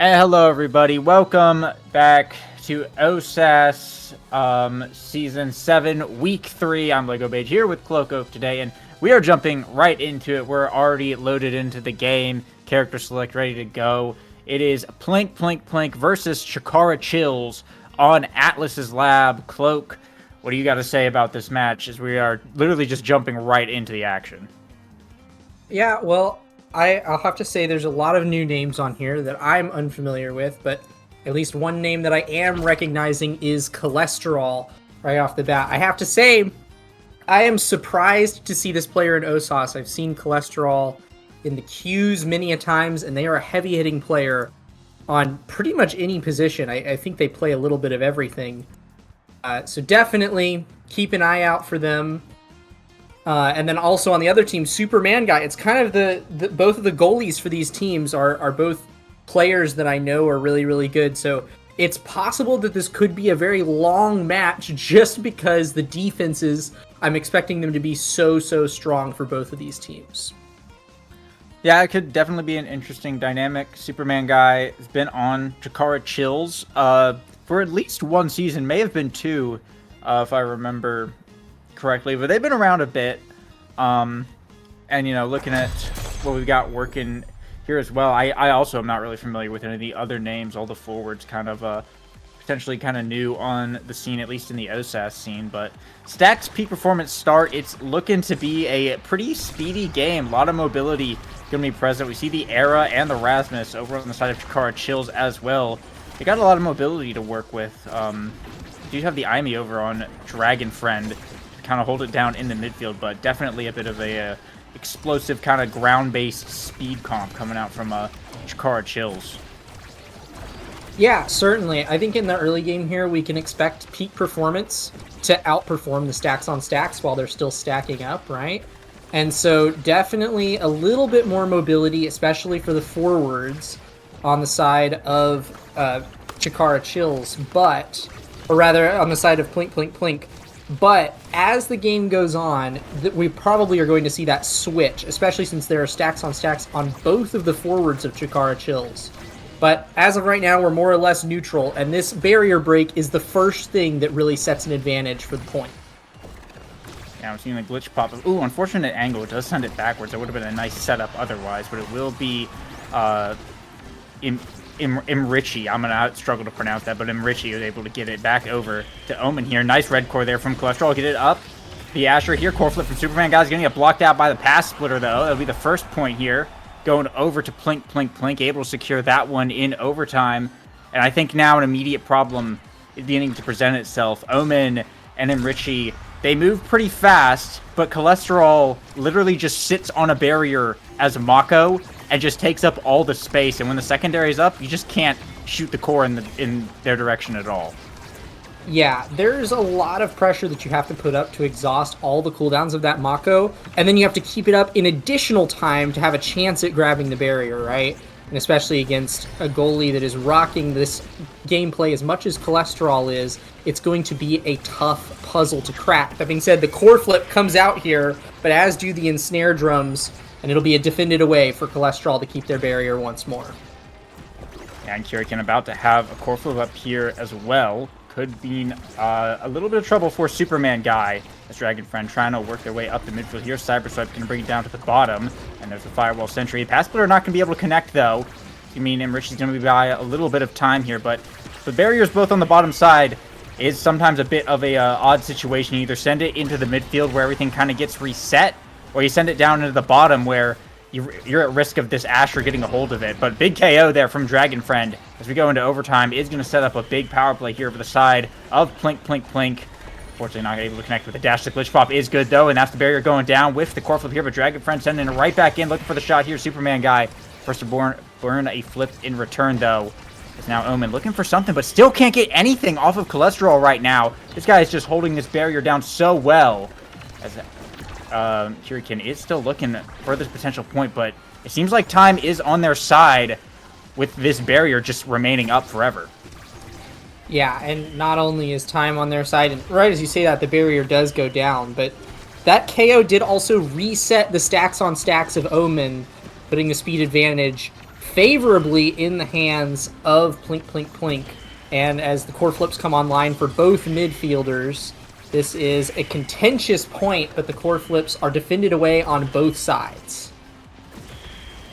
And hello, everybody. Welcome back to OSAS Season 7, Week 3. I'm Lego Beige here with Cloak today, and we are jumping right into it. We're already loaded into the game. Character select, ready to go. It is Plink Plink Plink versus Chikara Chills on Atlas's Lab. Cloak, what do you got to say about this match, as we are literally just jumping right into the action? Yeah, well, I'll have to say there's a lot of new names on here that I'm unfamiliar with, but at least one name that I am recognizing is Cholesterol right off the bat. I have to say, I am surprised to see this player in OSAS. I've seen Cholesterol in the queues many a times, and they are a heavy-hitting player on pretty much any position. I think they play a little bit of everything. So definitely keep an eye out for them. And then also on the other team, Superman Guy. It's kind of the both of the goalies for these teams are both players that I know are really, really good. So it's possible that this could be a very long match just because the defenses, I'm expecting them to be so strong for both of these teams. Yeah, it could definitely be an interesting dynamic. Superman Guy has been on Chikara Chills for at least one season, may have been two, if I remember correctly, but they've been around a bit. And, you know, looking at what we've got working here as well, I also am not really familiar with any of the other names. All the forwards kind of potentially kind of new on the scene, at least in the OSAS scene. But Stack's peak performance start, it's looking to be a pretty speedy game. A lot of mobility going to be present. We see the Era and the Rasmus over on the side of Chikara Chills as well. They got a lot of mobility to work with. Do have the Aimi over on Dragon Friend to kind of hold it down in the midfield, but definitely a bit of a explosive kind of ground-based speed comp coming out from Chikara Chills. Yeah, certainly. I think in the early game here, we can expect peak performance to outperform the stacks on stacks while they're still stacking up, right? And so definitely a little bit more mobility, especially for the forwards on the side of Chikara Chills, or rather on the side of Plink Plink Plink. But as the game goes on, we probably are going to see that switch, especially since there are stacks on both of the forwards of Chikara Chills. But as of right now, we're more or less neutral, and this barrier break is the first thing that really sets an advantage for the point. Yeah, I'm seeing the glitch pop up. Ooh, unfortunate angle. It does send it backwards. It would have been a nice setup otherwise, but it will be Imrichi. I'm going to struggle to pronounce that, but Imrichi is able to get it back over to Omen here. Nice red core there from Cholesterol. Get it up. The Asher here. Core flip from Superman. Guys getting it blocked out by the pass splitter, though. That'll be the first point here. Going over to Plink Plink Plink. Able to secure that one in overtime. And I think now an immediate problem is beginning to present itself. Omen and Imrichi, they move pretty fast, but Cholesterol literally just sits on a barrier as Mako and just takes up all the space. And when the secondary is up, you just can't shoot the core in their direction at all. Yeah, there's a lot of pressure that you have to put up to exhaust all the cooldowns of that Mako, and then you have to keep it up in additional time to have a chance at grabbing the barrier, right? And especially against a goalie that is rocking this gameplay as much as Cholesterol is, it's going to be a tough puzzle to crack. That being said, the core flip comes out here, but as do the ensnare drums, and it'll be a defended away for Cholesterol to keep their barrier once more. And Kirikin about to have a core flip up here as well. Could be a little bit of trouble for Superman Guy as Dragon Friend trying to work their way up the midfield here. Cyberswipe going to bring it down to the bottom, and there's a Firewall Sentry. Pass splitter not going to be able to connect, though. I mean, Rich is going to be by a little bit of time here, but the barriers both on the bottom side is sometimes a bit of a odd situation. You either send it into the midfield where everything kind of gets reset, or you send it down into the bottom where you're at risk of this Asher getting a hold of it. But big KO there from Dragon Friend as we go into overtime is going to set up a big power play here over the side of Plink Plink Plink. Fortunately not able to connect with the dash. The glitch pop is good though, and that's the barrier going down with the core flip here. But Dragon Friend sending it right back in, looking for the shot here. Superman Guy first to burn a flip in return though. It's now Omen looking for something, but still can't get anything off of Cholesterol right now. This guy is just holding this barrier down so well. As Hurricane is still looking for this potential point, but it seems like time is on their side with this barrier just remaining up forever. Yeah, and not only is time on their side, and right as you say that, the barrier does go down, but that KO did also reset the stacks on stacks of Omen, putting the speed advantage favorably in the hands of Plink Plink Plink. And as the core flips come online for both midfielders, this is a contentious point, but the core flips are defended away on both sides.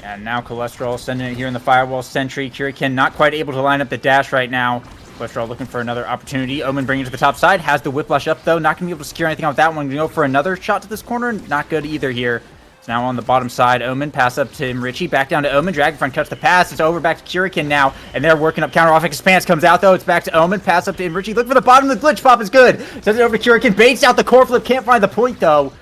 And now Cholesterol sending it here in the Firewall Sentry. Kirikin not quite able to line up the dash right now. Cholesterol looking for another opportunity. Omen bringing it to the top side. Has the Whiplash up, though. Not going to be able to secure anything off that one. Going to go for another shot to this corner. Not good either here. It's now on the bottom side. Omen, pass up to Richie. Back down to Omen. Dragonfront cuts the pass. It's over back to Kirikin now. And they're working up counter offense. Expanse comes out, though. It's back to Omen. Pass up to Richie. Look for the bottom. The glitch pop is good. Sends it over to Kirikin. Baits out the core flip. Can't find the point, though.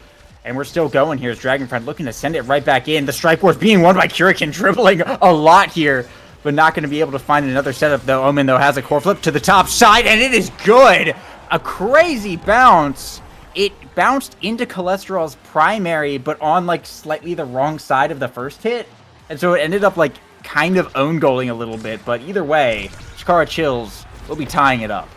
And we're still going here as Dragonfront looking to send it right back in. The strike wars being won by Kirikin, dribbling a lot here, but not going to be able to find another setup, though. Omen, though, has a core flip to the top side, and it is good. A crazy bounce. It bounced into Cholesterol's primary, but on, like, slightly the wrong side of the first hit. And so it ended up, like, kind of own goaling a little bit. But either way, Chikara Chills will be tying it up.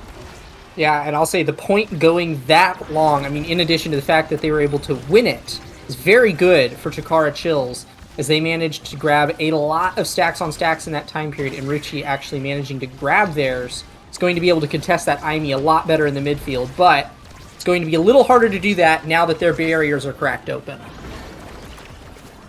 Yeah, and I'll say the point going that long, I mean, in addition to the fact that they were able to win it, is very good for Chikara Chills, as they managed to grab a lot of stacks on stacks in that time period, and Richie actually managing to grab theirs. It's going to be able to contest that Aimi a lot better in the midfield, but it's going to be a little harder to do that now that their barriers are cracked open.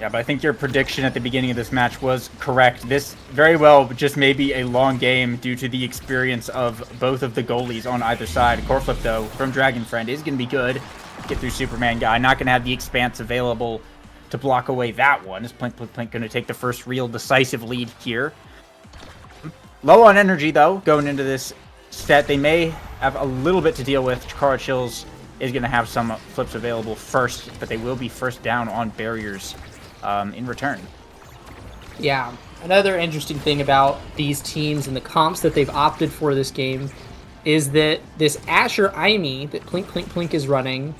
Yeah, but I think your prediction at the beginning of this match was correct. This very well just may be a long game due to the experience of both of the goalies on either side. Core flip, though, from Dragonfriend is going to be good. Get through Superman guy. Not going to have the expanse available to block away that one. Is Plink Plink Plink going to take the first real decisive lead here? Low on energy, though, going into this set. They may have a little bit to deal with. Chikara Chills is going to have some flips available first, but they will be first down on barriers in return. Yeah, another interesting thing about these teams and the comps that they've opted for this game is that this Asher Aimi that Plink Plink Plink is running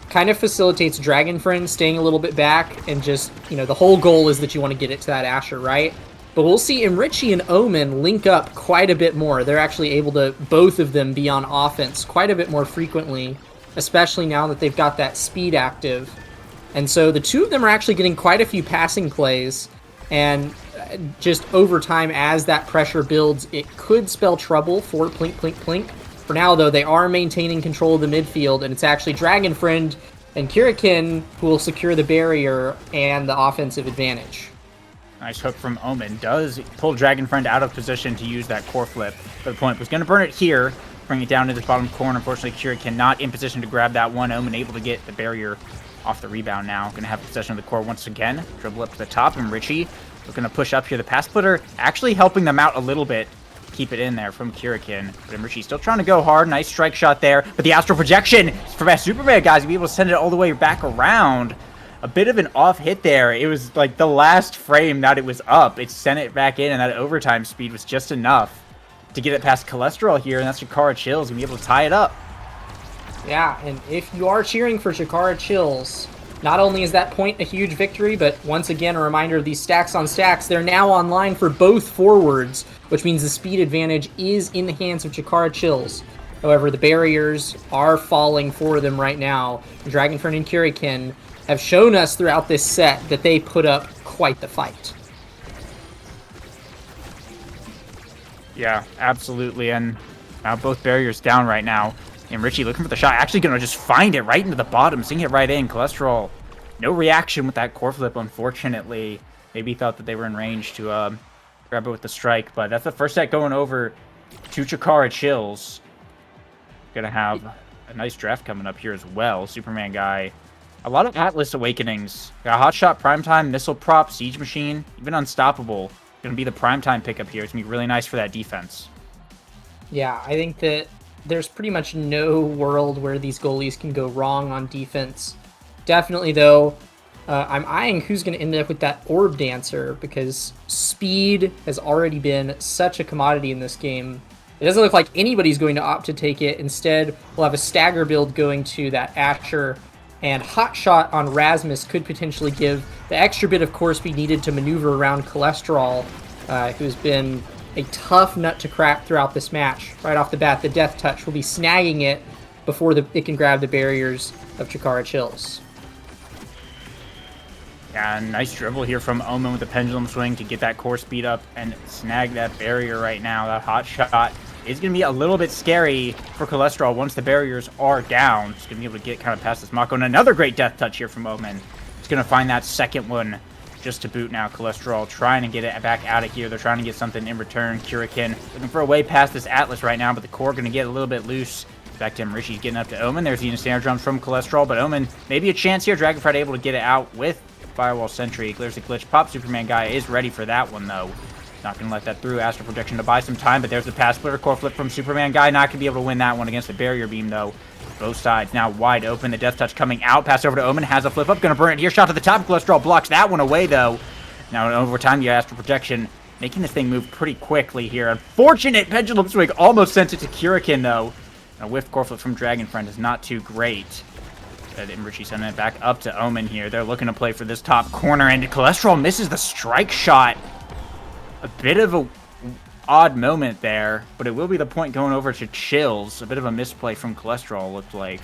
kind of facilitates Dragonfriend staying a little bit back, and just, you know, the whole goal is that you want to get it to that Asher, right? But we'll see Imrichi and Omen link up quite a bit more. They're actually able to, both of them, be on offense quite a bit more frequently, especially now that they've got that speed active. And so the two of them are actually getting quite a few passing plays, and just over time, as that pressure builds, it could spell trouble for Plink Plink Plink. For now, though, they are maintaining control of the midfield, and it's actually Dragonfriend and Kirikin who will secure the barrier and the offensive advantage. Nice hook from Omen. Does pull Dragonfriend out of position to use that core flip. But the point was going to burn it here, bring it down to this bottom corner. Unfortunately, Kirikin not in position to grab that one. Omen able to get the barrier off the rebound now. Going to have possession of the core once again. Dribble up to the top, and Richie looking to push up here. The pass splitter actually helping them out a little bit. Keep it in there from Kirikin. But Richie still trying to go hard. Nice strike shot there. But the astral projection for best Superman guys to be able to send it all the way back around. A bit of an off hit there. It was like the last frame that it was up. It sent it back in, and that overtime speed was just enough to get it past Cholesterol here, and that's Chikara Chills, and be able to tie it up. Yeah, and if you are cheering for Chikara Chills, not only is that point a huge victory, but once again, a reminder of these stacks on stacks. They're now online for both forwards, which means the speed advantage is in the hands of Chikara Chills. However, the barriers are falling for them right now. Dragonfriend and Kirikin have shown us throughout this set that they put up quite the fight. Yeah, absolutely. And now both barriers down right now. And Richie looking for the shot. Actually going to just find it right into the bottom. Seeing it right in. Cholesterol, no reaction with that core flip, unfortunately. Maybe thought that they were in range to grab it with the strike. But that's the first set going over to Chikara Chills. Going to have a nice draft coming up here as well. Superman guy. A lot of Atlas Awakenings. Got Hotshot, Primetime, Missile Prop, Siege Machine, even Unstoppable. Going to be the Primetime pickup here. It's going to be really nice for that defense. Yeah, I think that there's pretty much no world where these goalies can go wrong on defense. Definitely, though, I'm eyeing who's going to end up with that Orb Dancer, because speed has already been such a commodity in this game. It doesn't look like anybody's going to opt to take it. Instead, we'll have a stagger build going to that Asher, and Hotshot on Rasmus could potentially give the extra bit of core speed needed to maneuver around Cholesterol, who's been a tough nut to crack throughout this match. Right off the bat, the Death Touch will be snagging it before it can grab the barriers of Chikara Chills. And nice dribble here from Omen with the pendulum swing to get that core speed up and snag that barrier right now. That hot shot is going to be a little bit scary for Cholesterol once the barriers are down. He's going to be able to get kind of past this Mako. And another great death touch here from Omen. He's going to find that second one just to boot now. Cholesterol trying to get it back out of here. They're trying to get something in return. Kurikan looking for a way past this Atlas right now, but the core going to get a little bit loose. Back to him. Rishi's getting up to Omen. There's the standard drums from Cholesterol, but Omen maybe a chance here. Dragonfriend able to get it out with Firewall Sentry. Clears the glitch. Pop Superman guy is ready for that one, though. Not going to let that through. Astral Projection to buy some time, but there's the pass splitter. Core flip from Superman guy. Not going to be able to win that one against the barrier beam, though. Both sides now wide open. The Death Touch coming out. Pass over to Omen. Has a flip up. Going to burn it here. Shot to the top. Cholesterol blocks that one away, though. Now, in overtime, you Astral Projection making this thing move pretty quickly here. Unfortunate Pendulum Swing. Almost sent it to Kurikan, though. A whiff core flip from Dragonfriend is not too great. Richie sending it back up to Omen here. They're looking to play for this top corner, and Cholesterol misses the strike shot. A bit of a odd moment there, but it will be the point going over to Chills. A bit of a misplay from Cholesterol, looked like.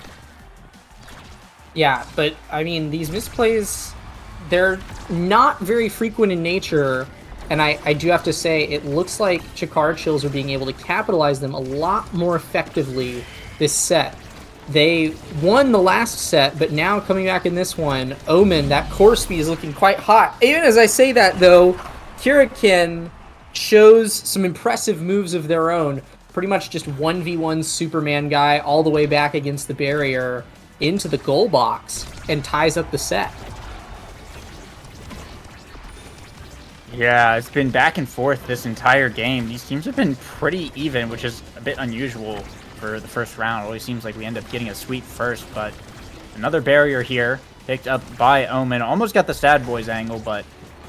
Yeah, but, I mean, these misplays, they're not very frequent in nature, and I do have to say, it looks like Chikara Chills are being able to capitalize them a lot more effectively this set. They won the last set, but now coming back in this one, Omen, that core speed is looking quite hot. Even as I say that, though, Kurikan shows some impressive moves of their own. Pretty much just 1v1 Superman guy all the way back against the barrier into the goal box and ties up the set. Yeah, it's been back and forth this entire game. These teams have been pretty even, which is a bit unusual for the first round. It always seems like we end up getting a sweep first, but another barrier here picked up by Omen. Almost got the Sad Boys angle, but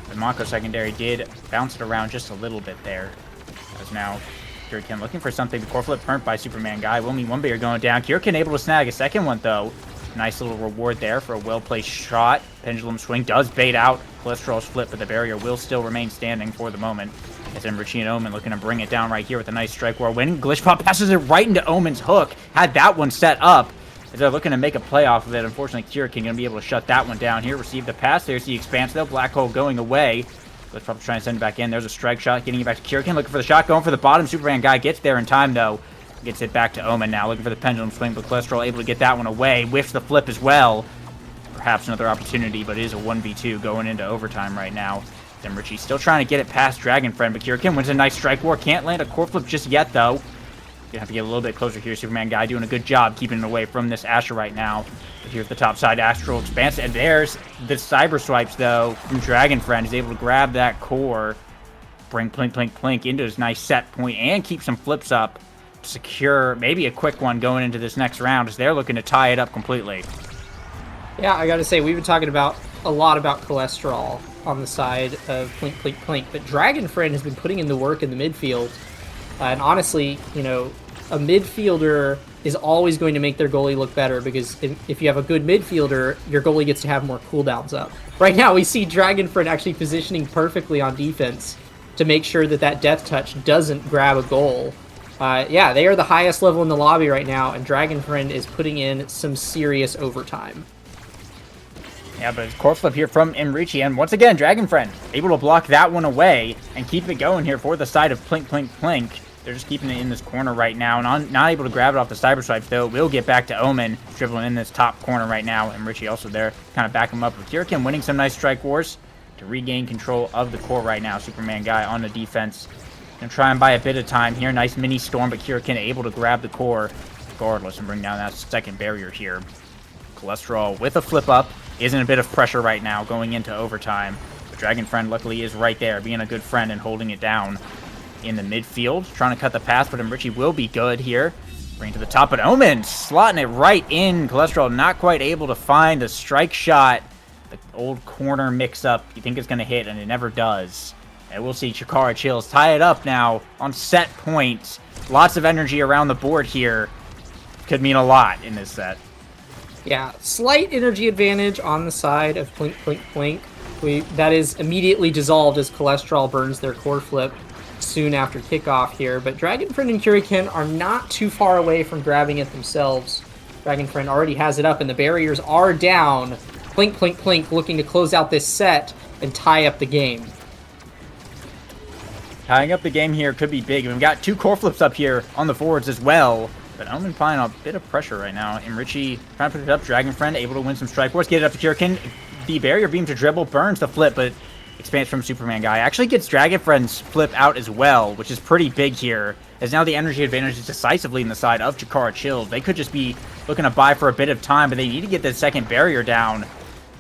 the Mako secondary did bounce it around just a little bit there. As now Kurikan looking for something. The core flip burnt by Superman guy. Will mean one barrier going down. Kurikan able to snag a second one, though. Nice little reward there for a well-placed shot. Pendulum swing does bait out Cholesterol's flip, but the barrier will still remain standing for the moment. As Richie and Omen looking to bring it down right here with a nice strike war win. Glitch Pop passes it right into Omen's hook. Had that one set up as they're looking to make a play off of it. Unfortunately, Kurikan going to be able to shut that one down here. Receive the pass. There's the expanse, though. Black hole going away. Glitch Pop trying to send it back in. There's a strike shot. Getting it back to Kurikan. Looking for the shot. Going for the bottom. Superman guy gets there in time, though. Gets it back to Omen now. Looking for the pendulum swing, but Cholesterol able to get that one away. Whiffs the flip as well. Perhaps another opportunity, but it is a 1v2 going into overtime right now. Then Richie still trying to get it past Dragonfriend, but Kurikan wins a nice strike war. Can't land a core flip just yet, though. Gonna have to get a little bit closer here. Superman guy doing a good job keeping it away from this Asher right now. But here's the top side Astral Expanse, and there's the Cyber Swipes, though, from Dragonfriend. He's able to grab that core, bring Plink, Plink, Plink into his nice set point, and keep some flips up. Secure maybe a quick one going into this next round as they're looking to tie it up completely. Yeah, I gotta say, we've been talking a lot about Cholesterol on the side of Plink, Plink, Plink, but Dragonfriend has been putting in the work in the midfield. And honestly, you know, a midfielder is always going to make their goalie look better, because if you have a good midfielder, your goalie gets to have more cooldowns up. Right now, we see Dragonfriend actually positioning perfectly on defense to make sure that that death touch doesn't grab a goal. Yeah, they are the highest level in the lobby right now, and Dragonfriend is putting in some serious overtime. Yeah, but it's core flip here from Imrichi, and once again, Dragonfriend able to block that one away and keep it going here for the side of Plink, Plink, Plink. They're just keeping it in this corner right now, and not able to grab it off the Cyber Swipes, though. We'll get back to Omen, dribbling in this top corner right now, and Richie also there, kind of back him up with Kurikan winning some nice strike wars to regain control of the core right now. Superman guy on the defense. Gonna try and buy a bit of time here. Nice mini storm, but Kurikan able to grab the core regardless and bring down that second barrier here. Cholesterol with a flip up is in a bit of pressure right now going into overtime. But Dragonfriend luckily is right there, being a good friend and holding it down in the midfield. Trying to cut the pass, but Richie will be good here. Bring it to the top, but Omen slotting it right in. Cholesterol not quite able to find the strike shot. The old corner mix-up, you think it's going to hit, and it never does. And we'll see Chikara Chills tie it up now on set point. Lots of energy around the board here. Could mean a lot in this set. Yeah, slight energy advantage on the side of Plink, Plink, Plink. That is immediately dissolved as Cholesterol burns their core flip soon after kickoff here. But Dragonfriend and Kurikan are not too far away from grabbing it themselves. Dragonfriend already has it up, and the barriers are down. Plink, Plink, Plink looking to close out this set and tie up the game. Tying up the game here could be big. We've got 2 core flips up here on the forwards as well. But Omen applying a bit of pressure right now. Imrichi trying to put it up. Dragon Friend able to win some strike wars. Get it up to Kirikin. The barrier beam to dribble burns the flip, but expands from Superman guy. Actually gets Dragon Friend's flip out as well, which is pretty big here. As now the energy advantage is decisively in the side of Chikara Chills. They could just be looking to buy for a bit of time, but they need to get the second barrier down.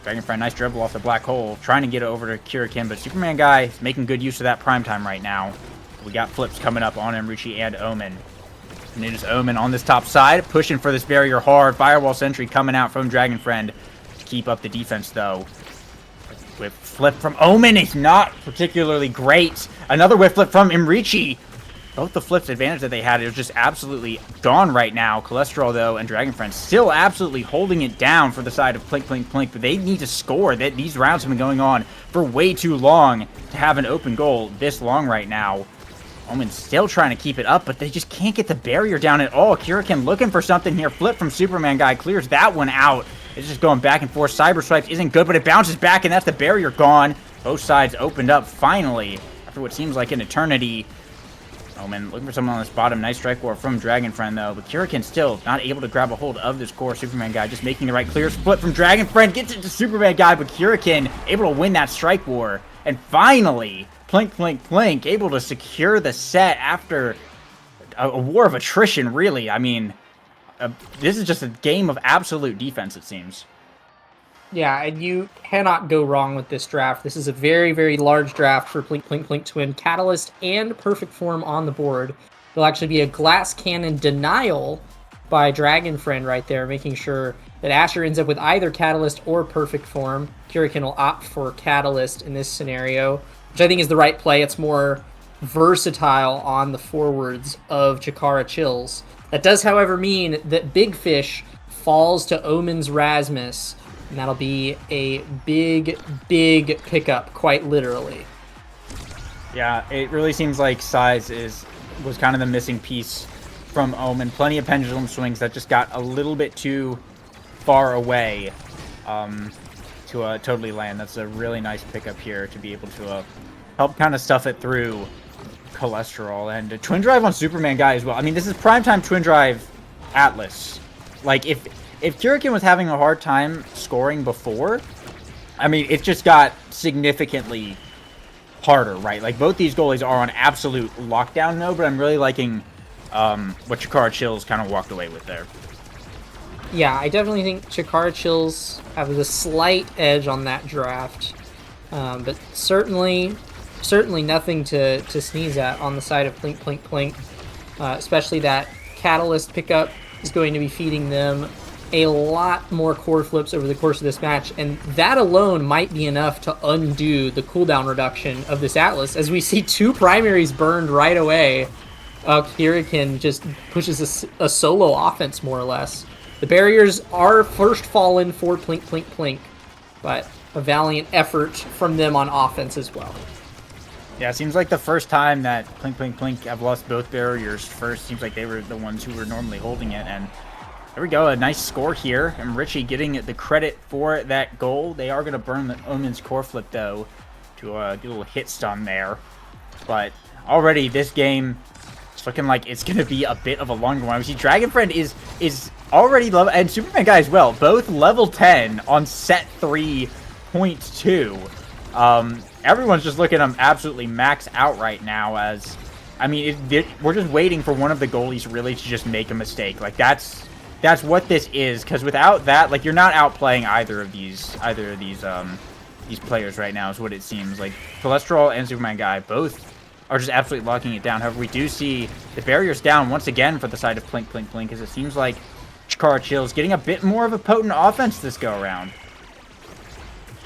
Dragon Friend, nice dribble off the black hole. Trying to get it over to Kirikin, but Superman guy is making good use of that prime time right now. We got flips coming up on Imrichi and Omen. And it is Omen on this top side, pushing for this barrier hard. Firewall Sentry coming out from Dragon Friend to keep up the defense, though. Whip flip from Omen is not particularly great. Another whip flip from Imrichi. Both the flips advantage that they had, it was just absolutely gone right now. Cholesterol, though, and Dragon Friend still absolutely holding it down for the side of Plink, Plink, Plink, but they need to score. These rounds have been going on for way too long to have an open goal this long right now. Omen's still trying to keep it up, but they just can't get the barrier down at all. Kirikin looking for something here. Flip from Superman guy clears that one out. It's just going back and forth. Cyber Swipes isn't good, but it bounces back, and that's the barrier gone. Both sides opened up finally after what seems like an eternity. Omen looking for someone on this bottom. Nice strike war from Dragon Friend, though. But Kirikin still not able to grab a hold of this core Superman guy. Just making the right clear. Split from Dragon Friend. Gets it to Superman guy, but Kirikin able to win that strike war. And finally, Plink, Plink, Plink able to secure the set after a war of attrition, really. I mean, this is just a game of absolute defense, it seems. Yeah, and you cannot go wrong with this draft. This is a very, very large draft for Plink, Plink, Plink to win Catalyst and Perfect Form on the board. There'll actually be a Glass Cannon Denial by Dragon Friend right there, making sure that Asher ends up with either Catalyst or Perfect Form. Kirikin will opt for Catalyst in this scenario, which I think is the right play. It's more versatile on the forwards of Chikara Chills. That does, however, mean that Big Fish falls to Omen's Rasmus, and that'll be a big, big pickup, quite literally. Yeah, it really seems like size was kind of the missing piece from Omen. Plenty of pendulum swings that just got a little bit too far away to totally land. That's a really nice pickup here to be able to help kind of stuff it through Cholesterol. And a Twin Drive on Superman guy as well. I mean, this is primetime Twin Drive Atlas. Like, if Kirikin was having a hard time scoring before, I mean, it just got significantly harder, right? Like, both these goalies are on absolute lockdown mode, but I'm really liking what Chikara Chills kind of walked away with there. Yeah, I definitely think Chikara Chills have a slight edge on that draft, but certainly nothing to sneeze at on the side of Plink, Plink, Plink, especially that Catalyst pickup is going to be feeding them a lot more core flips over the course of this match, and that alone might be enough to undo the cooldown reduction of this Atlas, as we see 2 primaries burned right away. Kirikin just pushes a solo offense, more or less. The barriers are first fallen for Plink, Plink, Plink, but a valiant effort from them on offense as well. Yeah, it seems like the first time that Plink, Plink, Plink have lost both barriers first, seems like they were the ones who were normally holding it, and there we go, a nice score here, and Richie getting the credit for that goal. They are going to burn the Omen's core flip, though, to get a little hit stun there. But already this game is looking like it's going to be a bit of a longer one. We see Dragon Friend is already level, and Superman guy as well, both level 10 on set 3.2. Everyone's just looking at them absolutely max out right now, as, I mean, we're just waiting for one of the goalies really to just make a mistake. Like, that's what this is, because without that, like, you're not outplaying either of these players right now, is what it seems. Like, Cholesterol and Superman guy both are just absolutely locking it down. However, we do see the barriers down once again for the side of Plink, Plink, Plink, because it seems like Chikara Chills getting a bit more of a potent offense this go around.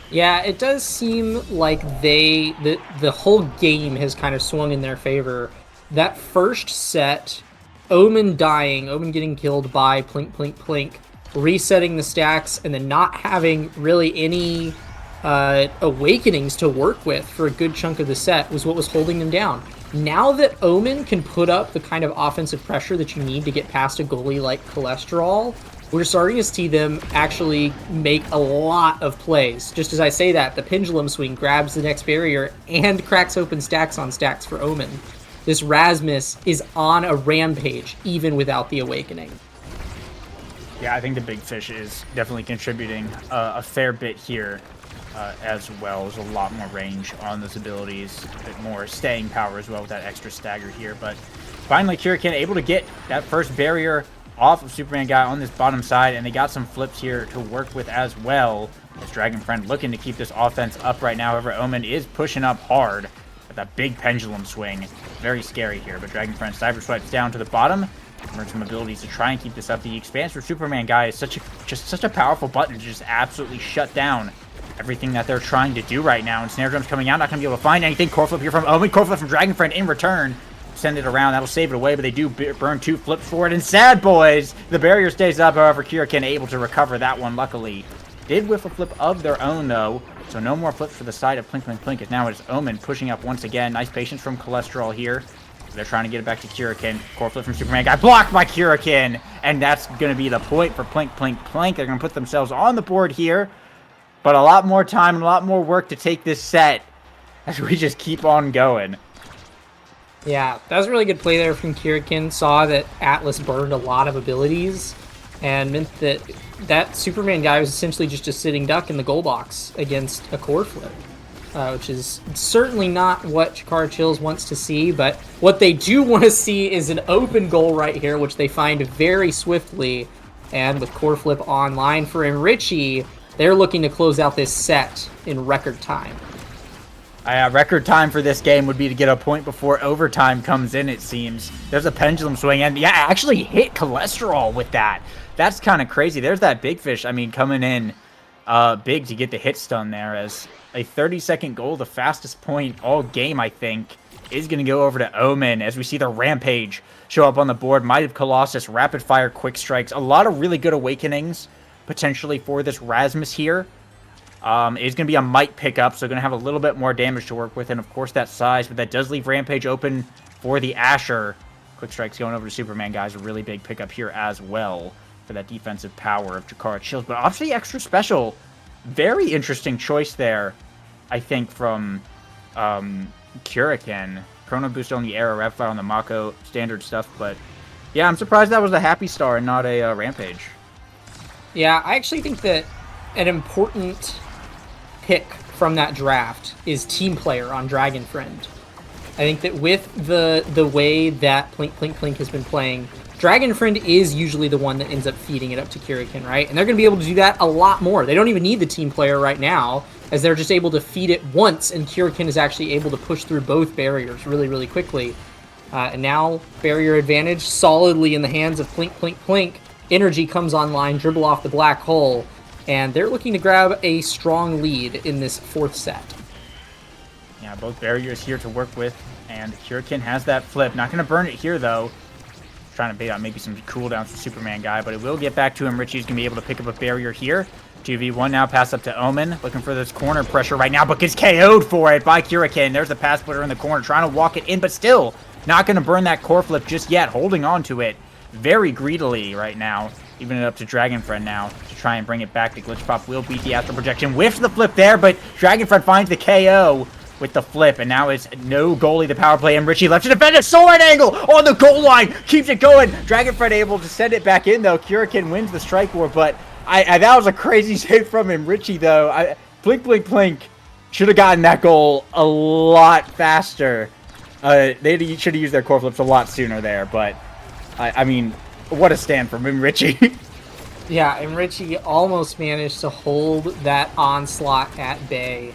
Yeah, it does seem like the whole game has kind of swung in their favor. That first set, Omen dying, Omen getting killed by Plink, Plink, Plink, resetting the stacks, and then not having really any awakenings to work with for a good chunk of the set was what was holding them down. Now that Omen can put up the kind of offensive pressure that you need to get past a goalie like Cholesterol, we're starting to see them actually make a lot of plays. Just as I say that, the pendulum swing grabs the next barrier and cracks open stacks on stacks for Omen. This Rasmus is on a rampage, even without the Awakening. Yeah, I think the Big Fish is definitely contributing a fair bit here as well. There's a lot more range on those abilities, a bit more staying power as well with that extra stagger here. But finally, Kirikin able to get that first barrier off of Superman Guy on this bottom side, and they got some flips here to work with as well. As Dragon Friend looking to keep this offense up right now. However, Omen is pushing up hard with that big pendulum swing. Very scary here, but Dragon Friend cyber swipes down to the bottom. Earn some abilities to try and keep this up. The expanse for Superman Guy is just such a powerful button to just absolutely shut down everything that they're trying to do right now. And Snare Drum's coming out, not going to be able to find anything. Core Flip here from Omen. Core Flip from Dragon Friend in return. Send it around. That'll save it away, but they do burn 2 flips for it. And Sad Boys, the barrier stays up. However, Kirikin able to recover that one, luckily. Did whiff a flip of their own, though. So no more flips for the side of Plink Plink Plink. As now it's Omen pushing up once again. Nice patience from Cholesterol here. They're trying to get it back to Kirikin. Core Flip from Superman Guy. Blocked by Kirikin. And that's going to be the point for Plink Plink Plink. They're going to put themselves on the board here. But a lot more time and a lot more work to take this set as we just keep on going. Yeah, that was a really good play there from Kirikin. Saw that Atlas burned a lot of abilities and meant that that Superman Guy was essentially just a sitting duck in the goal box against a core flip, which is certainly not what Chikara Chills wants to see, but what they do want to see is an open goal right here, which they find very swiftly, and with core flip online for Enrichi, they're looking to close out this set in record time. Record time for this game would be to get a point before overtime comes in, it seems. There's a pendulum swing, and yeah, actually hit Cholesterol with that. That's kind of crazy. There's that Big Fish, I mean, coming in big to get the hit stun there, as a 30-second goal, the fastest point all game, I think, is going to go over to Omen, as we see the Rampage show up on the board. Might of Colossus, Rapid Fire, Quick Strikes, a lot of really good awakenings, potentially, for this Rasmus here. It's going to be a Might pickup, so going to have a little bit more damage to work with, and of course that size, but that does leave Rampage open for the Asher. Quick Strike's going over to Superman, guys, a really big pickup here as well for that defensive power of Chikara Chills, but obviously extra special. Very interesting choice there, I think, from Kirikin. Chrono Boost on the Arrow, Rapid Fire on the Mako, standard stuff, but yeah, I'm surprised that was a Happy Star and not a Rampage. Yeah, I actually think that an important pick from that draft is Team Player on Dragon Friend. I think that with the way that Plink Plink Plink has been playing, Dragon Friend is usually the one that ends up feeding it up to Kirikin, right? And they're going to be able to do that a lot more. They don't even need the Team Player right now, as they're just able to feed it once, and Kirikin is actually able to push through both barriers really, really quickly. And now, barrier advantage solidly in the hands of Plink Plink Plink. Energy comes online, dribble off the black hole, and they're looking to grab a strong lead in this 4th set. Yeah, both barriers here to work with, and Kirikin has that flip. Not going to burn it here, though. Trying to bait out maybe some cooldowns for Superman Guy, but it will get back to him. Richie's going to be able to pick up a barrier here. 2v1 now, pass up to Omen. Looking for this corner pressure right now, but gets KO'd for it by Kirikin. There's the pass splitter in the corner, trying to walk it in, but still not going to burn that core flip just yet. Holding on to it very greedily right now. Even it up to Dragon Friend now to try and bring it back. The Glitch Pop will beat the Astral Projection. Whiffs the flip there, but Dragon Friend finds the KO with the flip, and now it's no goalie, the power play, and Richie left to defend a sword angle on the goal line. Keeps it going. Dragon Friend able to send it back in, though. Kirikin wins the strike war, but that was a crazy save from him. Richie, though, Blink Blink Blink should have gotten that goal a lot faster. They should have used their core flips a lot sooner there, but I mean, what a stand from him, Richie. Yeah, and Richie almost managed to hold that onslaught at bay.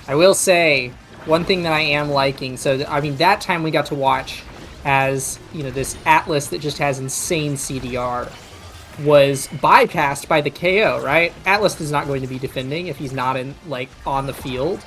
I will say, one thing that I am liking, so, I mean, that time we got to watch as, you know, this Atlas that just has insane CDR was bypassed by the KO, right? Atlas is not going to be defending if he's not on the field.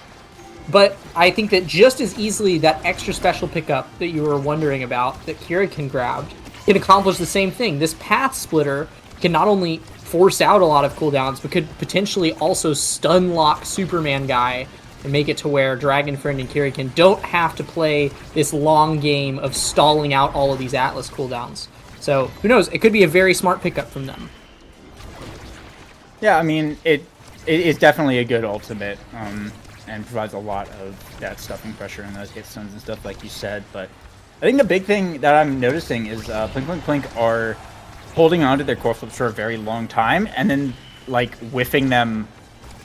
But I think that just as easily that extra special pickup that you were wondering about that Kirikin grabbed can accomplish the same thing. This Path Splitter can not only force out a lot of cooldowns, but could potentially also stun lock Superman Guy and make it to where Dragon Friend and Kirikin don't have to play this long game of stalling out all of these Atlas cooldowns. So, who knows? It could be a very smart pickup from them. Yeah, I mean, it is definitely a good ultimate, and provides a lot of that stuffing pressure and those hit stuns and stuff like you said. But I think the big thing that I'm noticing is Plink Plink Plink are holding on to their core flips for a very long time, and then like whiffing them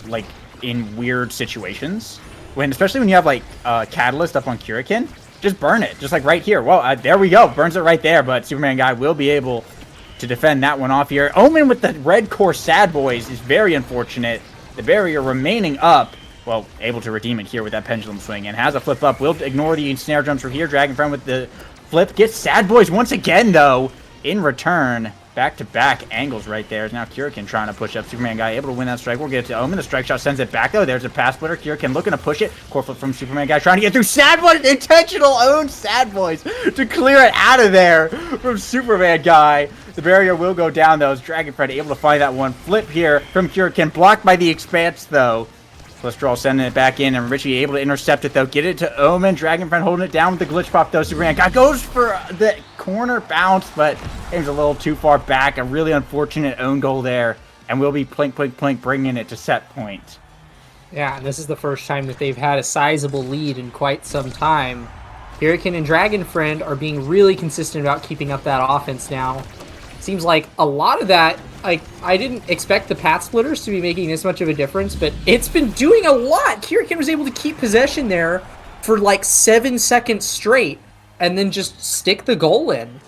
like in weird situations. Especially when you have like Catalyst up on Kurikin, just burn it, just like right here. Well, there we go, burns it right there. But Superman guy will be able to defend that one off here. Omen with the red core Sad Boys is very unfortunate. The barrier remaining up. Well, able to redeem it here with that pendulum swing, and has a flip up. Will ignore the snare drums from here. Dragon Friend with the flip. Gets Sad Boys once again, though. In return, back-to-back angles right there. Now Kurikin trying to push up. Superman guy able to win that strike. We'll get it to Omen. The strike shot sends it back, though. There's a pass splitter. Kurikin looking to push it. Core flip from Superman guy trying to get through. Sad Boys, intentional own Sad Boys to clear it out of there from Superman guy. The barrier will go down, though, as Dragon Friend able to find that one. Flip here from Kurikin. Blocked by the Expanse, though. Cholesterol sending it back in, and Richie able to intercept it, though. Get it to Omen. Dragon Friend holding it down with the glitch pop, though. Superman guy goes for the corner bounce, but aims a little too far back. A really unfortunate own goal there, and will be Plink Plink Plink bringing it to set point. Yeah, and this is the first time that they've had a sizable lead in quite some time. Hurricane and Dragon Friend are being really consistent about keeping up that offense now. Seems like a lot of that, like, I didn't expect the path splitters to be making this much of a difference, but it's been doing a lot. Hurricane was able to keep possession there for like 7 seconds straight and then just stick the goal in.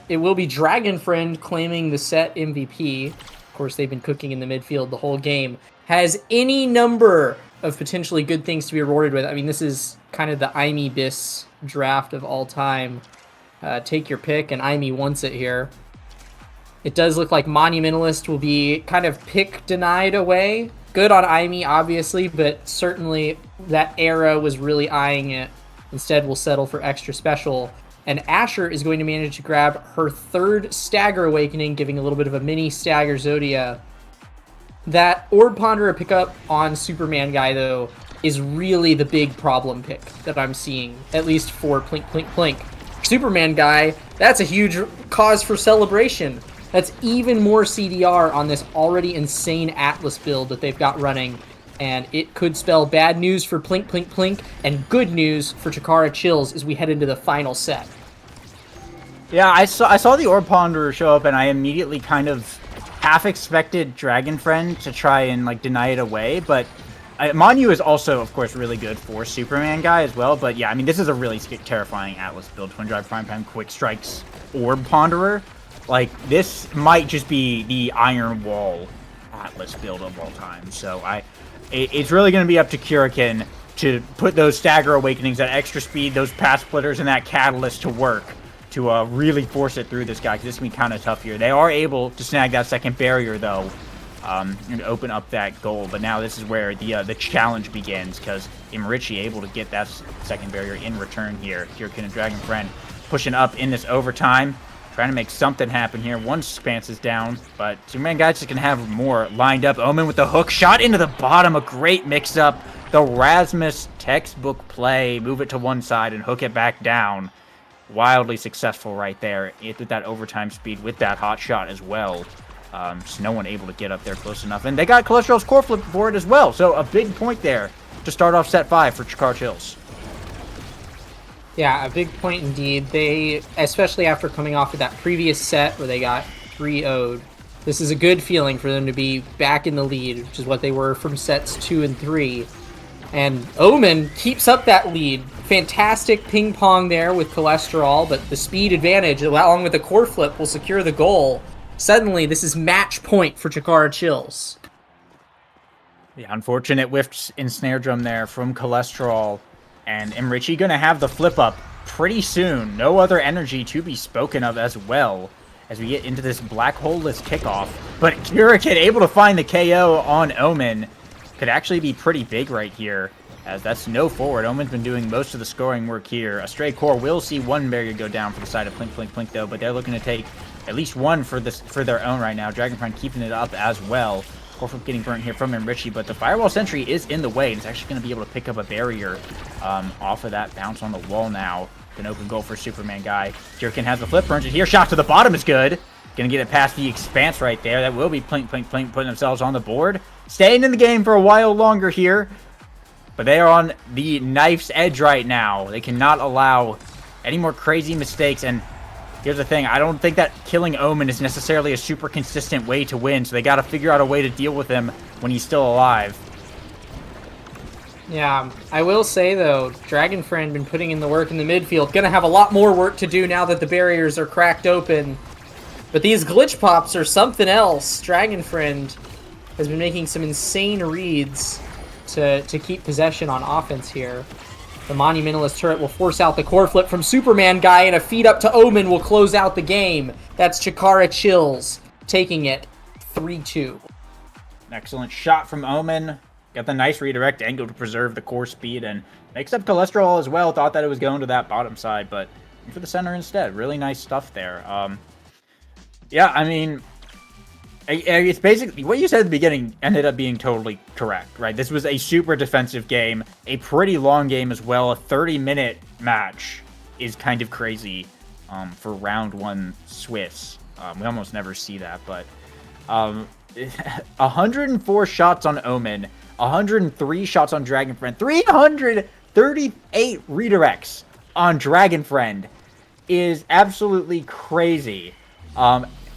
It will be Dragon Friend claiming the set MVP. Of course, they've been cooking in the midfield the whole game. Has any number of potentially good things to be rewarded with. I mean, this is kind of the Imi Bis draft of all time. Take your pick, and Imi wants it here. It does look like Monumentalist will be kind of pick denied away. Good on Imi, obviously, but certainly that era was really eyeing it. Instead, we'll settle for extra special. And Asher is going to manage to grab her third Stagger Awakening, giving a little bit of a mini Stagger Zodia. That Orb Ponderer pickup on Superman guy, though, is really the big problem pick that I'm seeing, at least for Plink Plink Plink. Superman guy, that's a huge cause for celebration. That's even more CDR on this already insane Atlas build that they've got running, and it could spell bad news for Plink Plink Plink and good news for Chikara Chills as we head into the final set. Yeah, I saw the Orb Ponderer show up, and I immediately kind of half expected Dragon Friend to try and like deny it away, but Monu is also, of course, really good for Superman guy as well. But yeah, I mean, this is a really terrifying Atlas build. Twin Drive Prime Time Quick Strikes Orb Ponderer. Like, this might just be the Iron Wall Atlas build of all time. So it's really going to be up to Kurikin to put those Stagger Awakenings, that extra speed, those path splitters, and that Catalyst to work to really force it through this guy, because this can be kind of tough here. They are able to snag that second barrier, though, and open up that goal. But now this is where the challenge begins, because Imrichi able to get that second barrier in return here. Kurikin and Dragon Friend pushing up in this overtime, trying to make something happen here. One Expanse is down, but Superman guys just gonna have more lined up. Omen with the hook shot into the bottom, a great mix-up. The Rasmus textbook play, move it to one side and hook it back down. Wildly successful right there with that overtime speed, with that hot shot as well. Just no one able to get up there close enough. And they got Cholesterol's core flip for it as well. So a big point there to start off set 5 for Chikara Chills. Yeah, a big point indeed. They, especially after coming off of that previous set where they got 3-0'd, this is a good feeling for them to be back in the lead, which is what they were from sets 2 and 3. And Omen keeps up that lead. Fantastic ping pong there with Cholesterol, but the speed advantage, along with the core flip, will secure the goal. Suddenly, this is match point for Chikara Chills. The unfortunate whiffed in snare drum there from Cholesterol. And Imrichi going to have the flip up pretty soon. No other energy to be spoken of as well as we get into this black hole-less kickoff. But Kurikin able to find the KO on Omen. Could actually be pretty big right here, as that's no forward. Omen's been doing most of the scoring work here. A Stray Core will see one barrier go down for the side of Plink Plink Plink, though, but they're looking to take at least one for their own right now. Dragon Friend keeping it up as well. Core flip getting burnt here from Imrichi, but the Firewall Sentry is in the way. It's actually going to be able to pick up a barrier off of that bounce on the wall now. An open goal for Superman guy. Kurikin has the flip, burns it here. Shot to the bottom is good. Gonna get it past the Expanse right there. That will be Plink, Plink, Plink putting themselves on the board. Staying in the game for a while longer here. But they are on the knife's edge right now. They cannot allow any more crazy mistakes. And here's the thing. I don't think that killing Omen is necessarily a super consistent way to win. So they got to figure out a way to deal with him when he's still alive. Yeah, I will say, though, Dragonfriend been putting in the work in the midfield. Gonna have a lot more work to do now that the barriers are cracked open. But these glitch pops are something else. Dragonfriend has been making some insane reads to keep possession on offense here. The Monumentalist turret will force out the core flip from Superman Guy, and a feed up to Omen will close out the game. That's Chikara Chills taking it 3-2. Excellent shot from Omen. Got the nice redirect angle to preserve the core speed and makes up Cholesterol as well. Thought that it was going to that bottom side, but for the center instead. Really nice stuff there. Yeah, I mean, it's basically what you said at the beginning ended up being totally correct, right? This was a super defensive game, a pretty long game as well. A 30-minute match is kind of crazy for round one Swiss. We almost never see that, but 104 shots on Omen, 103 shots on Dragonfriend, 338 redirects on Dragonfriend is absolutely crazy.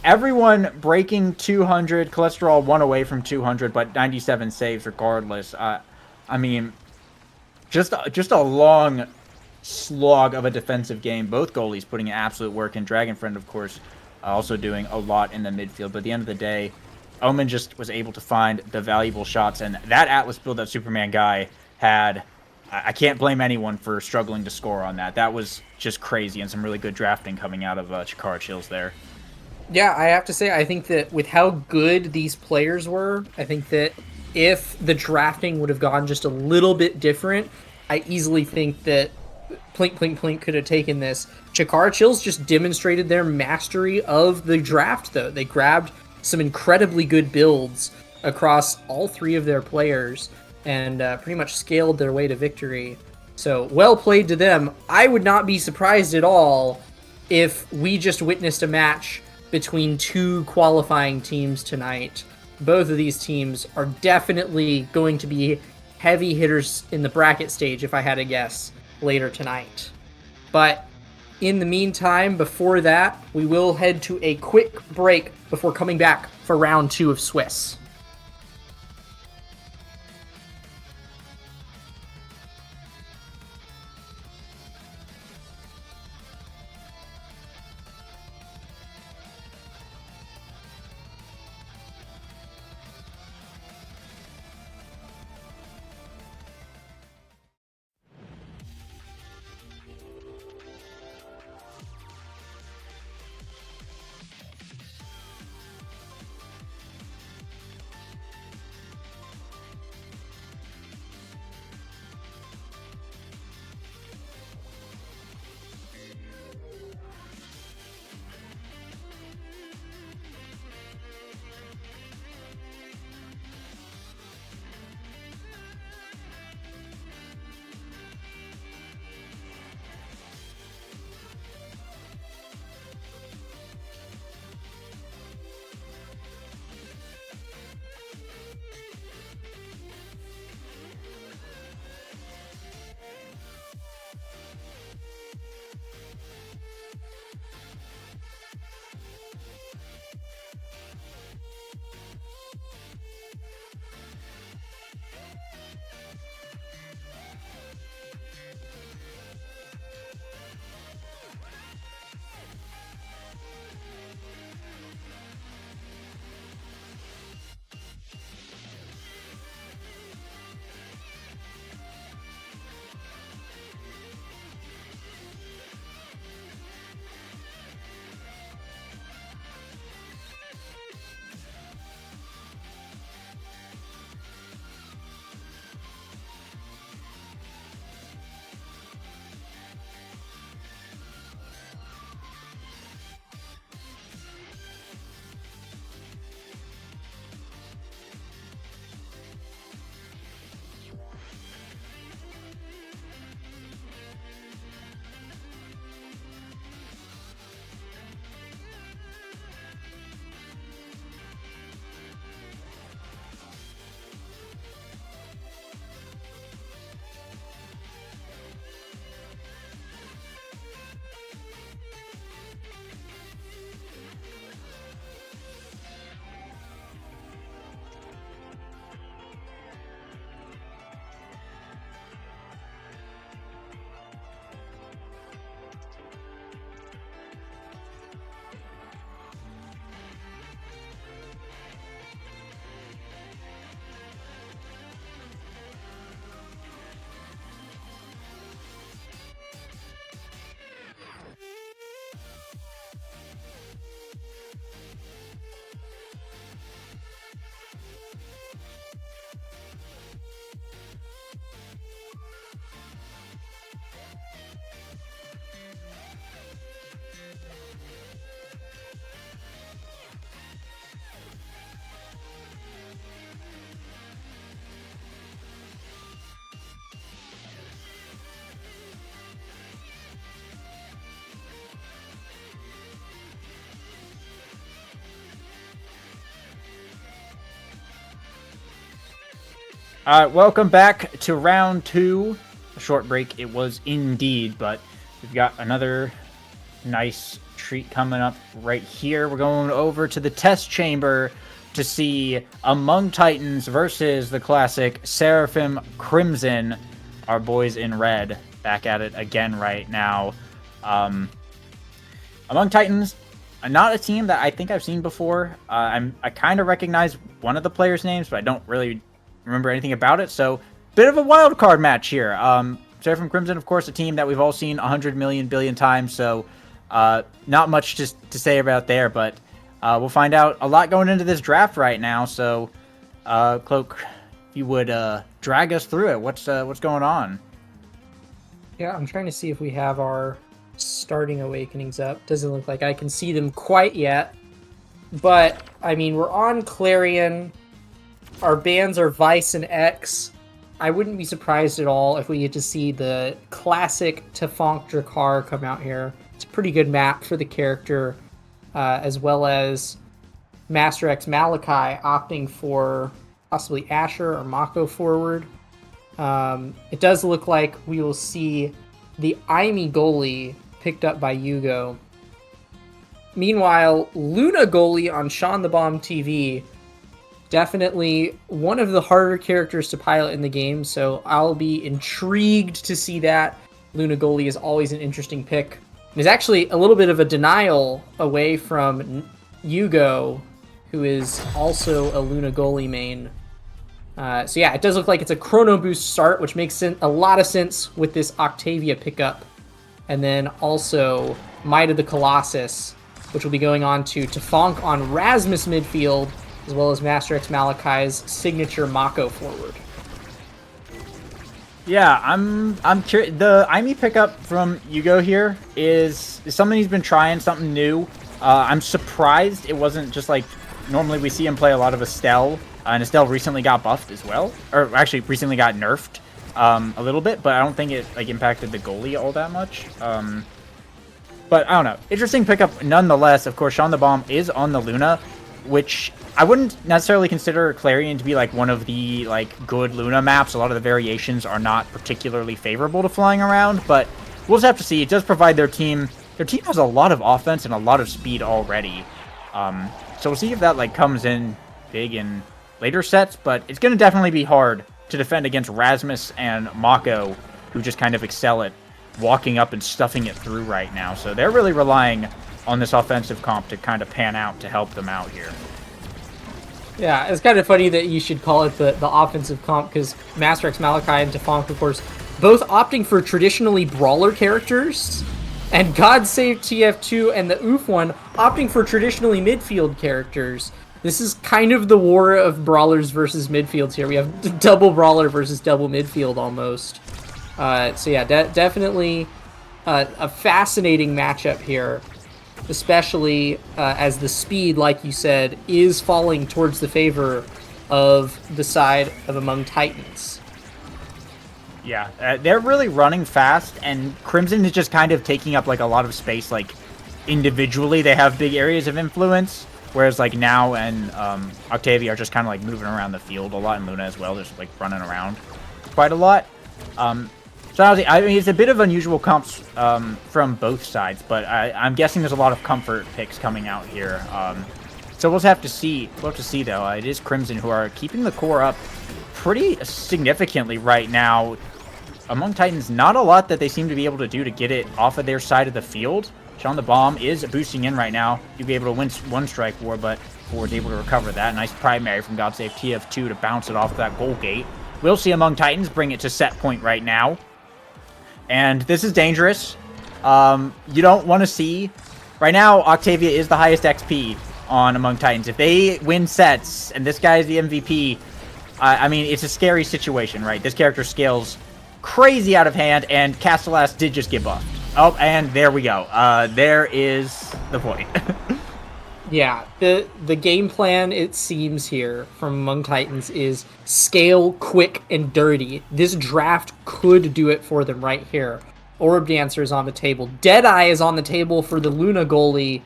Everyone breaking 200, Cholesterol 1 away from 200, but 97 saves regardless. I mean, just a long slog of a defensive game. Both goalies putting in absolute work, and Dragonfriend, of course, also doing a lot in the midfield. But at the end of the day, Omen just was able to find the valuable shots, and that Atlas build that Superman Guy had, I can't blame anyone for struggling to score on that. That was just crazy, and some really good drafting coming out of Chikara Chills there. Yeah, I have to say, I think that with how good these players were, I think that if the drafting would have gone just a little bit different, I easily think that Plink Plink Plink could have taken this. Chikara Chills just demonstrated their mastery of the draft, though. They grabbed some incredibly good builds across all three of their players and pretty much scaled their way to victory. So, well played to them. I would not be surprised at all if we just witnessed a match between two qualifying teams tonight. Both of these teams are definitely going to be heavy hitters in the bracket stage, if I had to guess, later tonight. But in the meantime, before that, we will head to a quick break before coming back for round 2 of Swiss. Welcome back to round 2. A short break it was indeed, but we've got another nice treat coming up right here. We're going over to the test chamber to see Among Titans versus the classic Seraphim Crimson. Our boys in red back at it again right now. Among Titans, not a team that I think I've seen before. I kind of recognize one of the players' names, but I don't really remember anything about it. So, bit of a wild card match here. Seraphim Crimson, of course, a team that we've all seen 100 million billion times. So, not much to say about there, but we'll find out a lot going into this draft right now. So, Cloak, if you would drag us through it. What's going on? Yeah, I'm trying to see if we have our starting awakenings up. Doesn't look like I can see them quite yet. But, I mean, we're on Clarion. Our bands are Vice and X. I wouldn't be surprised at all if we get to see the classic Tafonk Drakkar come out here. It's a pretty good map for the character, as well as Master X Malachi opting for possibly Asher or Mako forward. It does look like we will see the Aimi goalie picked up by Yugo. Meanwhile, Luna goalie on Sean the Bomb TV, definitely one of the harder characters to pilot in the game, so I'll be intrigued to see that. Luna goalie is always an interesting pick. There's actually a little bit of a denial away from Yugo, who is also a Luna goalie main. So yeah, it does look like it's a Chrono Boost start, which makes a lot of sense with this Octavia pickup. And then also Might of the Colossus, which will be going on to Tafonk on Rasmus midfield, as well as Master X Malachi's signature Mako forward. Yeah, I'm curious. The Aimi pickup from Yugo here is something he's been trying, something new. I'm surprised it wasn't just like normally we see him play a lot of Estelle, and Estelle recently got buffed as well, or actually recently got nerfed a little bit, but I don't think it like impacted the goalie all that much. But I don't know. Interesting pickup nonetheless. Of course, Sean the Bomb is on the Luna, which I wouldn't necessarily consider Clarion to be like one of the like good Luna maps. A lot of the variations are not particularly favorable to flying around, but we'll just have to see. It does provide their team. Their team has a lot of offense and a lot of speed already. So we'll see if that like comes in big in later sets, but it's going to definitely be hard to defend against Rasmus and Mako, who just kind of excel at walking up and stuffing it through right now. So they're really relying on this offensive comp to kind of pan out to help them out here. Yeah, it's kind of funny that you should call it the offensive comp, because Master X Malachi and Tafonk, of course, both opting for traditionally brawler characters, and God Save TF2 and the Oof one opting for traditionally midfield characters. This is kind of the war of brawlers versus midfields here. We have double brawler versus double midfield almost. So yeah, definitely a fascinating matchup here, especially as the speed, like you said, is falling towards the favor of the side of Among Titans. Yeah, they're really running fast, and Crimson is just kind of taking up like a lot of space. Like individually, they have big areas of influence, whereas like Now and Octavia are just kind of like moving around the field a lot, and Luna as well, just like running around quite a lot. So I mean, it's a bit of unusual comps from both sides, but I'm guessing there's a lot of comfort picks coming out here. So we'll have to see. We'll have to see, though. It is Crimson who are keeping the core up pretty significantly right now. Among Titans, not a lot that they seem to be able to do to get it off of their side of the field. Sean the Bomb is boosting in right now. You'll be able to win one strike war, but Ford's able to recover that. Nice primary from God Save TF2 to bounce it off that goal gate. We'll see Among Titans bring it to set point right now. And this is dangerous. You don't want to see... Right now, Octavia is the highest XP on Among Titans. If they win sets, and this guy is the MVP, I mean, it's a scary situation, right? This character scales crazy out of hand, and Castellas did just get buffed. Oh, and there we go. There is the point. Yeah, the game plan, it seems here, from Among Titans is scale, quick, and dirty. This draft could do it for them right here. Orb Dancer is on the table. Deadeye is on the table for the Luna goalie.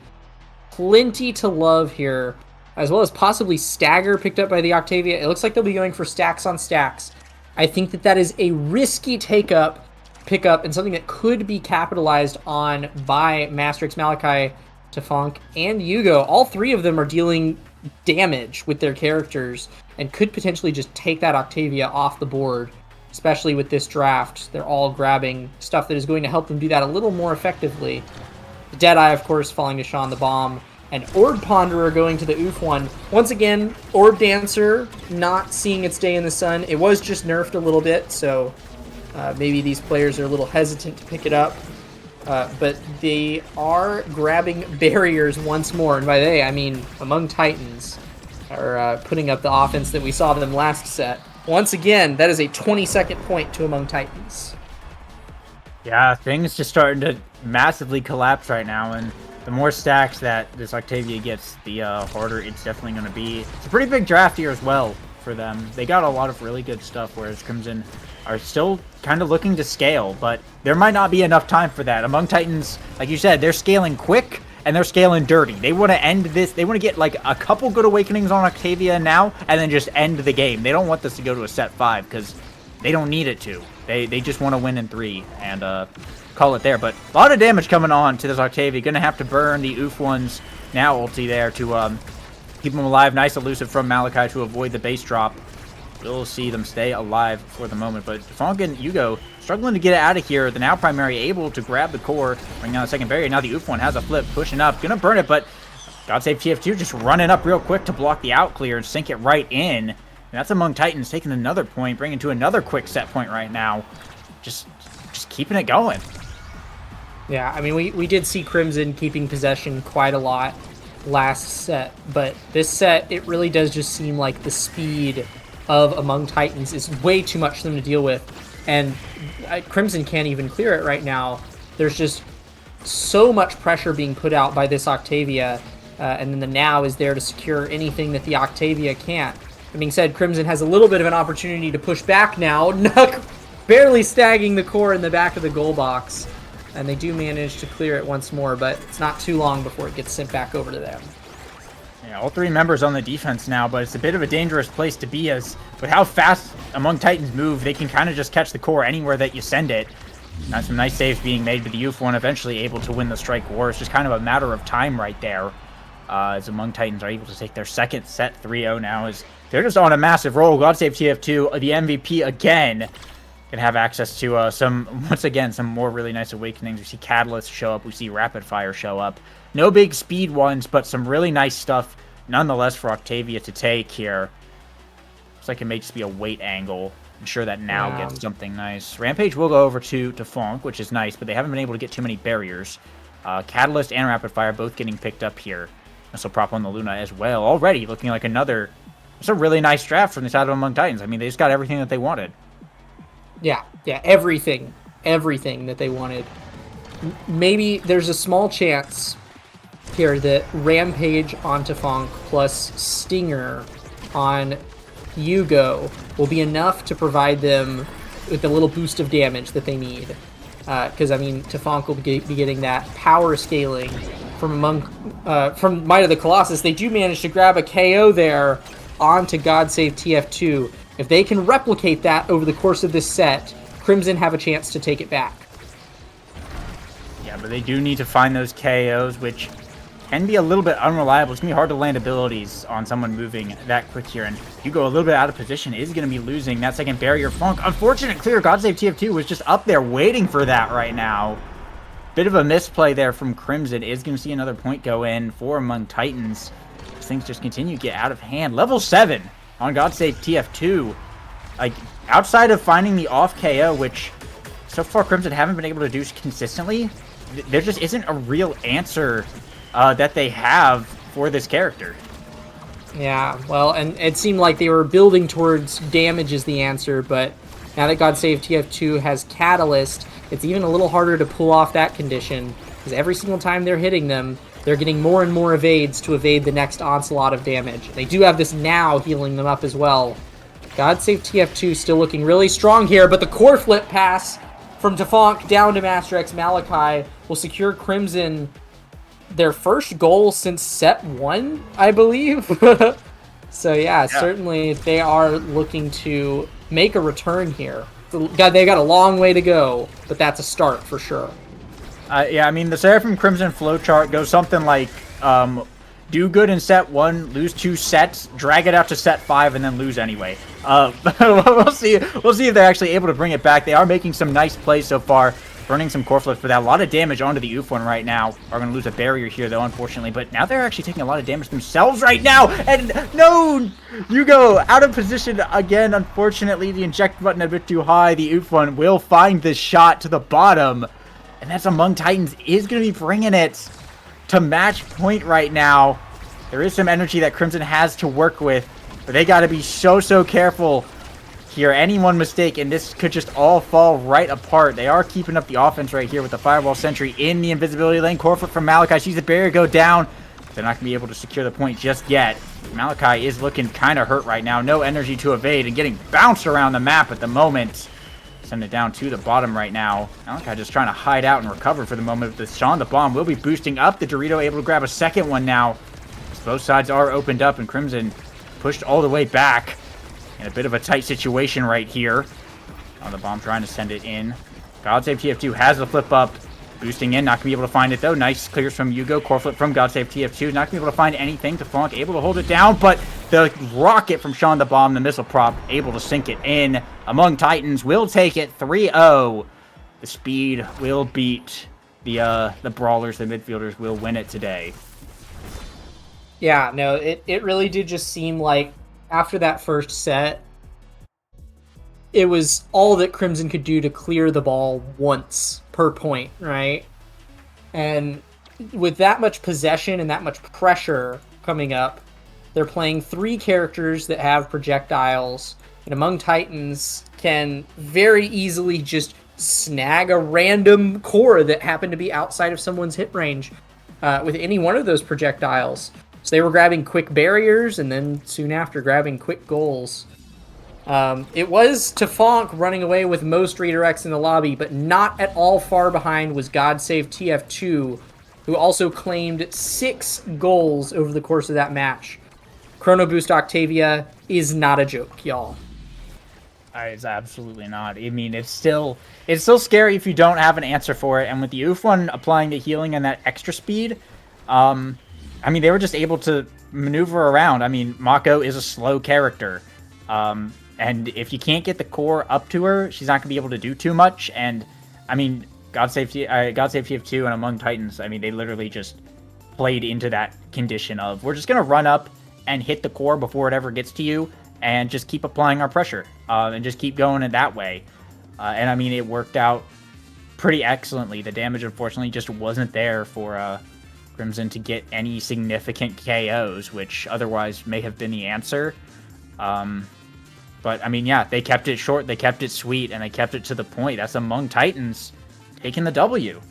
Plenty to love here. as well as possibly Stagger picked up by the Octavia. It looks like they'll be going for stacks on stacks. I think that that is a risky pickup, and something that could be capitalized on by Master X, Malachi, Tefunk, and Yugo. All three of them are dealing damage with their characters and could potentially just take that Octavia off the board, especially with this draft. They're all grabbing stuff that is going to help them do that a little more effectively. The Deadeye, of course, falling to Sean the Bomb, and Orb Ponderer going to the Oof one. Once again, Orb Dancer not seeing its day in the sun. It was just nerfed a little bit, so maybe these players are a little hesitant to pick it up. But they are grabbing barriers once more, and by they, I mean Among Titans are putting up the offense that we saw them last set. Once again, that is a 20-second point to Among Titans. Yeah, things just starting to massively collapse right now, and the more stacks that this Octavia gets, the harder it's definitely going to be. It's a pretty big draft here as well for them. They got a lot of really good stuff, whereas Crimson are still kind of looking to scale, but there might not be enough time for that. Among Titans, like you said, they're scaling quick, and they're scaling dirty. They want to end this. They want to get like a couple good awakenings on Octavia now, and then just end the game. They don't want this to go to a set 5, because they don't need it to. They just want to win in 3, and call it there. But a lot of damage coming on to this Octavia. Gonna have to burn the Oof ones now ulti there to keep them alive. Nice elusive from Malachi to avoid the base drop. We'll see them stay alive for the moment. But Tefunk and Yugo struggling to get out of here. The now primary able to grab the core, bring down the second barrier. Now the Oof one has a flip, pushing up, gonna burn it, but God save TF2 just running up real quick to block the out clear and sink it right in. And that's Among Titans taking another point, bringing to another quick set point right now. Just keeping it going. Yeah, I mean, we did see Crimson keeping possession quite a lot last set, but this set, it really does just seem like the speed of Among Titans is way too much for them to deal with, and Crimson can't even clear it right now. There's just so much pressure being put out by this Octavia, and then the Now is there to secure anything that the Octavia can't. That being said, Crimson has a little bit of an opportunity to push back now. Nuck barely stagging the core in the back of the goal box. And they do manage to clear it once more, but it's not too long before it gets sent back over to them. Yeah, all three members on the defense now, but it's a bit of a dangerous place to be, as with how fast Among Titans move, they can kind of just catch the core anywhere that you send it. Now some nice saves being made, but the Oof one eventually able to win the strike war. It's just kind of a matter of time right there, as Among Titans are able to take their second set 3-0 now, as they're just on a massive roll. God save TF2, the MVP again. Can have access to once again, some more really nice awakenings. We see Catalyst show up. We see Rapid Fire show up. No big speed ones, but some really nice stuff nonetheless for Octavia to take here. Looks like it may just be a weight angle. Ensure that Now gets something nice. Rampage will go over to Funk, which is nice, but they haven't been able to get too many barriers. Catalyst and Rapid Fire both getting picked up here. Also prop on the Luna as well. Already looking like another... It's a really nice draft from the side of Among Titans. I mean, they just got everything that they wanted. Yeah, everything that they wanted. Maybe there's a small chance here that Rampage on Tefunk plus Stinger on Yugo will be enough to provide them with a little boost of damage that they need. Because, I mean, Tefunk will be getting that power scaling from Might of the Colossus. They do manage to grab a KO there onto God Save TF2. If they can replicate that over the course of this set, Crimson have a chance to take it back. Yeah, but they do need to find those KOs, which can be a little bit unreliable. It's going to be hard to land abilities on someone moving that quick here. And Yugo, a little bit out of position, is going to be losing that second barrier. Funk, unfortunate clear. God Save TF2 was just up there waiting for that right now. Bit of a misplay there from Crimson. Is going to see another point go in for Among Titans. Things just continue to get out of hand. Level 7 on God Save TF2. Like, outside of finding the off KO, which so far Crimson haven't been able to do consistently, there just isn't a real answer that they have for this character. Yeah, well, and it seemed like they were building towards damage as the answer, but now that God Save TF2 has Catalyst, it's even a little harder to pull off that condition, because every single time they're hitting them, they're getting more and more evades to evade the next onslaught of damage. They do have this Now healing them up as well. God Save TF2 still looking really strong here, but the core flip pass from Tefunk down to Master X Malachi will secure Crimson their first goal since set 1, I believe. So yeah, certainly they are looking to make a return here. They got a long way to go, but that's a start for sure. Yeah, I mean, the Seraphim Crimson flowchart goes something like, do good in set 1, lose 2 sets, drag it out to set 5, and then lose anyway. We'll see. We'll see if they're actually able to bring it back. They are making some nice plays so far, burning some core flips for that. A lot of damage onto the Oof one right now. Are going to lose a barrier here, though, unfortunately. But now they're actually taking a lot of damage themselves right now. And no, Yugo out of position again. Unfortunately, the inject button a bit too high. The Oof one will find this shot to the bottom. And that's Among Titans is going to be bringing it to match point right now. There is some energy that Crimson has to work with, but they got to be so careful here. Any one mistake, and this could just all fall right apart. They are keeping up the offense right here with the Fireball Sentry in the invisibility lane. Core flip from Malachi. Sees the barrier go down. They're not going to be able to secure the point just yet. Malachi is looking kind of hurt right now. No energy to evade and getting bounced around the map at the moment. Send it down to the bottom right now. Malachi just trying to hide out and recover for the moment. But Sean the Bomb will be boosting up. The Dorito able to grab a second one now. Both sides are opened up, and Crimson pushed all the way back. In a bit of a tight situation right here. On the Bomb trying to send it in. GodSave TF2 has the flip up. Boosting in, not going to be able to find it though. Nice clears from Yugo. Core flip from GodSave TF2. Not going to be able to find anything. Teflonk able to hold it down, but the rocket from Sean the Bomb, the missile prop, able to sink it in. Among Titans will take it 3-0. The speed will beat the brawlers. The midfielders will win it today. Yeah, no, it really did just seem like after that first set, it was all that Crimson could do to clear the ball once per point, right? And with that much possession and that much pressure coming up, they're playing 3 characters that have projectiles, and Among Titans can very easily just snag a random core that happened to be outside of someone's hit range with any one of those projectiles. So they were grabbing quick barriers and then soon after grabbing quick goals. It was Teflonk running away with most redirects in the lobby, but not at all far behind was GodSave TF2, who also claimed 6 goals over the course of that match. Chrono Boost Octavia is not a joke, y'all. It's absolutely not. I mean, it's still scary if you don't have an answer for it. And with the Oof one applying the healing and that extra speed, I mean, they were just able to maneuver around. I mean, Mako is a slow character. And if you can't get the core up to her, she's not going to be able to do too much. And, I mean, GodSave TF2 and Among Titans, I mean, they literally just played into that condition of, we're just going to run up and hit the core before it ever gets to you, and just keep applying our pressure, and just keep going in that way. And, I mean, it worked out pretty excellently. The damage, unfortunately, just wasn't there for Crimson to get any significant KOs, which otherwise may have been the answer. But, I mean, yeah, they kept it short, they kept it sweet, and they kept it to the point. That's Among Titans taking the W.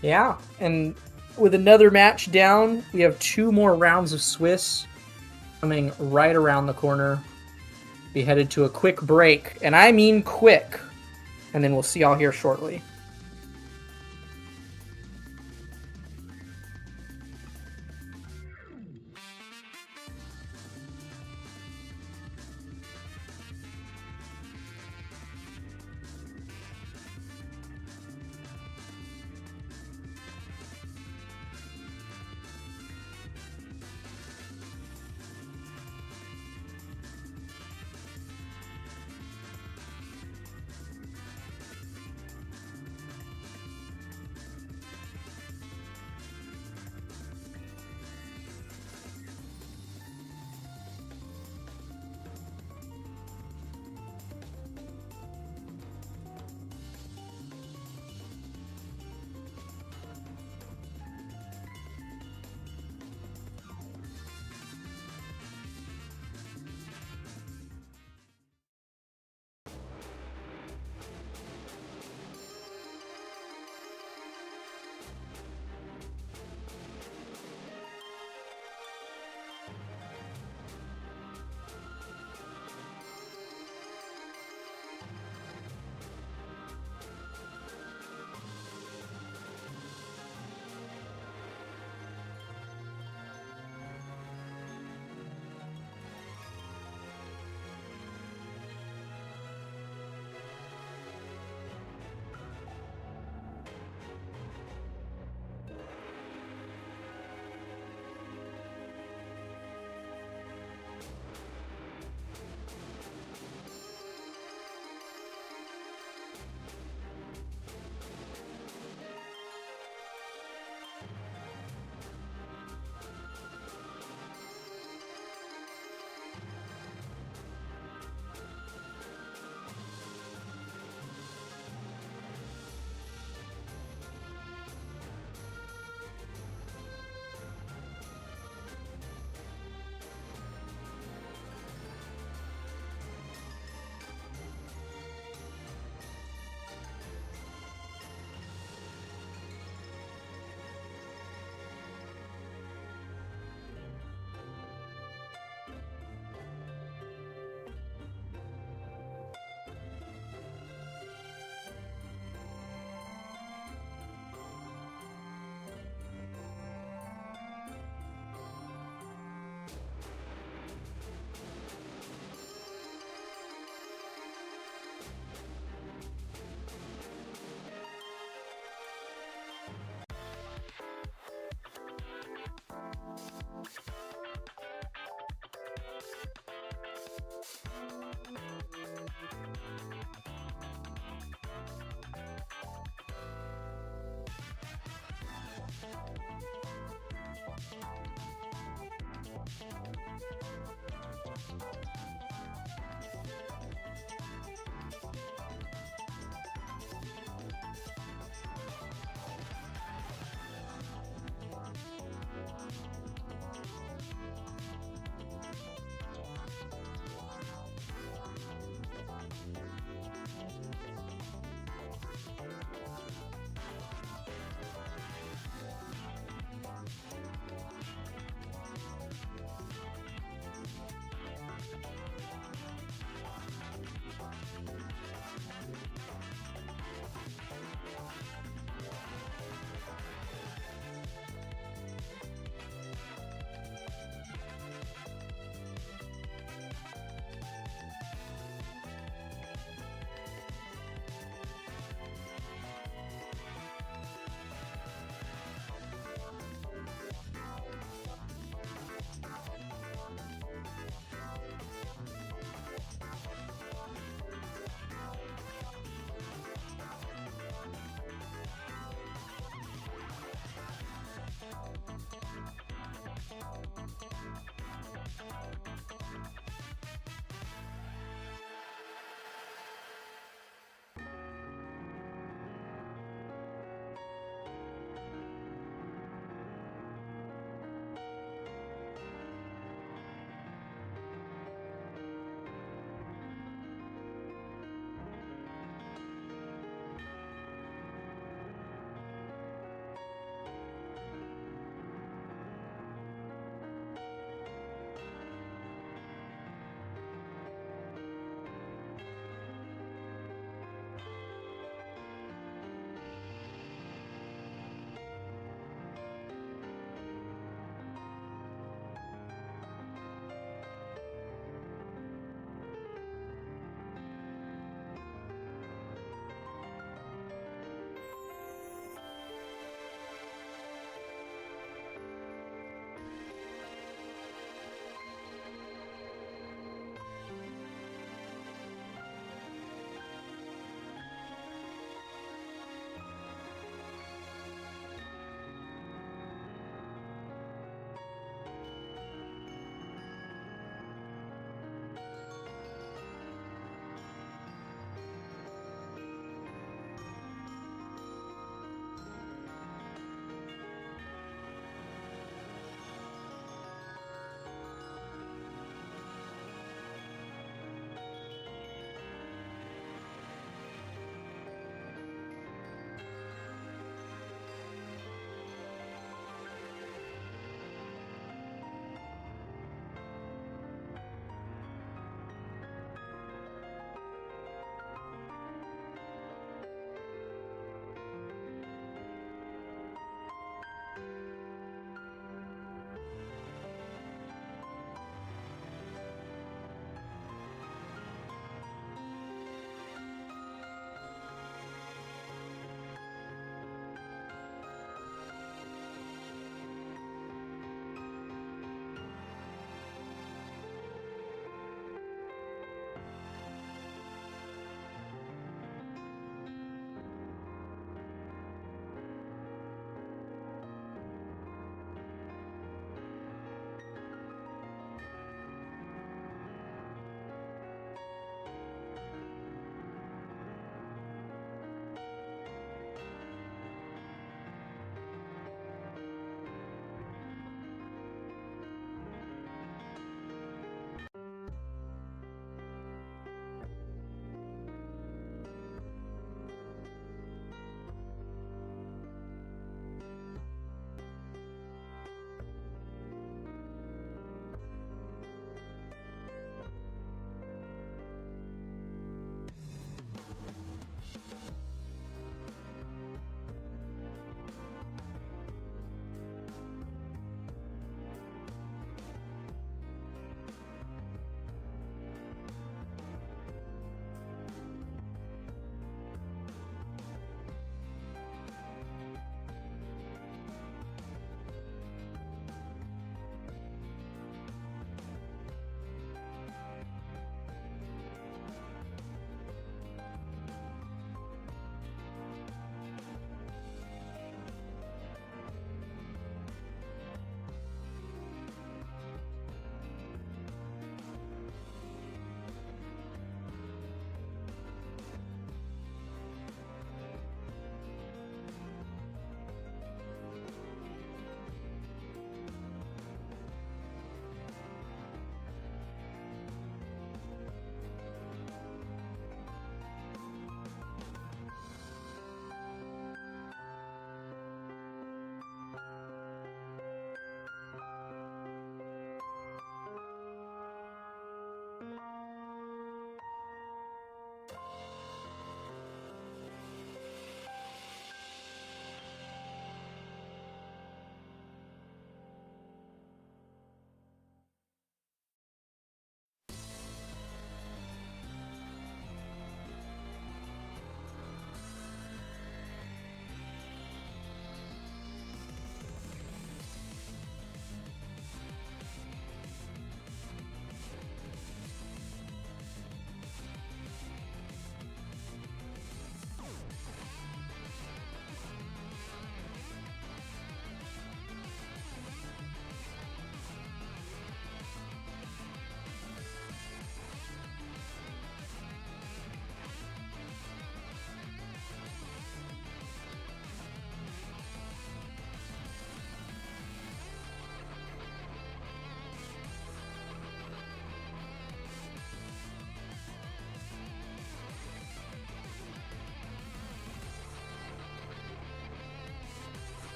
Yeah, and with another match down, we have 2 more rounds of Swiss coming right around the corner. Be headed to a quick break, and I mean quick, and then we'll see y'all here shortly.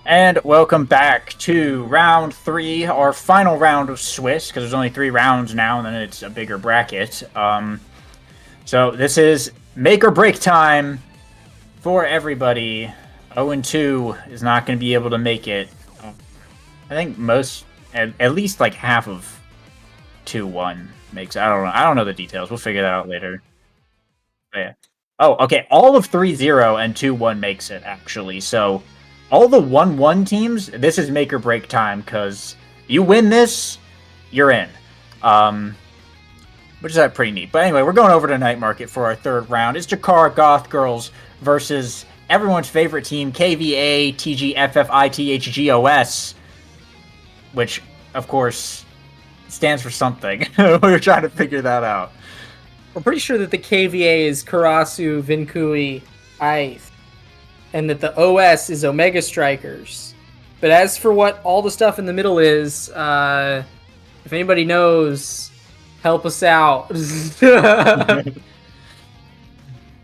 And welcome back to round 3, our final round of Swiss, because there's only 3 rounds now, and then it's a bigger bracket. So this is make or break time for everybody. 0-2 is not going to be able to make it. I think at least like half of 2-1 makes. I don't know. I don't know the details. We'll figure that out later. But yeah. Oh, okay. All of 3-0 and 2-1 makes it actually. So all the 1-1 teams, this is make or break time because you win this, you're in. Which is pretty neat. But anyway, we're going over to Night Market for our third round. It's Chikara Goth Girls versus everyone's favorite team, KVA TGFFITHGOS, which, of course, stands for something. We're trying to figure that out. We're pretty sure that the KVA is Karasu, Vinkui, Ice, and that the OS is Omega Strikers. But as for what all the stuff in the middle is, if anybody knows, help us out.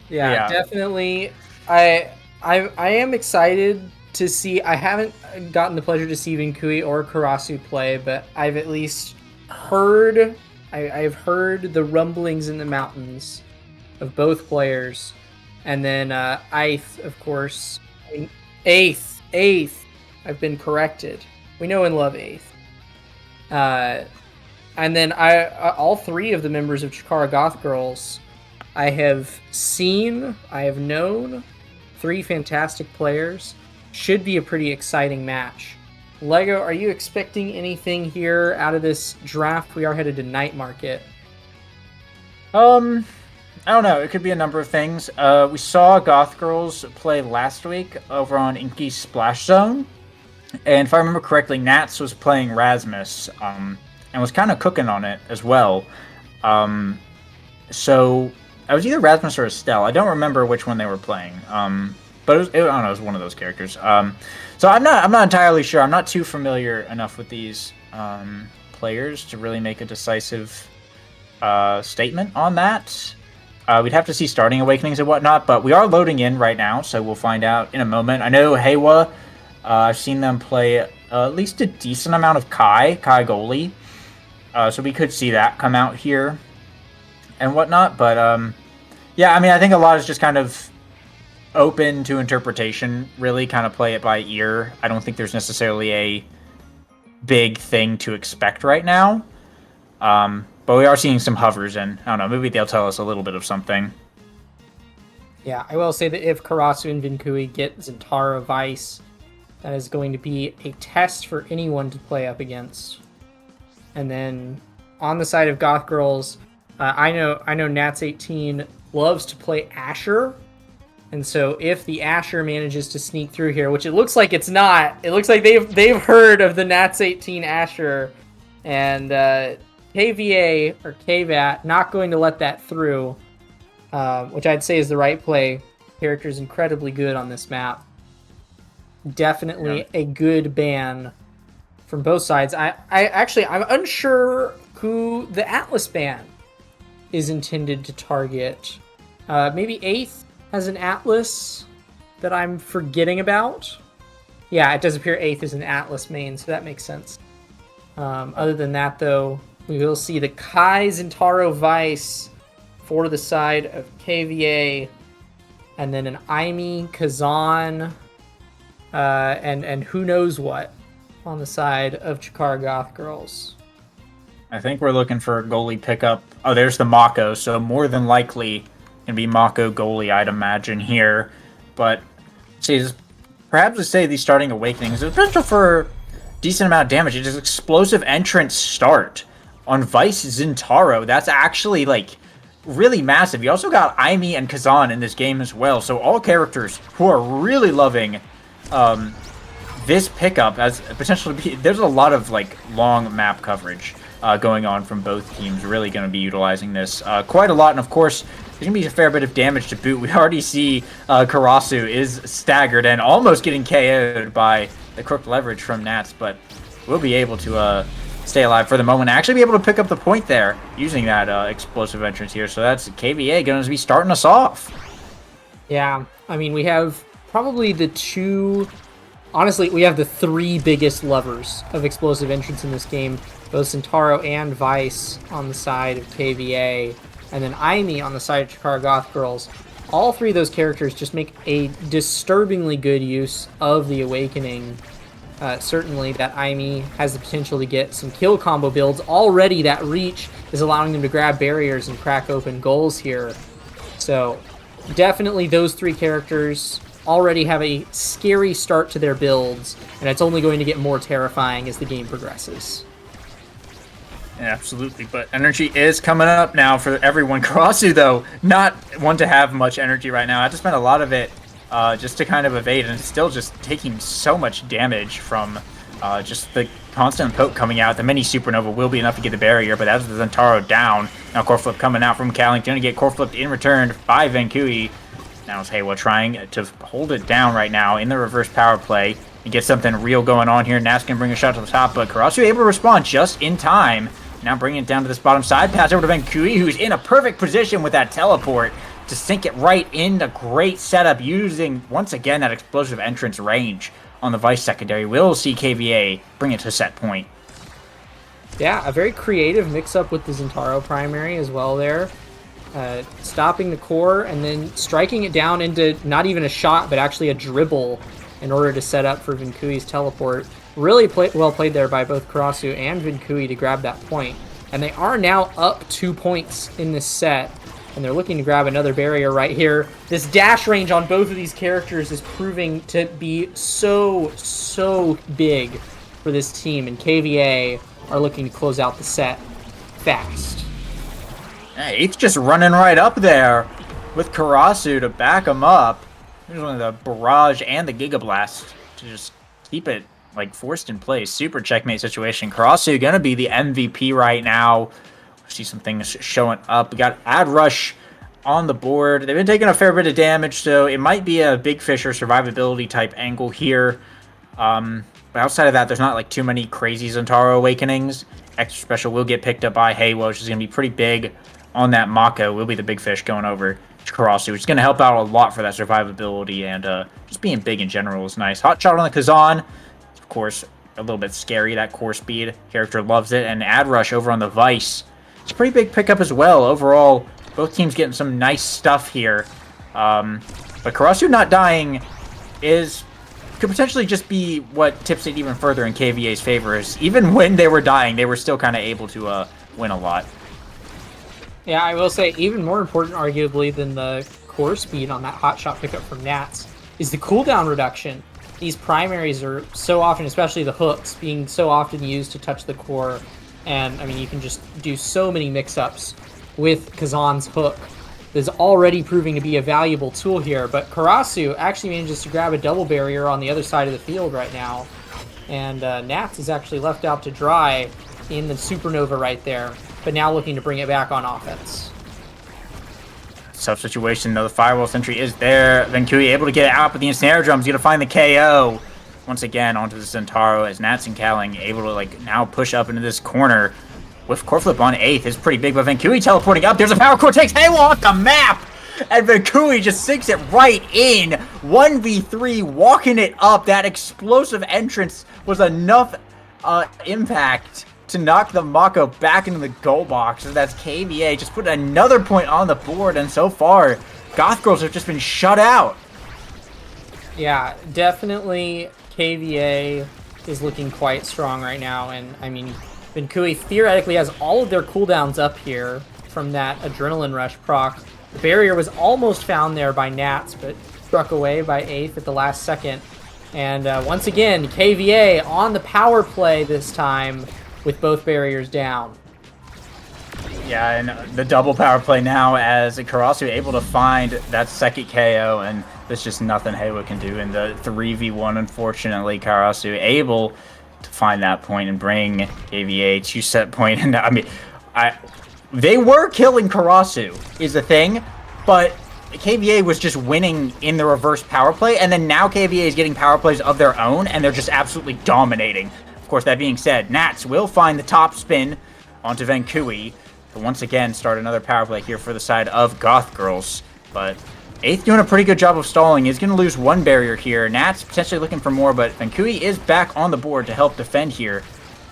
Yeah, definitely. I am excited to see. I haven't gotten the pleasure to see Vinkui or Karasu play, but I've at least heard. I've heard the rumblings in the mountains of both players, and then Aeth, of course. Aeth. I've been corrected. We know and love Aeth. And then all 3 of the members of Chikara Goth Girls, I have seen, I have known. 3 fantastic players. Should be a pretty exciting match. Lego, are you expecting anything here out of this draft? We are headed to Night Market. I don't know. It could be a number of things. We saw Goth Girls play last week over on Inky's Splash Zone. And if I remember correctly, Nats was playing Rasmus, and was kind of cooking on it as well. So I was either Rasmus or Estelle. I don't remember which one they were playing. But I don't know, it was one of those characters. So I'm not entirely sure. I'm not too familiar enough with these players to really make a decisive statement on that. We'd have to see starting awakenings and whatnot, but we are loading in right now, so we'll find out in a moment. I know Heiwa, I've seen them play at least a decent amount of Kai goalie, so we could see that come out here and whatnot. But yeah, I mean, I think a lot is just kind of open to interpretation, really kind of play it by ear. I don't think there's necessarily a big thing to expect right now. But we are seeing some hovers, and I don't know, maybe they'll tell us a little bit of something. Yeah, I will say that if Karasu and Vinkui get Zentara Vice, that is going to be a test for anyone to play up against. And then on the side of Goth Girls, I know Nats18 loves to play Asher. And so if the Asher manages to sneak through here, which it looks like it's not, it looks like they've heard of the Nats18 Asher, and KVA or KVAT not going to let that through, which I'd say is the right play. Character's incredibly good on this map. Definitely a good ban from both sides. I'm unsure who the Atlas ban is intended to target. Maybe Aeth has an Atlas that I'm forgetting about. Yeah, it does appear Aeth is an Atlas main, so that makes sense. Other than that, though, we will see the Kai Zentaro Vice for the side of KVA, and then an Aimi, Kazan, and who knows what on the side of Chikara Goth Girls. I think we're looking for a goalie pickup. Oh, there's the Mako, so more than likely going to be Mako goalie, I'd imagine, here. But, see, perhaps to say these starting awakenings, there's potential for a decent amount of damage. It is explosive entrance start on Vice Zentaro. That's actually, like, really massive. You also got Aimi and Kazan in this game as well, so all characters who are really loving this pickup as potentially there's a lot of, like, long map coverage going on from both teams. Really going to be utilizing this quite a lot, and of course there's going to be a fair bit of damage to boot. We already see Karasu is staggered and almost getting KO'd by the crooked leverage from Nats, but we'll be able to stay alive for the moment and actually be able to pick up the point there using that explosive entrance here. So that's KVA going to be starting us off. Yeah, I mean, we have probably the two honestly, we have the three biggest lovers of explosive entrance in this game, both Centauro and Vice on the side of KVA, and then Aimi on the side of Chikara Goth Girls. All three of those characters just make a disturbingly good use of the Awakening. Certainly that Aimi has the potential to get some kill combo builds. Already that reach is allowing them to grab barriers and crack open goals here. So definitely those three characters already have a scary start to their builds, and it's only going to get more terrifying as the game progresses. Absolutely, but energy is coming up now for everyone. Karasu, though, not one to have much energy right now. I had to spend a lot of it just to kind of evade, and still just taking so much damage from just the constant poke coming out. The mini supernova will be enough to get the barrier, but that's the Zentaro down. Now core flip coming out from Calling, going to get core flipped in return by Venkui. Now it's Heiwa trying to hold it down right now in the reverse power play and get something real going on here. Nat's going to bring a shot to the top, but Karasu able to respond just in time. Now bringing it down to this bottom side. Pass over to Venkui, who's in a perfect position with that teleport to sink it right in. A great setup using, once again, that explosive entrance range on the Vice secondary. We'll see KVA bring it to set point. Yeah, a very creative mix-up with the Zentaro primary as well there. Stopping the core and then striking it down into not even a shot, but actually a dribble in order to set up for Venkui's teleport. Really well played there by both Karasu and Venkui to grab that point. And they are now up 2 points in this set, and they're looking to grab another barrier right here. This dash range on both of these characters is proving to be so big for this team, and KVA are looking to close out the set fast. Yeah, Eighth just running right up there with Karasu to back him up. There's one of the barrage and the Giga Blast to just keep it like forced in place. Super checkmate situation. Karasu gonna be the MVP right now. See some things showing up. We got Ad Rush on the board. They've been taking a fair bit of damage, so it might be a Big Fish or survivability type angle here. But outside of that, there's not like too many crazy Zentaro awakenings. Extra special will get picked up by Heiwa, which is gonna be pretty big on that Mako. Will be the Big Fish going over to Karasu, which is gonna help out a lot for that survivability, and just being big in general is nice. Hot shot on the Kazan. Of course, a little bit scary, that core speed. Character loves it. And Ad Rush over on the Vice. It's a pretty big pickup as well. Overall, both teams getting some nice stuff here. But Karasu not dying could potentially just be what tips it even further in KVA's favor. Is even when they were dying, they were still kind of able to win a lot. Yeah, I will say, even more important, arguably, than the core speed on that hot shot pickup from Nats is the cooldown reduction. These primaries are so often, especially the hooks, being so often used to touch the core. And, I mean, you can just do so many mix-ups with Kazan's hook. That's already proving to be a valuable tool here. But Karasu actually manages to grab a double barrier on the other side of the field right now. And Nats is actually left out to dry in the Supernova right there. But now looking to bring it back on offense. Tough situation, though. The Firewall Sentry is there. Venkui able to get it out, but the Ensnare Drum's going to find the KO. Once again, onto the Centauro as Nats and Kaling able to, like, now push up into this corner. With core flip on 8th is pretty big, but Venkui teleporting up. There's a power core, takes Heiwa off the map! And Venkui just sinks it right in. 1v3, walking it up. That explosive entrance was enough impact to knock the Mako back into the goal box. So that's KVA just put another point on the board, and so far, Goth Girls have just been shut out. Yeah, definitely KVA is looking quite strong right now, and I mean, Venkui theoretically has all of their cooldowns up here from that Adrenaline Rush proc. The barrier was almost found there by Nats, but struck away by 8th at the last second. And once again, KVA on the power play this time, with both barriers down. Yeah, and the double power play now as Karasu able to find that second KO, and there's just nothing Heiwa can do in the 3v1. Unfortunately, Karasu able to find that point and bring KVA to set point. And I mean, they were killing Karasu is the thing, but KVA was just winning in the reverse power play, and then now KVA is getting power plays of their own, and they're just absolutely dominating. Of course, that being said, Nats will find the top spin onto Venkui to once again start another power play here for the side of Goth Girls. But Eighth doing a pretty good job of stalling. Is going to lose one barrier here. Nats potentially looking for more, but Vankui is back on the board to help defend here.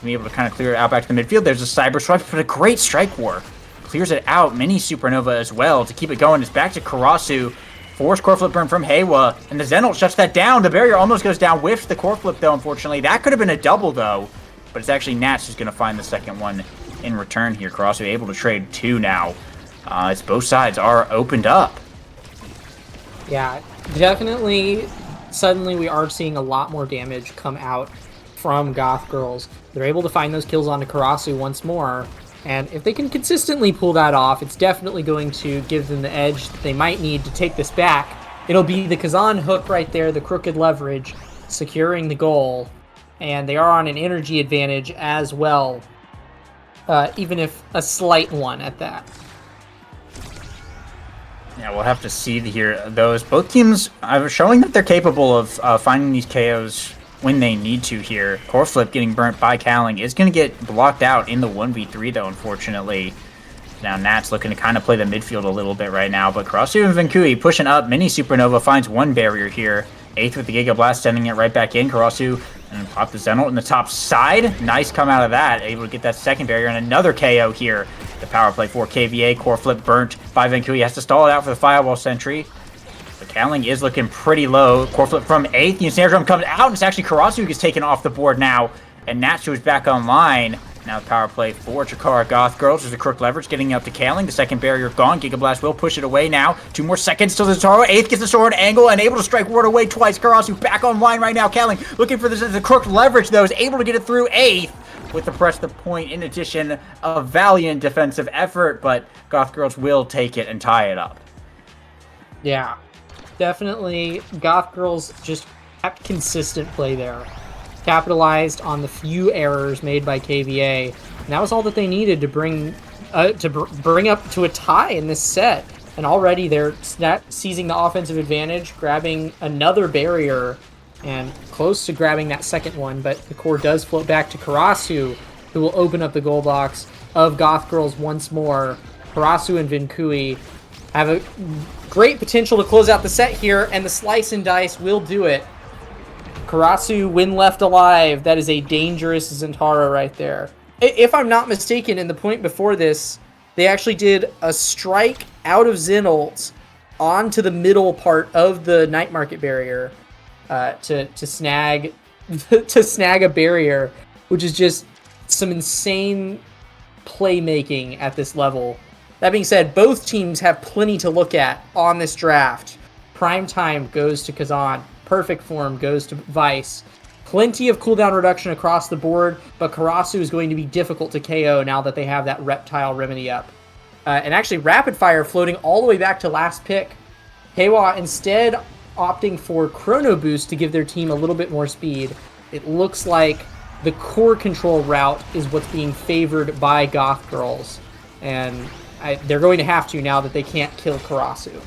Be able to kind of clear it out back to the midfield. There's a Cyber Swipe, but a great Strike War. Clears it out. Mini Supernova as well to keep it going. It's back to Karasu. Forced core flip burn from Heiwa, and the Xenol shuts that down. The barrier almost goes down. Whiffs the core flip, though, unfortunately. That could have been a double, though. But it's actually Nats who's going to find the second one in return here. Karasu able to trade 2 now. As both sides are opened up. Yeah, definitely. Suddenly we are seeing a lot more damage come out from Goth Girls. They're able to find those kills onto Karasu once more. And if they can consistently pull that off, it's definitely going to give them the edge that they might need to take this back. It'll be the Kazan hook right there, the crooked leverage, securing the goal. And they are on an energy advantage as well, even if a slight one at that. Yeah, we'll have to see here. Both teams are showing that they're capable of finding these KOs when they need to here. Core flip getting burnt by Cowling is going to get blocked out in the 1v3, though, unfortunately. Now, Nat's looking to kind of play the midfield a little bit right now, but Karasu and Vankui pushing up. Mini Supernova finds one barrier here. Eighth with the Giga Blast, sending it right back in. Karasu and pop the Xenol in the top side. Nice come out of that. Able to get that second barrier and another KO here. The power play for KVA. Core flip burnt by Vankui. Has to stall it out for the Firewall Sentry. But Cowling is looking pretty low. Core flip from 8th. The Snare Drum comes out, and it's actually Karasu who gets taken off the board now. And Natsu is back online. Now the power play for Chikara Goth Girls. There's a crook leverage getting up to Cowling. The second barrier gone. Giga Blast will push it away now. 2 more seconds till Zotaro. 8th gets the sword angle and able to strike ward away twice. Karasu back online right now. Cowling looking for the crook leverage, though. Is able to get it through 8th with the press the point, in addition a valiant defensive effort. But Goth Girls will take it and tie it up. Yeah, definitely. Goth Girls just kept consistent play there. Capitalized on the few errors made by KVA. And that was all that they needed to bring up to a tie in this set. And already they're seizing the offensive advantage, grabbing another barrier, and close to grabbing that second one. But the core does float back to Karasu, who will open up the goal box of Goth Girls once more. Karasu and Vankui have a great potential to close out the set here, and the slice and dice will do it. Karasu win left alive. That is a dangerous Zentara right there. If I'm not mistaken, in the point before this, they actually did a strike out of Xenolts onto the middle part of the Night Market barrier to snag a barrier, which is just some insane playmaking at this level. That being said, both teams have plenty to look at on this draft. Prime time goes to Kazan. Perfect form goes to Vice. Plenty of cooldown reduction across the board, but Karasu is going to be difficult to KO now that they have that Reptile Remedy up. And actually, Rapid Fire floating all the way back to last pick. Heiwa instead opting for Chrono Boost to give their team a little bit more speed. It looks like the core control route is what's being favored by Goth Girls. And they're going to have to now that they can't kill Karasu.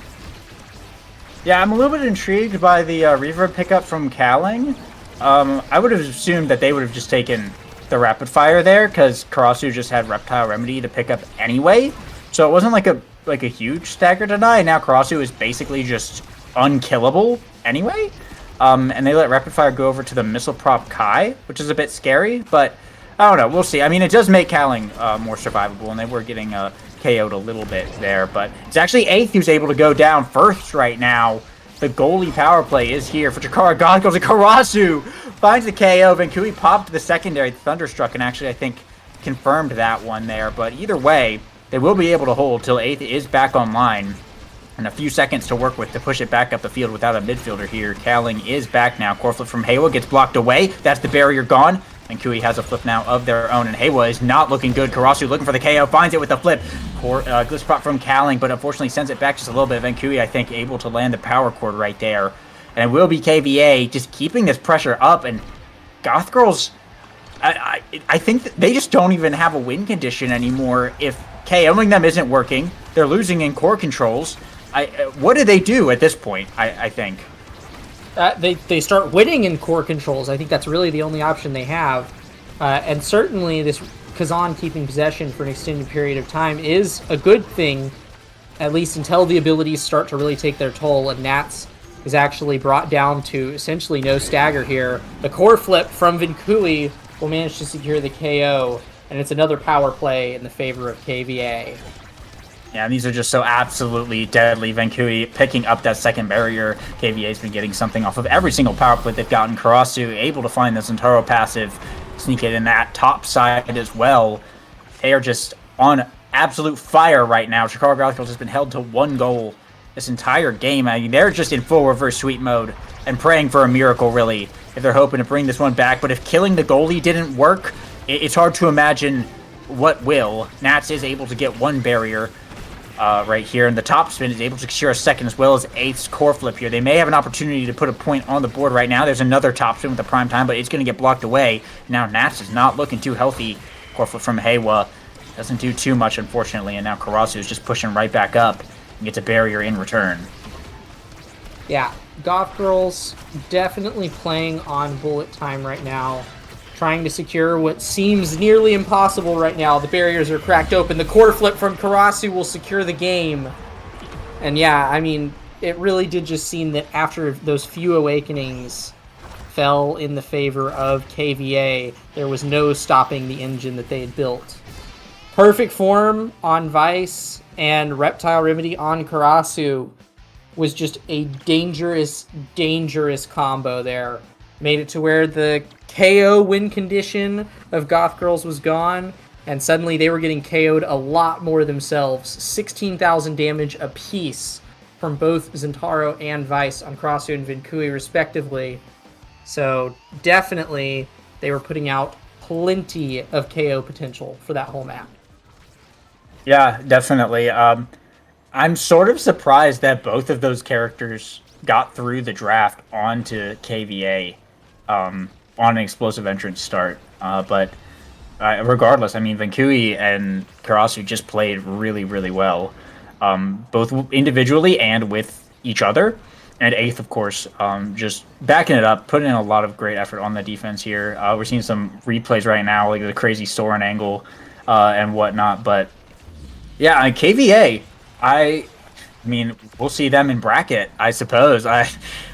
Yeah, I'm a little bit intrigued by the reverb pickup from Cowling. I would have assumed that they would have just taken the Rapid Fire there, because Karasu just had Reptile Remedy to pick up anyway. So it wasn't like a huge stagger deny. Now Karasu is basically just unkillable anyway. And they let Rapid Fire go over to the Missile Prop Kai, which is a bit scary, but I don't know. We'll see. I mean, it does make Cowling more survivable, and they were getting KO'd a little bit there, but it's actually 8th who's able to go down first right now. The goalie power play is here for Chikara God goes to Karasu, finds the KO. Vankui popped the secondary, Thunderstruck, and actually I think confirmed that one there. But either way, they will be able to hold till 8th is back online. And a few seconds to work with to push it back up the field without a midfielder here. Cowling is back now. Core flip from Heiwa gets blocked away. That's the barrier gone. And Kui has a flip now of their own, and Heiwa is not looking good. Karasu looking for the KO, finds it with a flip. Glitch prop from Cowling, but unfortunately sends it back just a little bit. Vankui, I think, able to land the power chord right there. And it will be KVA just keeping this pressure up, and Goth Girls, I think that they just don't even have a win condition anymore. If KOing them isn't working, they're losing in core controls. What do they do at this point, I think? They start winning in core controls. I think that's really the only option they have. And certainly this Kazan keeping possession for an extended period of time is a good thing at least until the abilities start to really take their toll, and Nats is actually brought down to essentially no stagger here. The core flip from Vincui will manage to secure the KO, and it's another power play in the favor of KVA. Yeah, these are just so absolutely deadly. Vincui picking up that second barrier. KVA's been getting something off of every single power play they've gotten. Karasu able to find the Zentaro passive, sneak it in that top side as well. They are just on absolute fire right now. Chicago Gothic Girls has been held to 1 goal this entire game. I mean, they're just in full reverse sweep mode and praying for a miracle, really, if they're hoping to bring this one back. But if killing the goalie didn't work, it's hard to imagine what will. Nats is able to get 1 barrier right here, and the top spin is able to secure a second, as well as Eighth's core flip here. They may have an opportunity to put a point on the board right now. There's another top spin with the prime time, but it's going to get blocked away. Now Nats is not looking too healthy. Core flip from Heiwa doesn't do too much, unfortunately, and now Karasu is just pushing right back up and gets a barrier in return. Yeah, Goth Girls definitely playing on bullet time right now, trying to secure what seems nearly impossible right now. The barriers are cracked open. The core flip from Karasu will secure the game. And yeah, I mean, it really did just seem that after those few awakenings fell in the favor of KVA, there was no stopping the engine that they had built. Perfect form on Vice and Reptile Remedy on Karasu was just a dangerous, dangerous combo there. Made it to where the KO win condition of Goth Girls was gone, and suddenly they were getting KO'd a lot more themselves. 16,000 damage apiece from both Zentaro and Vice on Karasu and Vincui, respectively. So definitely they were putting out plenty of KO potential for that whole map. Yeah, definitely. I'm sort of surprised that both of those characters got through the draft onto KVA on an explosive entrance start. But regardless, I mean, Vincui and Karasu just played really, really well, both individually and with each other. And Eighth, of course, just backing it up, putting in a lot of great effort on the defense here. We're seeing some replays right now, like the crazy Soren angle and whatnot. But yeah, KVA, I mean, we'll see them in bracket, I suppose.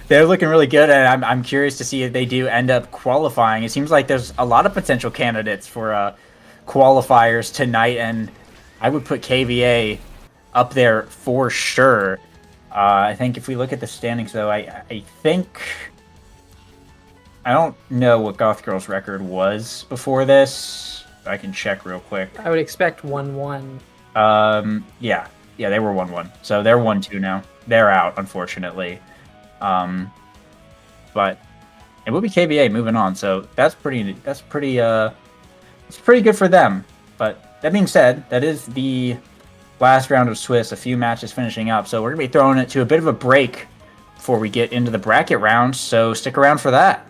They're looking really good, and I'm curious to see if they do end up qualifying. It seems like there's a lot of potential candidates for qualifiers tonight, and I would put KVA up there for sure. I think if we look at the standings, though, I think... I don't know what Goth Girl's record was before this. I can check real quick. I would expect 1-1. Yeah, they were 1-1. So they're 1-2 now. They're out, unfortunately. But it will be KVA moving on. So that's pretty it's pretty good for them. But that being said, that is the last round of Swiss, a few matches finishing up. So we're going to be throwing it to a bit of a break before we get into the bracket round. So stick around for that.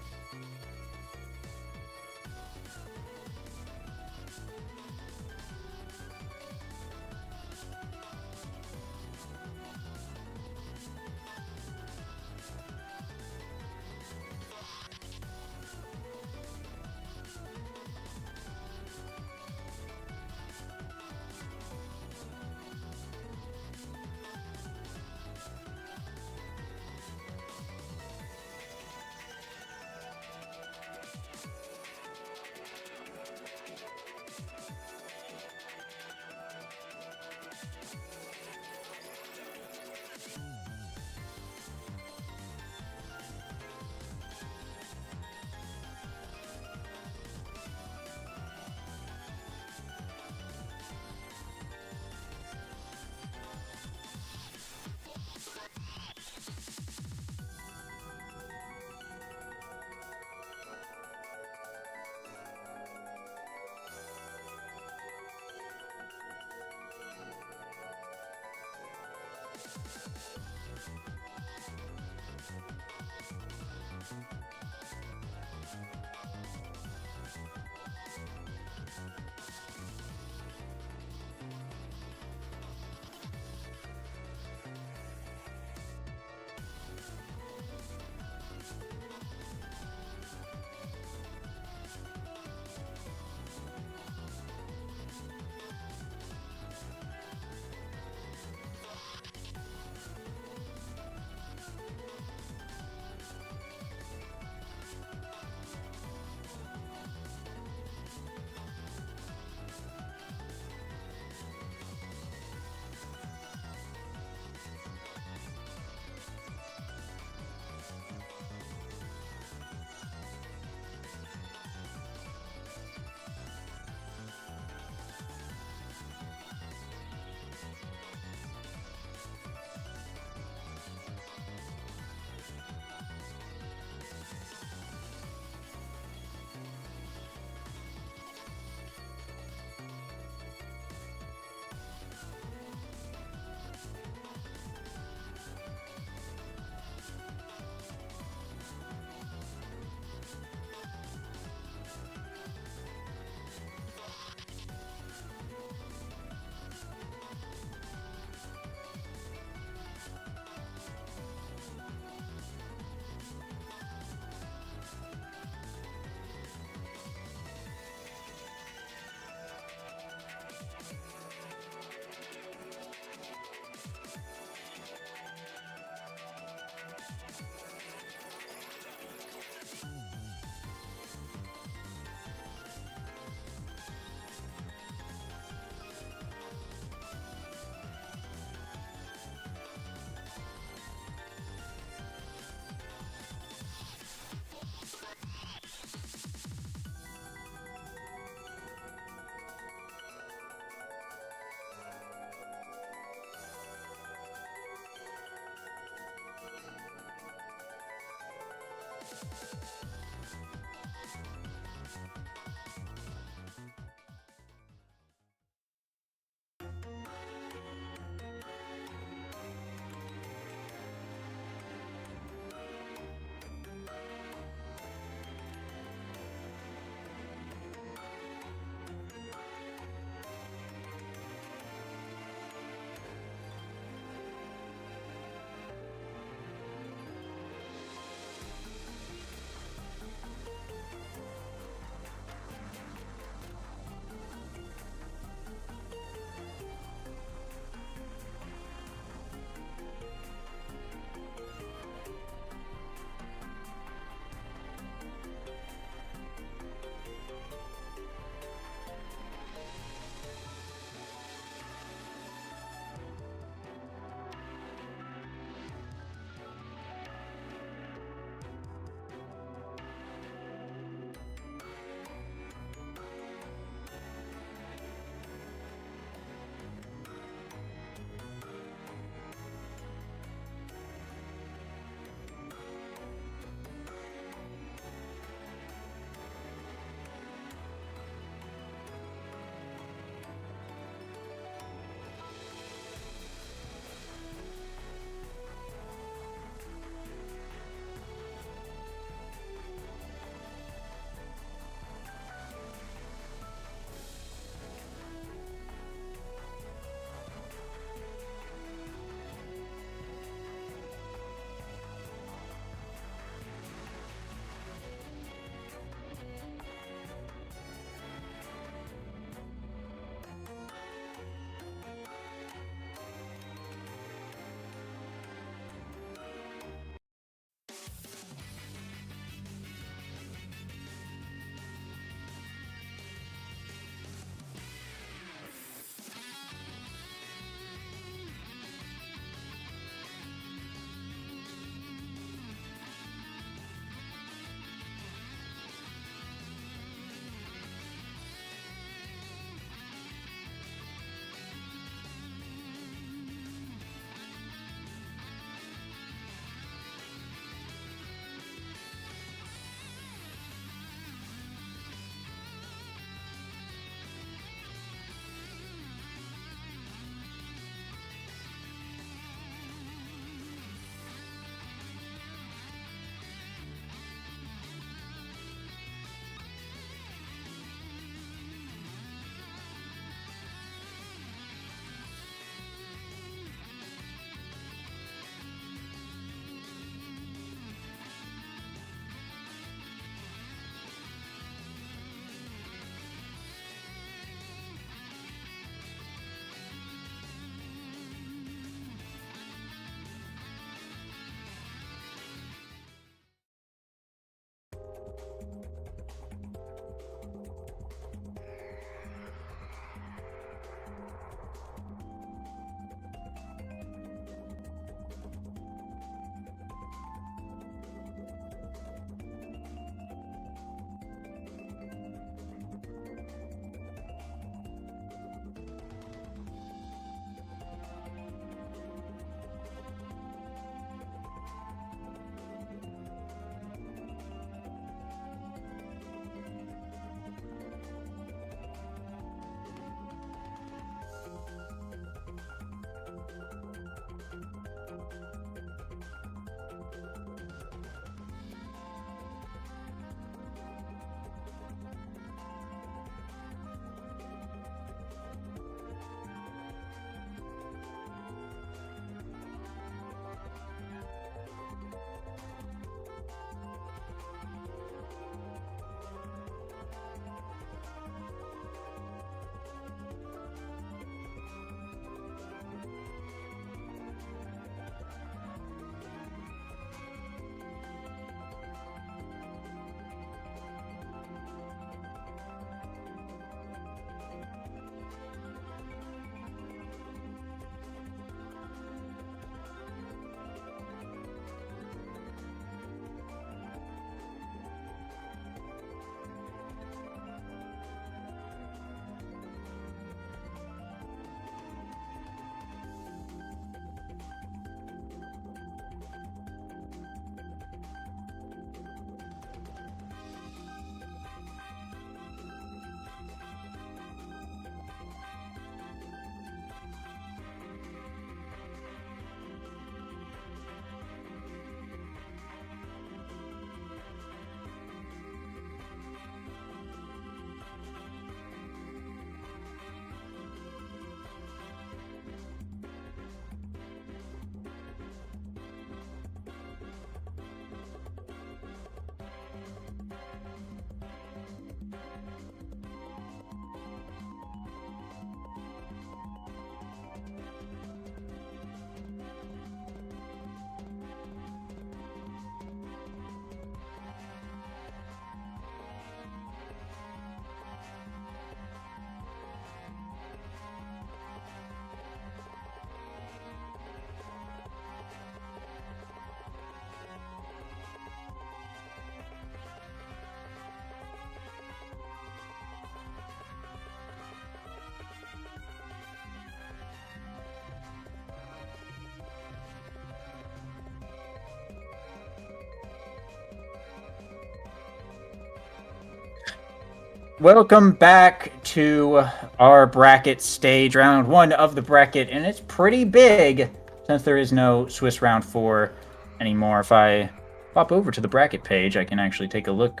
Welcome back to our bracket stage, round 1 of the bracket, and it's pretty big since there is no Swiss round 4 anymore. If I pop over to the bracket page, I can actually take a look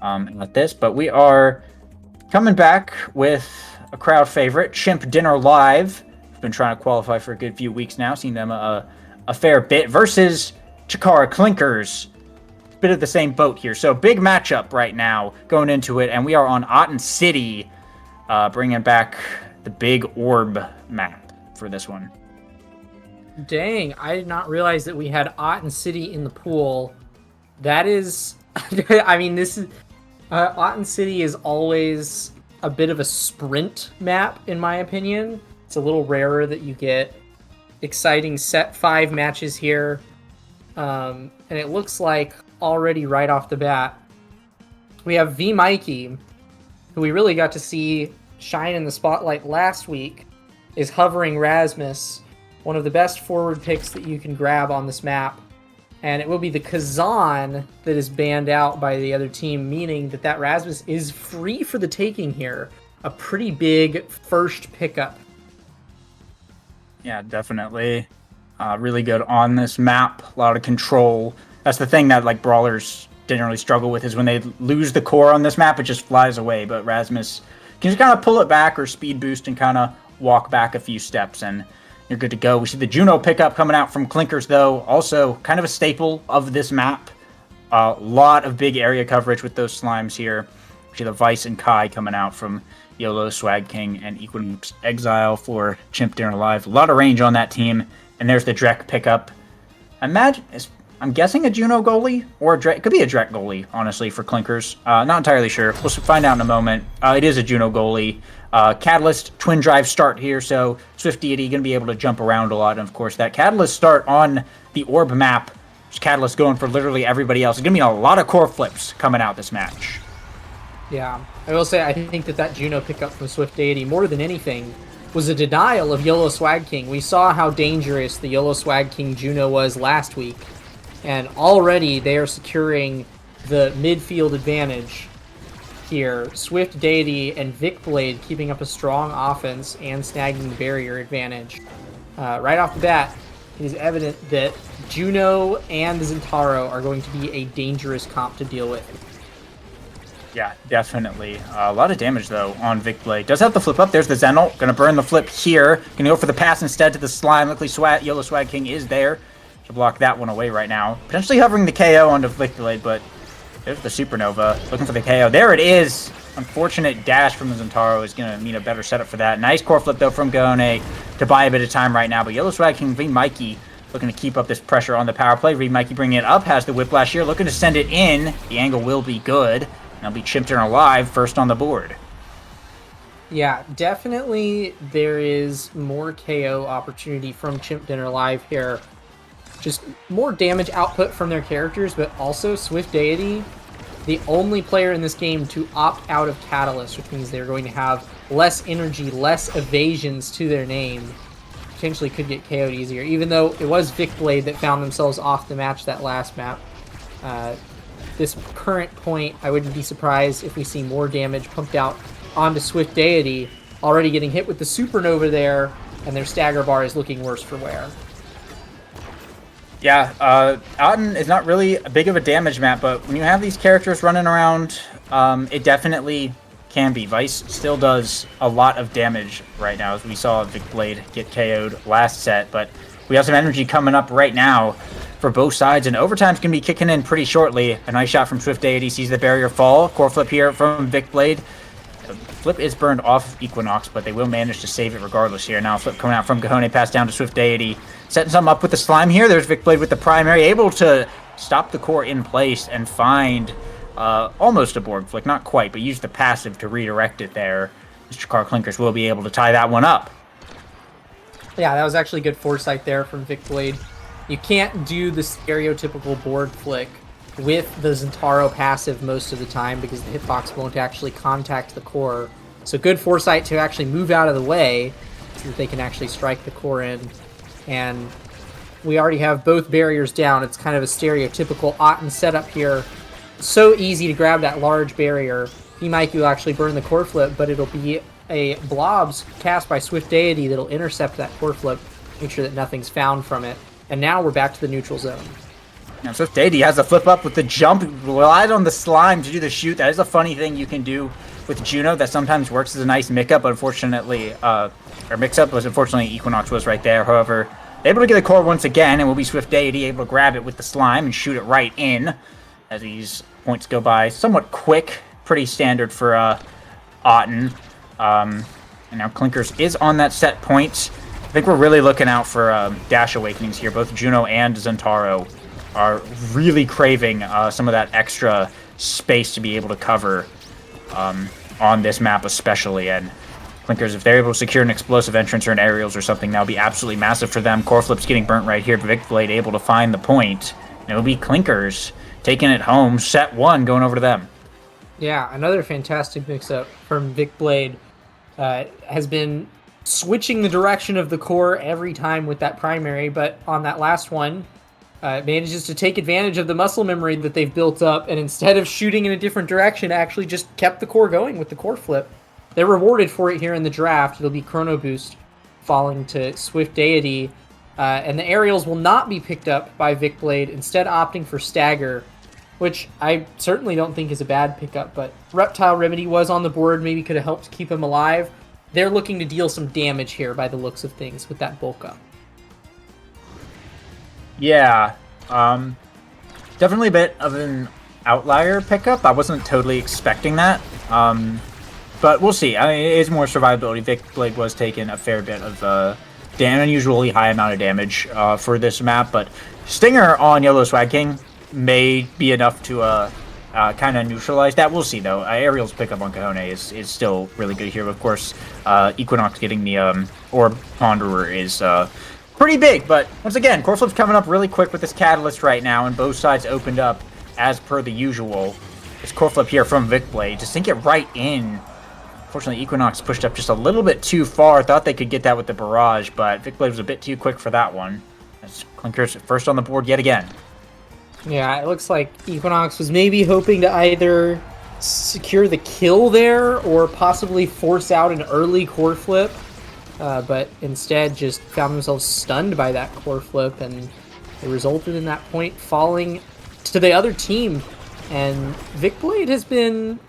at this, but we are coming back with a crowd favorite, Chimp Dinner Live. I've been trying to qualify for a good few weeks now, seen them a fair bit, versus Chikara Clinkers. Bit of the same boat here. So big matchup right now going into it, and we are on Aten City, bringing back the big orb map for this one. Dang, I did not realize that we had Aten City in the pool. That is, I mean, this is, Aten City is always a bit of a sprint map, in my opinion. It's a little rarer that you get exciting set 5 matches here. And it looks like already right off the bat, we have V Mikey, who we really got to see shine in the spotlight last week, is hovering Rasmus, one of the best forward picks that you can grab on this map. And it will be the Kazan that is banned out by the other team, meaning that Rasmus is free for the taking here. A pretty big first pickup. Yeah, definitely. Really good on this map. A lot of control. That's the thing that like brawlers generally struggle with, is when they lose the core on this map, it just flies away. But Rasmus can just kind of pull it back or speed boost and kind of walk back a few steps, and you're good to go. We see the Juno pickup coming out from Clinkers, though. Also kind of a staple of this map. A lot of big area coverage with those slimes here. We see the Vice and Kai coming out from YOLO, Swag King, and Equinox Exile for Chimp Dinner Live. A lot of range on that team. And there's the Drek pickup. I'm guessing a Juno goalie, or a Drek. It could be a Drek goalie, honestly, for Clinkers. Not entirely sure. We'll find out in a moment. It is a Juno goalie. Catalyst twin drive start here, so Swift Deity going to be able to jump around a lot. And of course, that Catalyst start on the Orb map, Catalyst going for literally everybody else. It's going to be a lot of core flips coming out this match. Yeah, I will say I think that Juno pickup from Swift Deity, more than anything, was a denial of YOLO Swag King. We saw how dangerous the YOLO Swag King Juno was last week, and already they are securing the midfield advantage here. Swift Deity and Vic Blade keeping up a strong offense and snagging the barrier advantage. Right off the bat, it is evident that Juno and the Zentaro are going to be a dangerous comp to deal with. Yeah, definitely. A lot of damage, though, on Vic Blade. Does have the flip up. There's the Zenalt. Going to burn the flip here. Going to go for the pass instead to the Slime. Luckily, YOLO Swag King is there to block that one away right now. Potentially hovering the KO onto Vic Blade, but there's the Supernova. Looking for the KO. There it is. Unfortunate dash from the Zentaro is going to mean a better setup for that. Nice core flip, though, from Gone to buy a bit of time right now. But YOLO Swag King, V Mikey, looking to keep up this pressure on the power play. V Mikey bringing it up. Has the Whiplash here. Looking to send it in. The angle will be good. I'll be Chimp Dinner Live first on the board. Yeah, definitely there is more KO opportunity from Chimp Dinner Live here. Just more damage output from their characters, but also Swift Deity, the only player in this game to opt out of Catalyst, which means they're going to have less energy, less evasions to their name. Potentially could get KO'd easier, even though it was Vic Blade that found themselves off the match that last map. This current point, I wouldn't be surprised if we see more damage pumped out onto Swift Deity, already getting hit with the Supernova there, and their stagger bar is looking worse for wear. Yeah, Aten is not really a big of a damage map, but when you have these characters running around, it definitely can be. Vice still does a lot of damage right now, as we saw Vic Blade get KO'd last set, but we have some energy coming up right now for both sides, and overtime's going to be kicking in pretty shortly. A nice shot from Swift Deity, sees the barrier fall. Core flip here from Vic Blade. The flip is burned off Equinox, but they will manage to save it regardless here. Now a flip coming out from Gahone, pass down to Swift Deity. Setting something up with the Slime here. There's Vic Blade with the primary, able to stop the core in place and find almost a Borg flick. Not quite, but use the passive to redirect it there. Mr. Car Clinkers will be able to tie that one up. Yeah, that was actually good foresight there from Vic Blade. You can't do the stereotypical board flick with the Zentaro passive most of the time because the hitbox won't actually contact the core. So good foresight to actually move out of the way so that they can actually strike the core in. And we already have both barriers down. It's kind of a stereotypical Aten setup here. So easy to grab that large barrier V-Mikey will actually burn the core flip, but it'll be a blobs cast by Swift Deity that'll intercept that core flip, make sure that nothing's found from it. And now we're back to the neutral zone. Now, Swift Deity has a flip up with the jump, relied on the slime to do the shoot. That is a funny thing you can do with Juno that sometimes works as a nice mix-up, but unfortunately, or mix-up was unfortunately Equinox was right there. However, able to get the core once again, and will be Swift Deity able to grab it with the slime and shoot it right in as these points go by somewhat quick. Pretty standard for Otten. And now Clinkers is on that set point. I think we're really looking out for Dash Awakenings here. Both Juno and Zentaro are really craving some of that extra space to be able to cover on this map especially. And Clinkers, if they're able to secure an explosive entrance or an aerials or something, that'll be absolutely massive for them. Core Flip's getting burnt right here, but Vicblade able to find the point. And it'll be Clinkers taking it home. Set 1 going over to them. Yeah, another fantastic mix-up from Vicblade. Has been switching the direction of the core every time with that primary, but on that last one, manages to take advantage of the muscle memory that they've built up, and instead of shooting in a different direction, actually just kept the core going with the core flip. They're rewarded for it here in the draft. It'll be Chrono Boost falling to Swift Deity, and the aerials will not be picked up by Vicblade, instead opting for Stagger, which I certainly don't think is a bad pickup, but Reptile Remedy was on the board, maybe could have helped keep him alive. They're looking to deal some damage here by the looks of things with that bulk up. Yeah, definitely a bit of an outlier pickup. I wasn't totally expecting that, but we'll see. I mean, it is more survivability. Vicblade was taking a fair bit of an unusually high amount of damage for this map, but Stinger on Yellow Swag King may be enough to kind of neutralize that. We'll see, though. Aerial's pickup on Kahone is still really good here. Of course, Equinox getting the Orb Ponderer is pretty big, but once again, Core Flip's coming up really quick with this Catalyst right now, and both sides opened up as per the usual. This Core Flip here from Vicblade, just sink it right in. Unfortunately, Equinox pushed up just a little bit too far. Thought they could get that with the barrage, but Vicblade was a bit too quick for that one. As Clinkers first on the board yet again. Yeah, it looks like Equinox was maybe hoping to either secure the kill there or possibly force out an early core flip, but instead just found themselves stunned by that core flip, and it resulted in that point falling to the other team. And Vicblade has been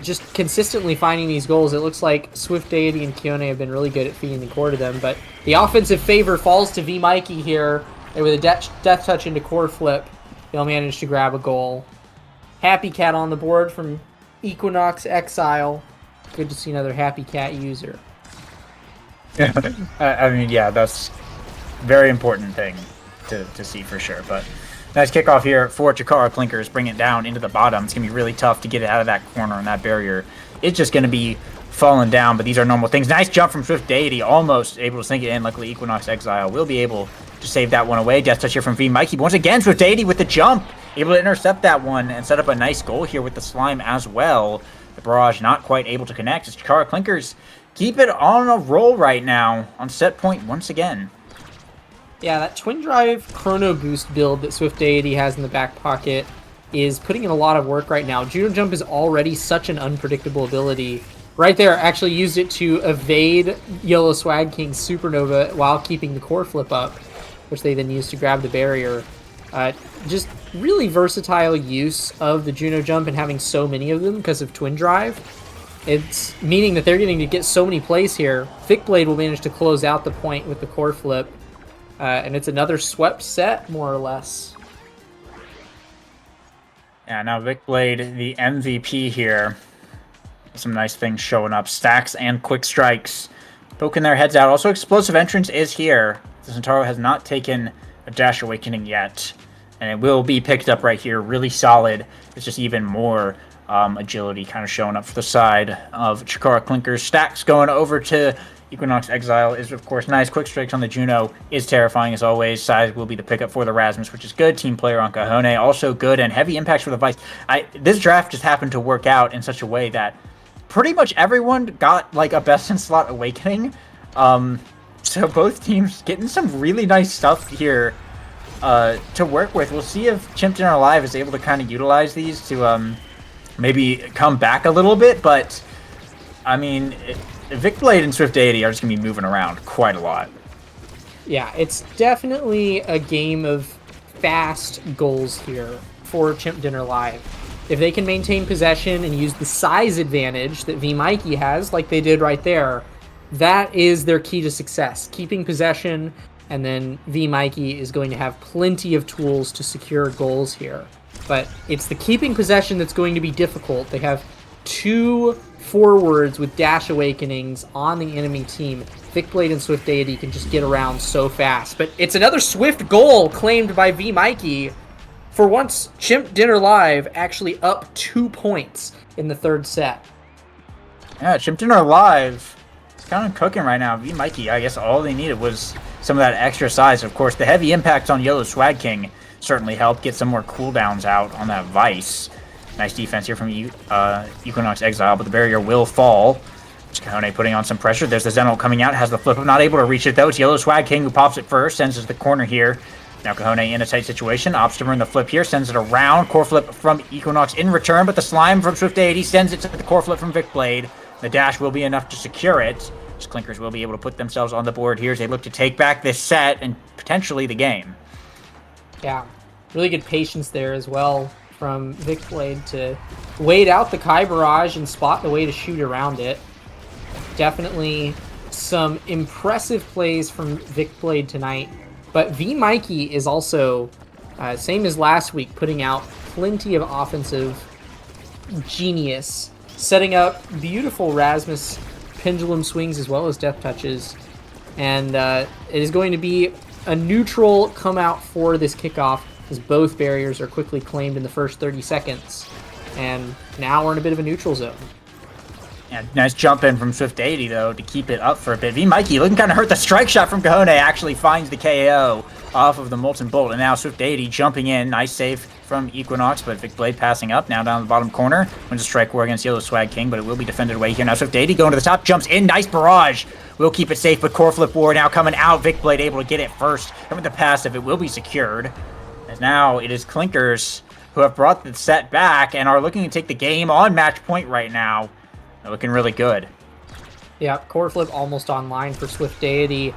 just consistently finding these goals. It looks like Swift Deity and Keone have been really good at feeding the core to them, but the offensive favor falls to V-Mikey here, and with a death touch into core flip, they'll manage to grab a goal. Happy Cat on the board from Equinox Exile. Good to see another Happy Cat user. Yeah, I mean, yeah, that's a very important thing to see for sure. But nice kickoff here for Chikara Clinkers. Bring it down into the bottom. It's going to be really tough to get it out of that corner, and that barrier it's just going to be falling down. But these are normal things. Nice jump from Swift Deity. Almost able to sink it in. Luckily, Equinox Exile will be able to save that one away. Death touch here from V-Mikey. But once again, Swift Deity with the jump. Able to intercept that one and set up a nice goal here with the slime as well. The barrage not quite able to connect as Chikara Clinkers keep it on a roll right now on set point once again. Yeah, that Twin Drive Chrono Boost build that Swift Deity has in the back pocket is putting in a lot of work right now. Juno Jump is already such an unpredictable ability. Right there, actually used it to evade Yellow Swag King's Supernova while keeping the core flip up, which they then used to grab the barrier. Just really versatile use of the Juno Jump and having so many of them because of Twin Drive. It's meaning that they're getting to get so many plays here. Vicblade will manage to close out the point with the core flip. And it's another swept set, more or less. Yeah, now Vicblade, the MVP here. Some nice things showing up. Stacks and quick strikes. Poking their heads out. Also, Explosive Entrance is here. The Centauro has not taken a Dash Awakening yet. And it will be picked up right here. Really solid. It's just even more agility kind of showing up for the side of Chikara Clinkers. Stacks going over to Equinox Exile is, of course, nice. Quick strikes on the Juno is terrifying as always. Size will be the pickup for the Rasmus, which is good. Team player on Kahone, also good. And heavy impacts for the Vice. This draft just happened to work out in such a way that pretty much everyone got like a best in slot awakening. So both teams getting some really nice stuff here to work with. We'll see if Chimpton Alive is able to kind of utilize these to maybe come back a little bit, but I mean, Vicblade and Swift Deity are just going to be moving around quite a lot. Yeah, it's definitely a game of fast goals here for Chimp Dinner Live. If they can maintain possession and use the size advantage that V Mikey has, like they did right there, that is their key to success. Keeping possession, and then V Mikey is going to have plenty of tools to secure goals here. But it's the keeping possession that's going to be difficult. They have two forwards with Dash Awakenings on the enemy team. Vicblade and Swift Deity can just get around so fast. But it's another Swift goal claimed by V Mikey. For once, Chimp Dinner Live actually up 2 points in the third set. Yeah, Chimp Dinner Live is kind of cooking right now. V Mikey, I guess all they needed was some of that extra size. Of course, the heavy impacts on Yellow Swag King certainly helped get some more cooldowns out on that Vice. Nice defense here from Equinox Exile, but the barrier will fall. Kahone putting on some pressure. There's the Zenalt coming out, has the flip up, not able to reach it though. It's Yellow Swag King who pops it first, sends it to the corner here. Now Kahone in a tight situation. Optimer in the flip here, sends it around. Core flip from Equinox in return, but the slime from Swift Deity sends it to the core flip from Vicblade. The dash will be enough to secure it. These Clinkers will be able to put themselves on the board here as they look to take back this set and potentially the game. Yeah, really good patience there as well from Vicblade to wait out the Kai Barrage and spot the way to shoot around it. Definitely some impressive plays from Vicblade tonight. But V Mikey is also, same as last week, putting out plenty of offensive genius, setting up beautiful Rasmus pendulum swings as well as death touches. And it is going to be a neutral come out for this kickoff, as both barriers are quickly claimed in the first 30 seconds. And now we're in a bit of a neutral zone. Yeah, nice jump in from Swift Deity, though, to keep it up for a bit. V Mikey looking kind of hurt. The strike shot from Kahone actually finds the KO off of the Molten Bolt. And now Swift Deity jumping in. Nice save from Equinox, but Vicblade passing up. Now down the bottom corner. Wins a strike war against Yellow Swag King, but it will be defended away here. Now Swift Deity going to the top, jumps in. Nice barrage. Will keep it safe, but core flip war now coming out. Vicblade able to get it first. And with the passive, it will be secured. As now it is Clinkers who have brought the set back and are looking to take the game on match point right now. They're looking really good. Yeah, core flip almost online for Swift Deity.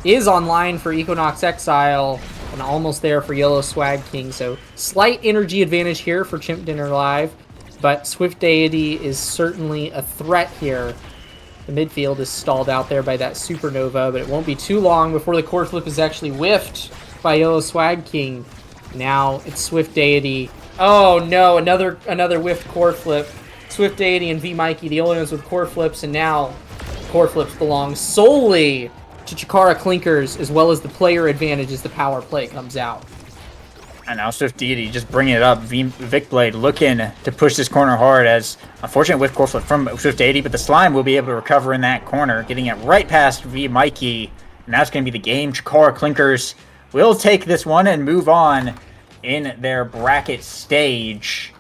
Is online for Equinox Exile, and almost there for Yellow Swag King. So slight energy advantage here for Chimp Dinner Live, but Swift Deity is certainly a threat here. The midfield is stalled out there by that Supernova, but it won't be too long before the core flip is actually whiffed by Yellow Swag King. Now it's Swift Deity. Oh no, another whiffed core flip. Swift Deity and V Mikey, the only ones with core flips, and now core flips belong solely to Chikara Clinkers, as well as the player advantage as the power play comes out. And now Swift Deity just bringing it up. Vicblade looking to push this corner hard, as unfortunate with core flip from Swift Deity, but the slime will be able to recover in that corner, getting it right past V Mikey, and that's going to be the game. Chikara Clinkers will take this one and move on in their bracket stage.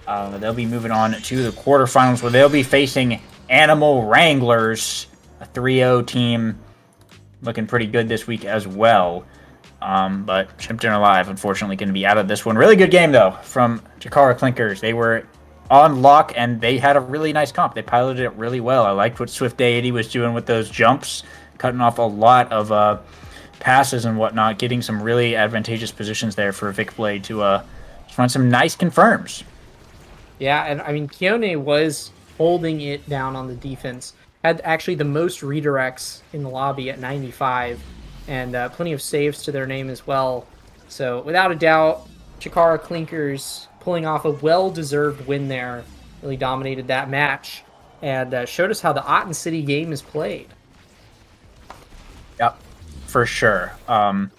They'll be moving on to the quarterfinals where they'll be facing Animal Wranglers, a 3-0 team looking pretty good this week as well. But Chimp Dinner Live, unfortunately, going to be out of this one. Really good game, though, from Chikara Clinkers. They were on lock, and they had a really nice comp. They piloted it really well. I liked what Swift Deity was doing with those jumps, cutting off a lot of passes and whatnot, getting some really advantageous positions there for Vicblade to find some nice confirms. Yeah, and I mean, Keone was holding it down on the defense. Had actually the most redirects in the lobby at 95, and plenty of saves to their name as well. So, without a doubt, Chikara Clinkers pulling off a well-deserved win there. Really dominated that match, and showed us how the Otten City game is played. Yep, for sure. And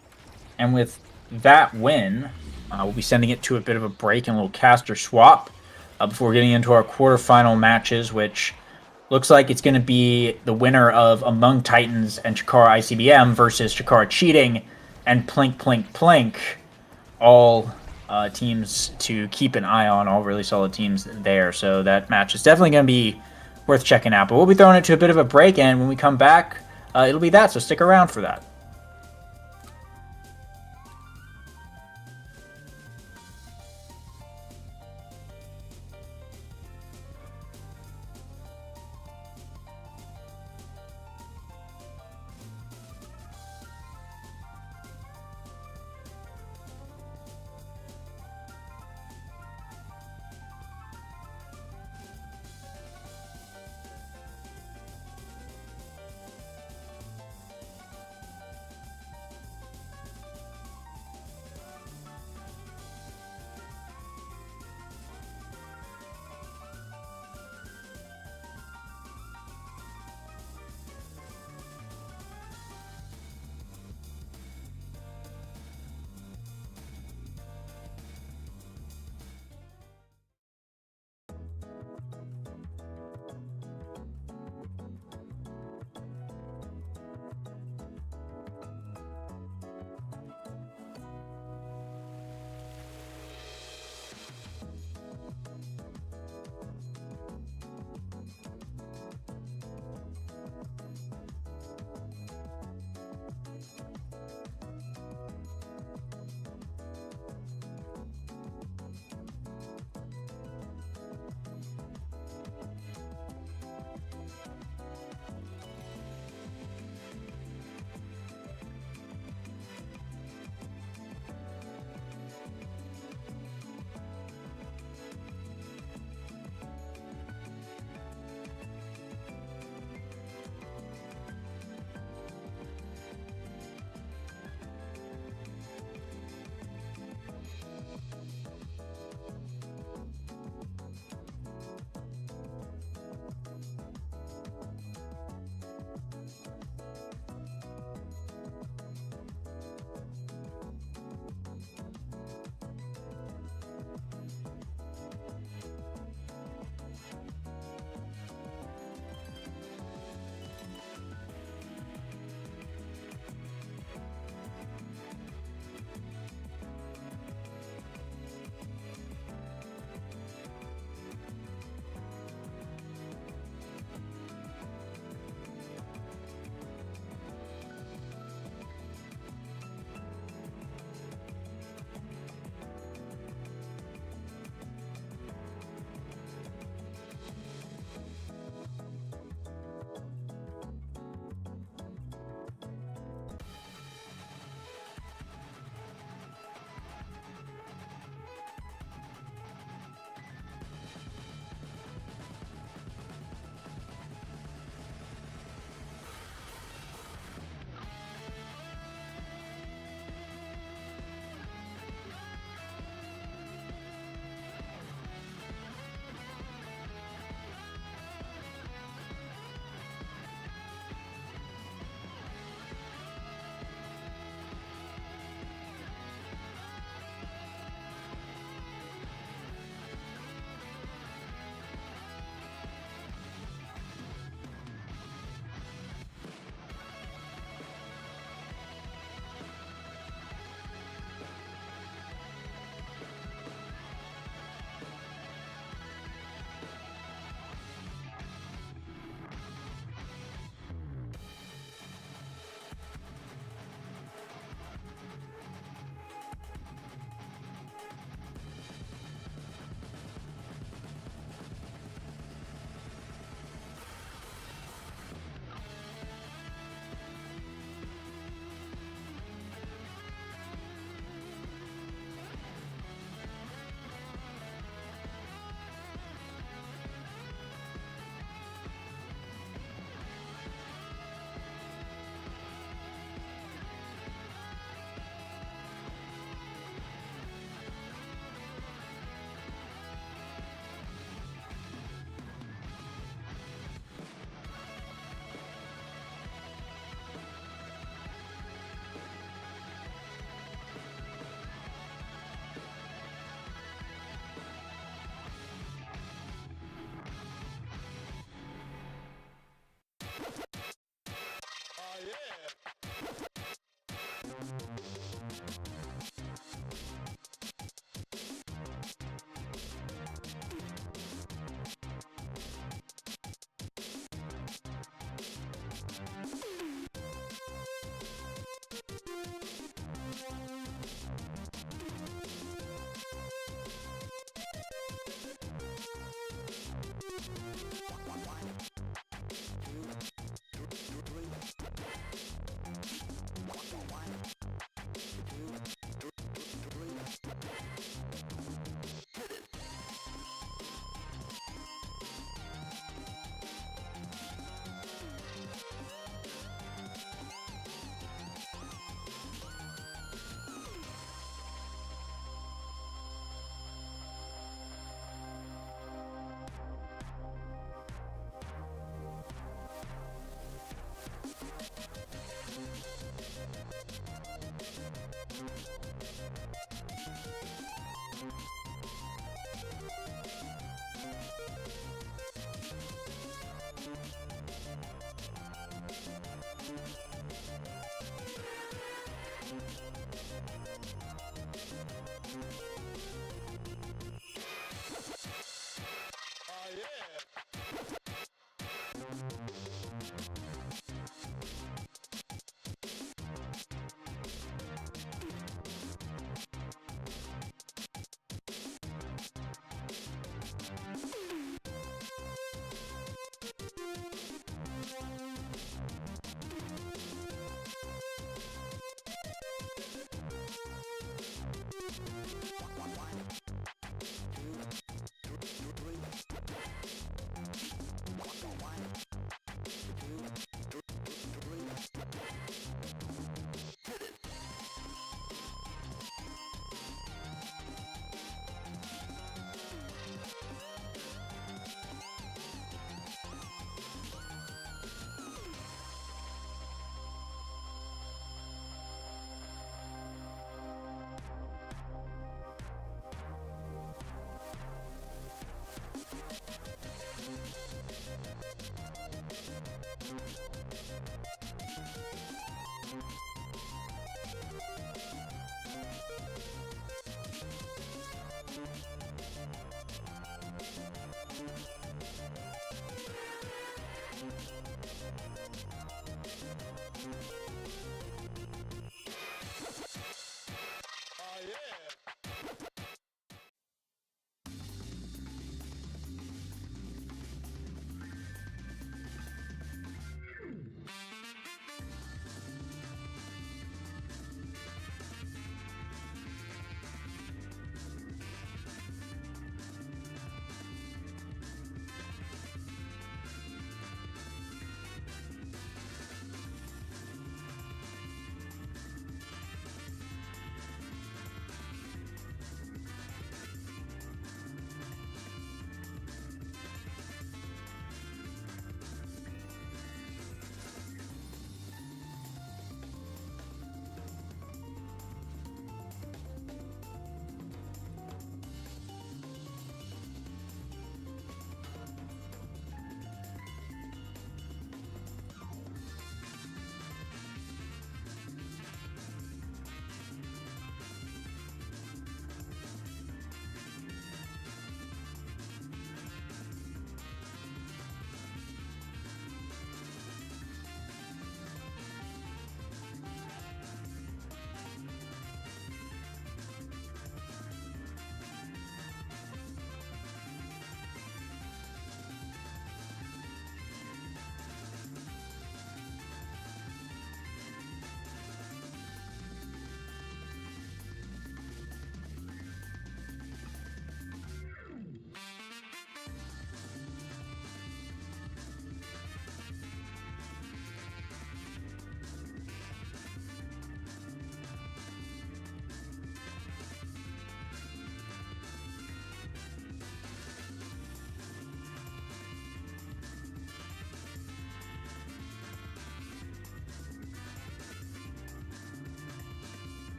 with that win, we'll be sending it to a bit of a break and a little caster swap. Before getting into our quarterfinal matches, which looks like it's going to be the winner of Among Titans and Chikara ICBM versus Chikara Cheating and Plink Plink Plink. All teams to keep an eye on, all really solid teams there. So that match is definitely going to be worth checking out. But we'll be throwing it to a bit of a break, and when we come back, it'll be that, so stick around for that.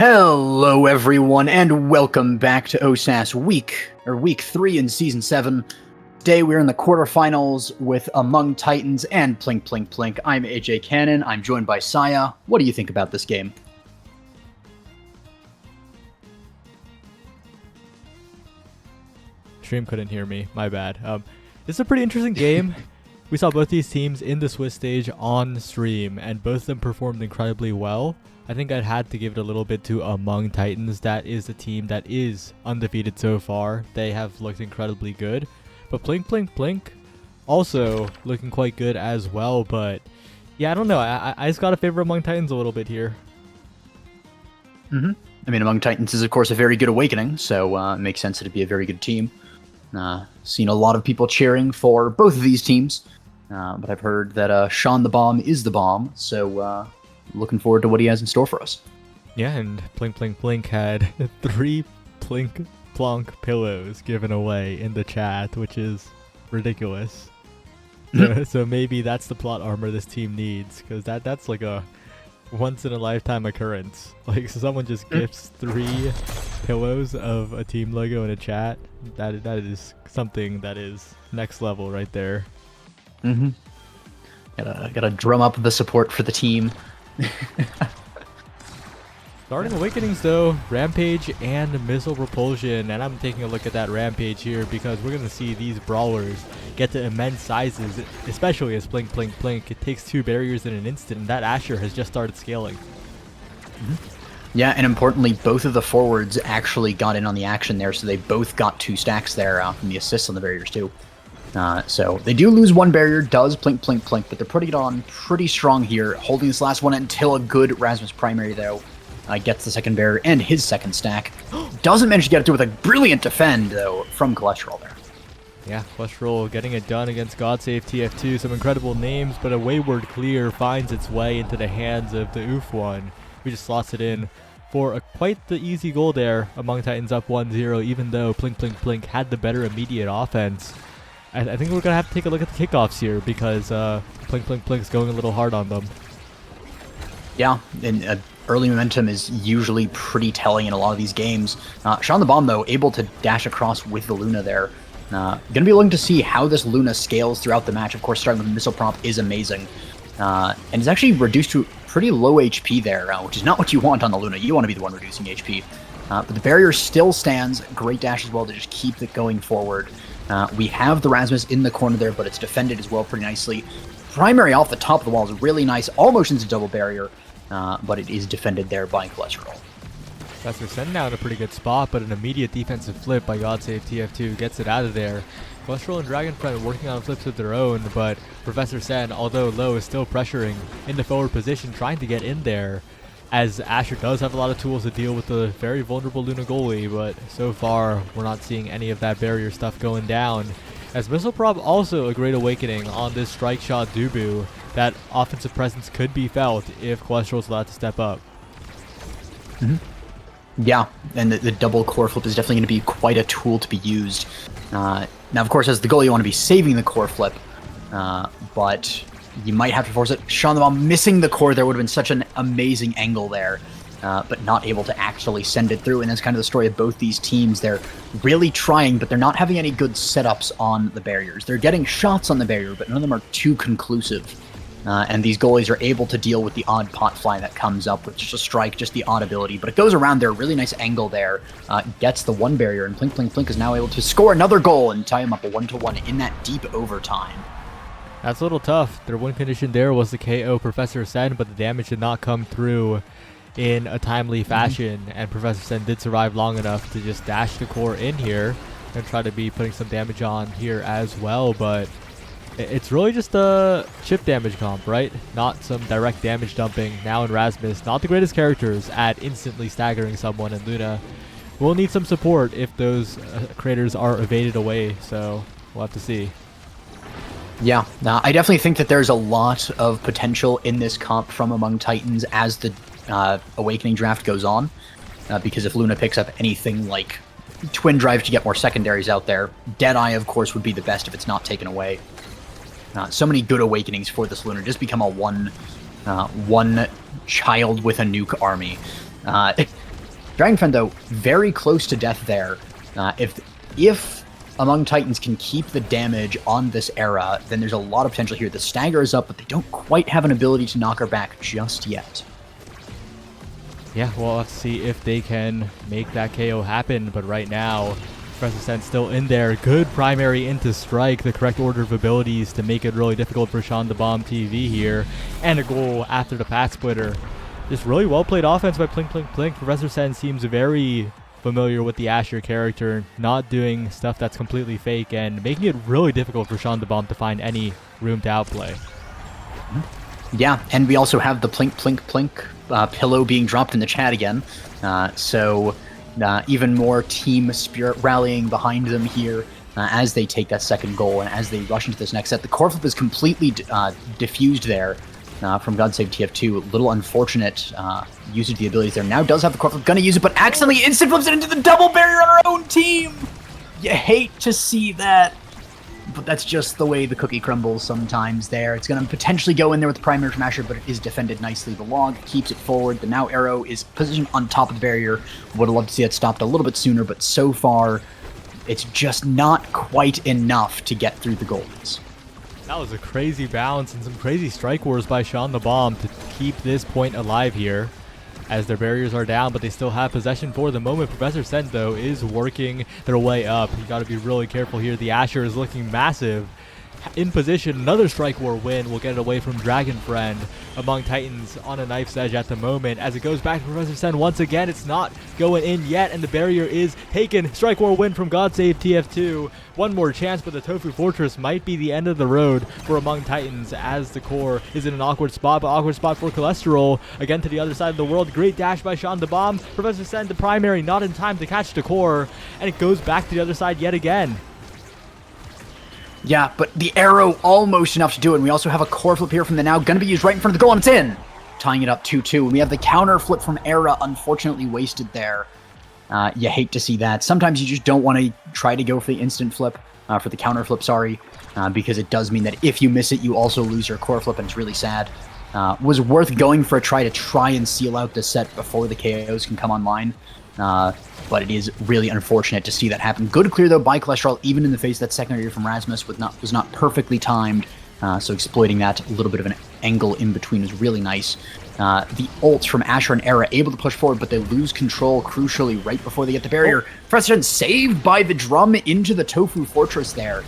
Hello, everyone, and welcome back to OSAS Week 3 in Season 7. Today, we're in the quarterfinals with Among Titans and Plink Plink Plink. I'm AJ Cannon. I'm joined by Saya. What do you think about this game? Stream couldn't hear me. My bad. This is a pretty interesting game. We saw both these teams in the Swiss stage on stream, and both of them performed incredibly well. I think I'd had to give it a little bit to Among Titans. That is the team that is undefeated so far. They have looked incredibly good. But Plink Plink Plink also looking quite good as well. But yeah, I don't know. I just got to favor Among Titans a little bit here. I mean, Among Titans is, of course, a very good awakening, so it makes sense that it'd be a very good team. Seen a lot of people cheering for both of these teams, but I've heard that Sean the Bomb is the bomb, so looking forward to what he has in store for us. Yeah, and Plink Plink Plink had 3 Plink Plonk pillows given away in the chat, which is ridiculous. So maybe that's the plot armor this team needs, because that's like a once-in-a-lifetime occurrence. Like, so someone just gifts 3 pillows of a team logo in a chat. That is something that is next level right there. Gotta drum up the support for the team. Starting Awakenings though, Rampage and Missile Repulsion, and I'm taking a look at that Rampage here because we're going to see these brawlers get to immense sizes, especially as Plink Plink Plink. It takes 2 barriers in an instant, and that Asher has just started scaling. Yeah, and importantly, both of the forwards actually got in on the action there, so they both got 2 stacks there from the assists on the barriers too. So they do lose 1 barrier, does Plink Plink Plink, but they're putting it on pretty strong here, holding this last one until a good Rasmus primary though gets the second barrier and his second stack. Doesn't manage to get it through with a brilliant defend though from Cholesterol there. Yeah, Cholesterol getting it done against GodSave TF2. Some incredible names, but a Wayward Clear finds its way into the hands of the Oof one. We just slots it in for quite the easy goal there. Among Titans up 1-0, even though Plink Plink Plink had the better immediate offense. I think we're going to have to take a look at the kickoffs here because Plink Plink Plink's going a little hard on them. Yeah, and early momentum is usually pretty telling in a lot of these games. Sean the Bomb, though, able to dash across with the Luna there. Going to be looking to see how this Luna scales throughout the match. Of course, starting with the Missile Prompt is amazing. And it's actually reduced to pretty low HP there, which is not what you want on the Luna. You want to be the one reducing HP. But the barrier still stands. Great dash as well to just keep it going forward. We have the Rasmus in the corner there, but it's defended as well pretty nicely. Primary off the top of the wall is really nice. Almost into double barrier, but it is defended there by Cholesterol. Professor Sen now in a pretty good spot, but an immediate defensive flip by GodSave TF2 gets it out of there. Cholesterol and Dragonfriend working on flips of their own, but Professor Sen, although low, is still pressuring in the forward position, trying to get in there, as Asher does have a lot of tools to deal with the very vulnerable Luna goalie, but so far we're not seeing any of that barrier stuff going down. As Missile Prop also a great awakening on this Strike Shot Dubu. That offensive presence could be felt if Cholesterol's allowed to step up. Yeah, and the double core flip is definitely going to be quite a tool to be used. Now, of course, as the goalie, you want to be saving the core flip, but you might have to force it. Sean the Bomb missing the core there would have been such an amazing angle there, but not able to actually send it through. And that's kind of the story of both these teams. They're really trying, but they're not having any good setups on the barriers. They're getting shots on the barrier, but none of them are too conclusive. And these goalies are able to deal with the odd pot fly that comes up with just a strike, just the odd ability. But it goes around there, really nice angle there, gets the 1 barrier, and Plink Plink Plink is now able to score another goal and tie him up a 1-1 in that deep overtime. That's a little tough. Their win condition there was the KO Professor Sen, but the damage did not come through in a timely fashion, and Professor Sen did survive long enough to just dash the core in here and try to be putting some damage on here as well, but it's really just a chip damage comp, right? Not some direct damage dumping. Now in Rasmus, not the greatest characters at instantly staggering someone, and Luna will need some support if those creators are evaded away, so we'll have to see. Yeah, I definitely think that there's a lot of potential in this comp from Among Titans as the Awakening draft goes on, because if Luna picks up anything like Twin Drive to get more secondaries out there, Deadeye, of course, would be the best if it's not taken away. So many good Awakenings for this Luna, just become a one child with a nuke army. Dragonfriend, though, very close to death there. If Among Titans can keep the damage on this era, then there's a lot of potential here. The stagger is up, but they don't quite have an ability to knock her back just yet. Yeah, we'll have to see if they can make that KO happen, but right now, Professor Sen still in there. Good primary into strike, the correct order of abilities to make it really difficult for Sean the Bomb TV here, and a goal after the Path Splitter. Just really well played offense by Plink Plink Plink. Professor Sen seems very familiar with the Asher character, not doing stuff that's completely fake, and making it really difficult for Sean the Bomb to find any room to outplay. Yeah, and we also have the Plink Plink Plink pillow being dropped in the chat again. So even more team spirit rallying behind them here as they take that second goal and as they rush into this next set. The core flip is completely diffused there from God Save TF2. Little unfortunate usage of the abilities there. Now does have the core flip, gonna use it, but accidentally instant flips it into the double barrier on our own team! You hate to see that. But that's just the way the cookie crumbles sometimes there. It's going to potentially go in there with the primary from Asher, but it is defended nicely. The log keeps it forward. The now arrow is positioned on top of the barrier. Would have loved to see it stopped a little bit sooner, but so far, it's just not quite enough to get through the goals. That was a crazy bounce and some crazy strike wars by Sean the Bomb to keep this point alive here, as their barriers are down, but they still have possession for the moment. Professor Sen, though, is working their way up. You got to be really careful here. The Asher is looking massive. In position, another strike war win will get it away from Dragon Friend. Among Titans on a knife's edge at the moment. As it goes back to Professor Sen once again, it's not going in yet, and the barrier is taken. Strike war win from God Save TF2. One more chance, but the Tofu Fortress might be the end of the road for Among Titans, as the core is in an awkward spot, but awkward spot for Cholesterol. Again to the other side of the world. Great dash by Sean the Bomb. Professor Sen, the primary, not in time to catch the core, and it goes back to the other side yet again. Yeah, but the arrow almost enough to do it. And we also have a core flip here from the now. Going to be used right in front of the goal, and it's in. Tying it up 2-2. And we have the counter flip from Era, unfortunately wasted there. You hate to see that. Sometimes you just don't want to try to go for the instant flip, for the counter flip, sorry, because it does mean that if you miss it, you also lose your core flip, and it's really sad. Was worth going for a try and seal out the set before the KOs can come online. But it is really unfortunate to see that happen. Good clear, though, by Cholesterol, even in the face of that secondary from Rasmus, was not perfectly timed, so exploiting that a little bit of an angle in between was really nice. The ults from Asher and Era able to push forward, but they lose control, crucially, right before they get the barrier. Professor saved by the drum into the Tofu Fortress there.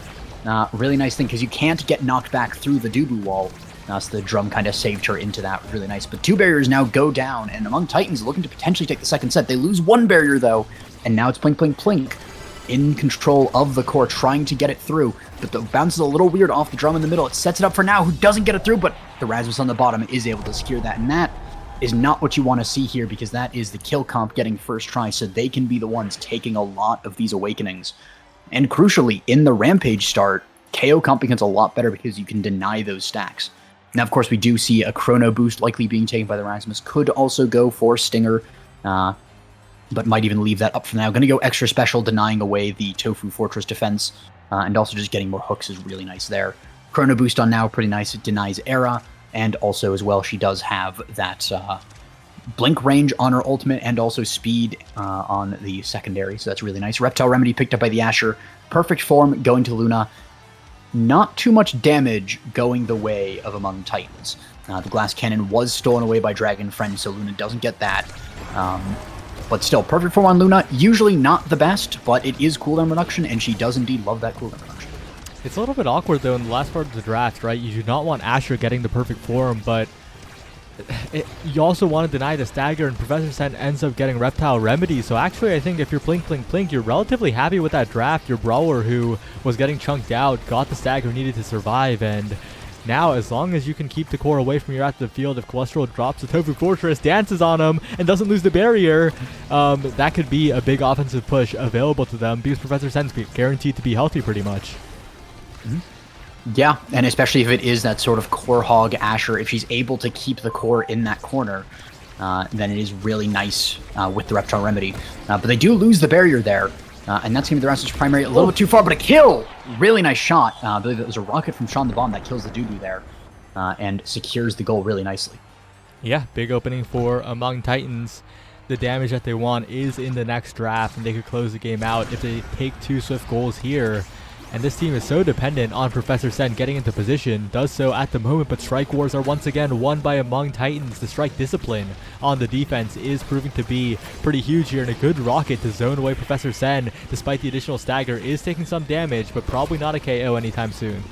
Really nice thing, because you can't get knocked back through the Dubu wall. So the drum kind of saved her into that. Really nice. But two barriers now go down, and Among Titans looking to potentially take the second set. They lose one barrier, though, and now it's Plink Plink Plink in control of the core, trying to get it through. But the bounce is a little weird off the drum in the middle. It sets it up for now, who doesn't get it through, but the Rasmus on the bottom is able to secure that. And that is not what you want to see here, because that is the kill comp getting first try, so they can be the ones taking a lot of these awakenings. And crucially, in the Rampage start, KO comp becomes a lot better because you can deny those stacks. Now, of course, we do see a Chrono Boost likely being taken by the Rasmus. Could also go for Stinger, but might even leave that up for now. Going to go extra special, denying away the Tofu Fortress defense, and also just getting more hooks is really nice there. Chrono Boost on now, pretty nice. It denies Era, and also as well, she does have that blink range on her ultimate, and also speed on the secondary, so that's really nice. Reptile Remedy picked up by the Asher. Perfect form going to Luna. Not too much damage going the way of Among Titans. The Glass Cannon was stolen away by Dragon Friend, so Luna doesn't get that. But still, perfect form on Luna. Usually not the best, but it is cooldown reduction, and she does indeed love that cooldown reduction. It's a little bit awkward, though, in the last part of the draft, right? You do not want Asher getting the perfect form, but you also want to deny the stagger, and Professor Sen ends up getting Reptile Remedy. So actually, I think if you're Plink Plink Plink, you're relatively happy with that draft. Your Brawler, who was getting chunked out, got the stagger needed to survive, and now, as long as you can keep the core away from your active field, if Cholesterol drops the Tofu Fortress, dances on him, and doesn't lose the barrier, that could be a big offensive push available to them, because Professor Sen's guaranteed to be healthy pretty much. Mm-hmm. Yeah, and especially if it is that sort of core hog Asher, if she's able to keep the core in that corner, then it is really nice with the Reptile Remedy. But they do lose the barrier there, and that's going to be the Rasmus primary a little bit too far, but a kill! Really nice shot. I believe it was a rocket from Sean the Bomb that kills the Dubu there, and secures the goal really nicely. Yeah, big opening for Among Titans. the damage that they want is in the next draft, and they could close the game out if they take 2 swift goals here. And this team is so dependent on Professor Sen getting into position, does so at the moment, but strike wars are once again won by Among Titans. The strike discipline on the defense is proving to be pretty huge here, and a good rocket to zone away Professor Sen, despite the additional stagger, is taking some damage, but probably not a KO anytime soon.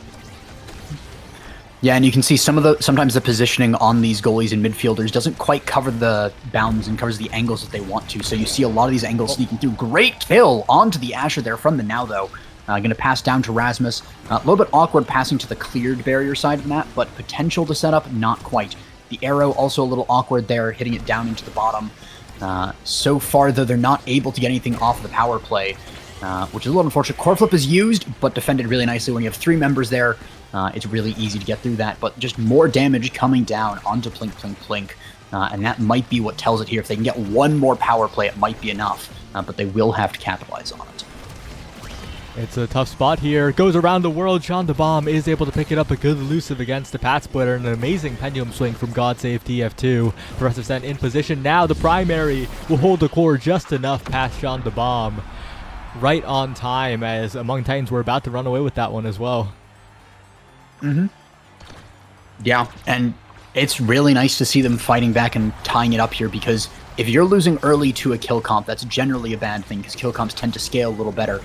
Yeah, and you can see sometimes the positioning on these goalies and midfielders doesn't quite cover the bounds and covers the angles that they want to. So you see a lot of these angles sneaking through. Great kill onto the Asher there from the Now, though. Going to pass down to Rasmus. A little bit awkward passing to the cleared barrier side of the map, but potential to set up, not quite. The arrow also a little awkward there, hitting it down into the bottom. So far, though, they're not able to get anything off of the power play, which is a little unfortunate. Core flip is used, but defended really nicely. When you have 3 members there, it's really easy to get through that, but just more damage coming down onto Plink, Plink, Plink. And that might be what tells it here. If they can get 1 more power play, it might be enough, but they will have to capitalize on it. It's a tough spot here. Goes around the world. Sean the Bomb is able to pick it up. A good elusive against the Pat Splitter. And an amazing pendulum swing from God Save TF2. Professor Sen in position. Now the primary will hold the core just enough past Sean the Bomb. Right on time, as Among Titans were about to run away with that one as well. Yeah, and it's really nice to see them fighting back and tying it up here, because if you're losing early to a kill comp, that's generally a bad thing, because kill comps tend to scale a little better.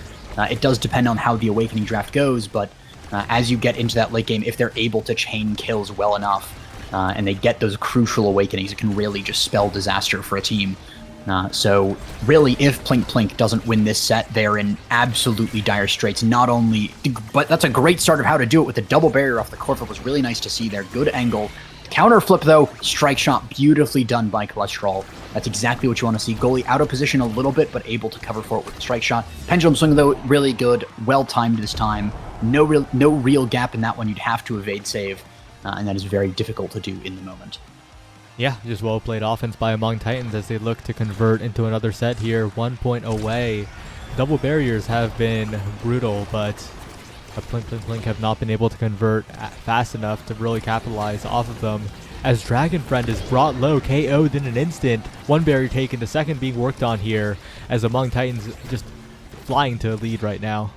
It does depend on how the Awakening draft goes, but as you get into that late game, if they're able to chain kills well enough, and they get those crucial Awakenings, it can really just spell disaster for a team. So really, if Plink Plink doesn't win this set, they're in absolutely dire straits. Not only, but that's a great start of how to do it with the double barrier off the core flip was really nice to see there. Good angle. Counter flip, though, strike shot, beautifully done by Cholesterol. That's exactly what you want to see. Goalie out of position a little bit, but able to cover for it with the strike shot. Pendulum swing, though, really good. Well timed this time. No real gap in that one. You'd have to evade save, and that is very difficult to do in the moment. Yeah, just well played offense by Among Titans as they look to convert into another set here. 1 point away. Double barriers have been brutal, but Plink Plink Plink have not been able to convert fast enough to really capitalize off of them. As Dragon Friend is brought low, KO'd in an instant. 1 barrier taken, the second being worked on here, as Among Titans just flying to lead right now.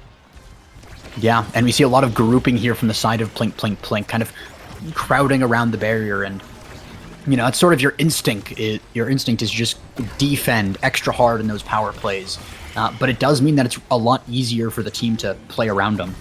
Yeah, and we see a lot of grouping here from the side of Plink Plink Plink, kind of crowding around the barrier, and you know, it's sort of your instinct. Your instinct is just defend extra hard in those power plays, but it does mean that it's a lot easier for the team to play around them.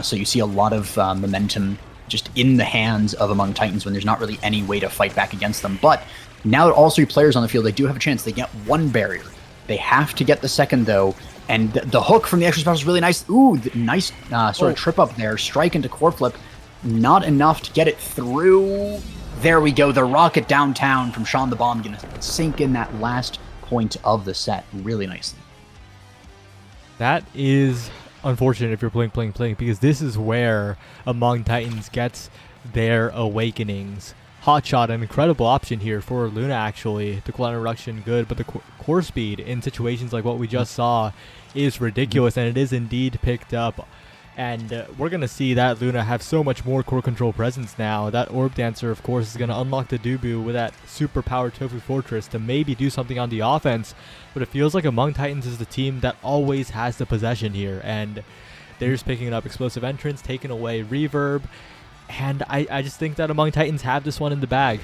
So you see a lot of momentum just in the hands of Among Titans when there's not really any way to fight back against them. But now that all 3 players on the field, they do have a chance. They get 1 barrier. They have to get the second, though. And the hook from the extra special is really nice. Ooh, nice sort of trip up there. Strike into core flip. Not enough to get it through. There we go. The rocket downtown from Sean the Bomb going to sink in that last point of the set really nicely. That is unfortunate if you're Plink Plink Plink, because this is where Among Titans gets their awakenings. Hotshot, an incredible option here for Luna, actually. The cooldown reduction, good, but the core speed in situations like what we just saw is ridiculous, and it is indeed picked up. And we're going to see that Luna have so much more core control presence now. That Orb Dancer, of course, is going to unlock the Dubu with that super powered Tofu Fortress to maybe do something on the offense. But it feels like Among Titans is the team that always has the possession here. And they're just picking up explosive entrance, taking away reverb. And I just think that Among Titans have this one in the bag.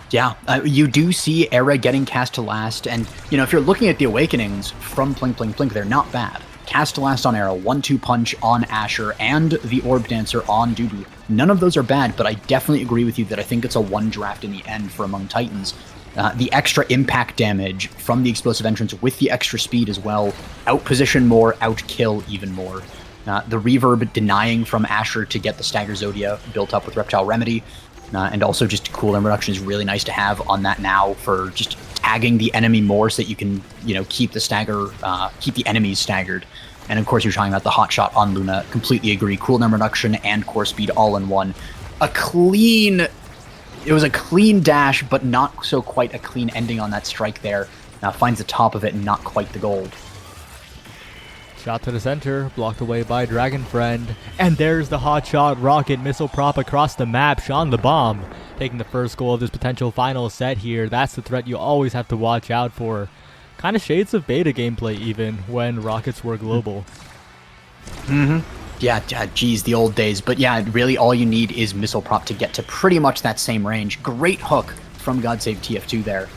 Yeah, you do see Era getting cast to last. And, you know, if you're looking at the Awakenings from Plink Plink Plink, they're not bad. Cast to last on Arrow, 1-2 punch on Asher, and the Orb Dancer on Dubu. None of those are bad, but I definitely agree with you that I think it's a 1 draft in the end for Among Titans. The extra impact damage from the explosive entrance with the extra speed as well. Outposition more, outkill even more. The reverb denying from Asher to get the Stagger Zodia built up with Reptile Remedy. And also just cooldown reduction is really nice to have on that now for just tagging the enemy more so that you can, you know, keep the stagger, keep the enemies staggered. And of course, you're talking about the hot shot on Luna. Completely agree. Cooldown reduction and core speed all in one. It was a clean dash, but not so quite a clean ending on that strike there. Finds the top of it and not quite the gold. Shot to the center, blocked away by Dragon Friend. And there's the hot shot rocket missile prop across the map. Sean the Bomb taking the first goal of this potential final set here. That's the threat you always have to watch out for. Kind of shades of beta gameplay even when Rockets were global. Yeah, geez, the old days. But yeah, really all you need is Missile Prop to get to pretty much that same range. Great hook from God Save TF2 there.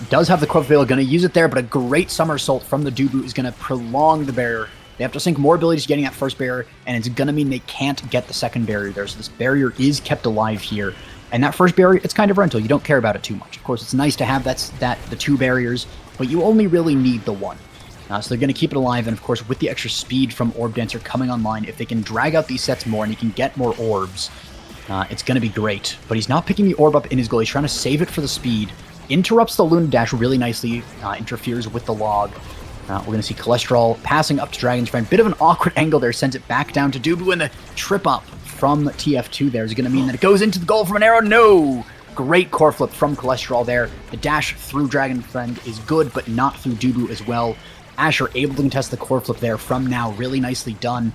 Does have the Quiff Veil, going to use it there, but a great somersault from the Dubu is going to prolong the barrier. They have to sink more abilities to getting that first barrier, and it's going to mean they can't get the second barrier there. So this barrier is kept alive here. And that first barrier, it's kind of rental. You don't care about it too much. Of course, it's nice to have the 2 barriers, but you only really need the 1. So they're going to keep it alive, and of course, with the extra speed from Orb Dancer coming online, if they can drag out these sets more and he can get more orbs, it's going to be great. But he's not picking the orb up in his goal. He's trying to save it for the speed. Interrupts the Luna Dash really nicely, interferes with the log. We're going to see Cholesterol passing up to Dragon's Friend. Bit of an awkward angle there, sends it back down to Dubu, and the trip up from TF2 there is going to mean that it goes into the goal from an arrow. No! Great core flip from Cholesterol there. The dash through Dragon Friend is good, but not through Dubu as well. Asher able to contest the core flip there from now. Really nicely done.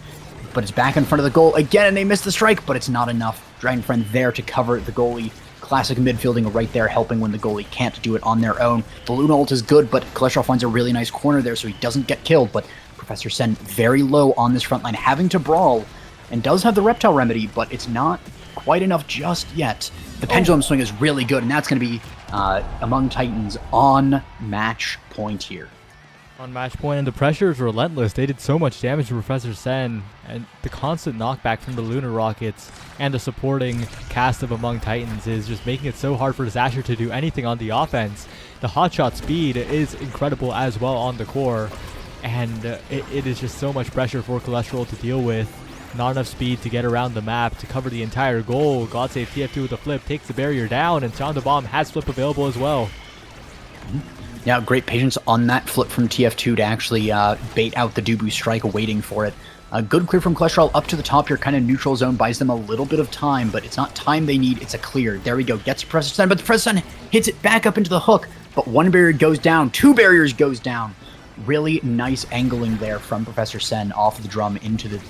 But it's back in front of the goal again, and they miss the strike, but it's not enough. Dragon Friend there to cover the goalie. Classic midfielding right there, helping when the goalie can't do it on their own. The Luna ult is good, but Cholesterol finds a really nice corner there, so he doesn't get killed. But Professor Sen very low on this front line, having to brawl, and does have the Reptile Remedy, but it's not quite enough just yet. The Pendulum Swing is really good, and that's going to be Among Titans on match point here. On match point, and the pressure is relentless. They did so much damage to Professor Sen, and the constant knockback from the Lunar Rockets and the supporting cast of Among Titans is just making it so hard for Zasher to do anything on the offense. The hotshot speed is incredible as well on the core, and it is just so much pressure for Cholesterol to deal with. Not enough speed to get around the map to cover the entire goal. God Save TF2 with a flip, takes the barrier down, and Sean the Bomb has flip available as well. Yeah, great patience on that flip from TF2 to actually bait out the Dubu strike, waiting for it. A good clear from Cholesterol up to the top here, kind of neutral zone, buys them a little bit of time, but it's not time they need, it's a clear. There we go, gets Professor Sen, but the Professor Sen hits it back up into the hook, but 1 barrier goes down, 2 barriers goes down. Really nice angling there from Professor Sen off of the drum into the...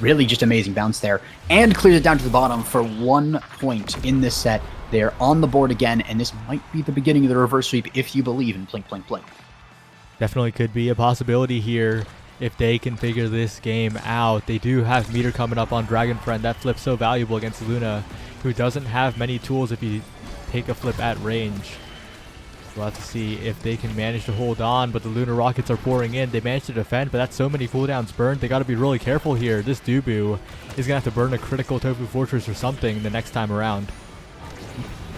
Really just amazing bounce there, and clears it down to the bottom for 1 point in this set. They're on the board again, and this might be the beginning of the reverse sweep if you believe in Plink, Plink, Plink. Definitely could be a possibility here if they can figure this game out. They do have meter coming up on Dragon Friend. That flip's so valuable against Luna, who doesn't have many tools if you take a flip at range. We'll have to see if they can manage to hold on, but the Lunar Rockets are pouring in. They managed to defend, but that's so many cooldowns burned. They got to be really careful here. This Dubu is going to have to burn a critical Tofu Fortress or something the next time around.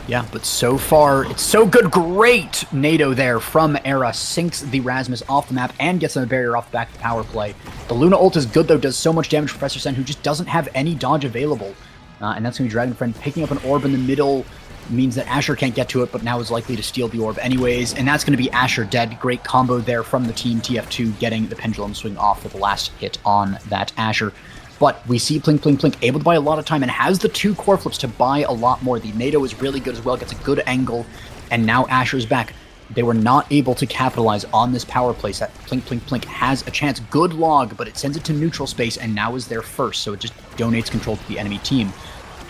Yeah, but so far, it's so good. Great NATO there from Era. Sinks the Rasmus off the map and gets the barrier off the back of the power play. The Luna ult is good, though. Does so much damage to Professor Sen, who just doesn't have any dodge available. And that's going to be Dragon Friend picking up an orb in the middle. Means that Asher can't get to it, but now is likely to steal the orb anyways. And that's going to be Asher dead. Great combo there from the team TF2, getting the Pendulum Swing off for the last hit on that Asher. But we see Plink, Plink, Plink able to buy a lot of time and has the 2 core flips to buy a lot more. The NATO is really good as well, gets a good angle, and now Asher's back. They were not able to capitalize on this power play set. Plink, Plink, Plink has a chance. Good log, but it sends it to neutral space, and now is there first, so it just donates control to the enemy team.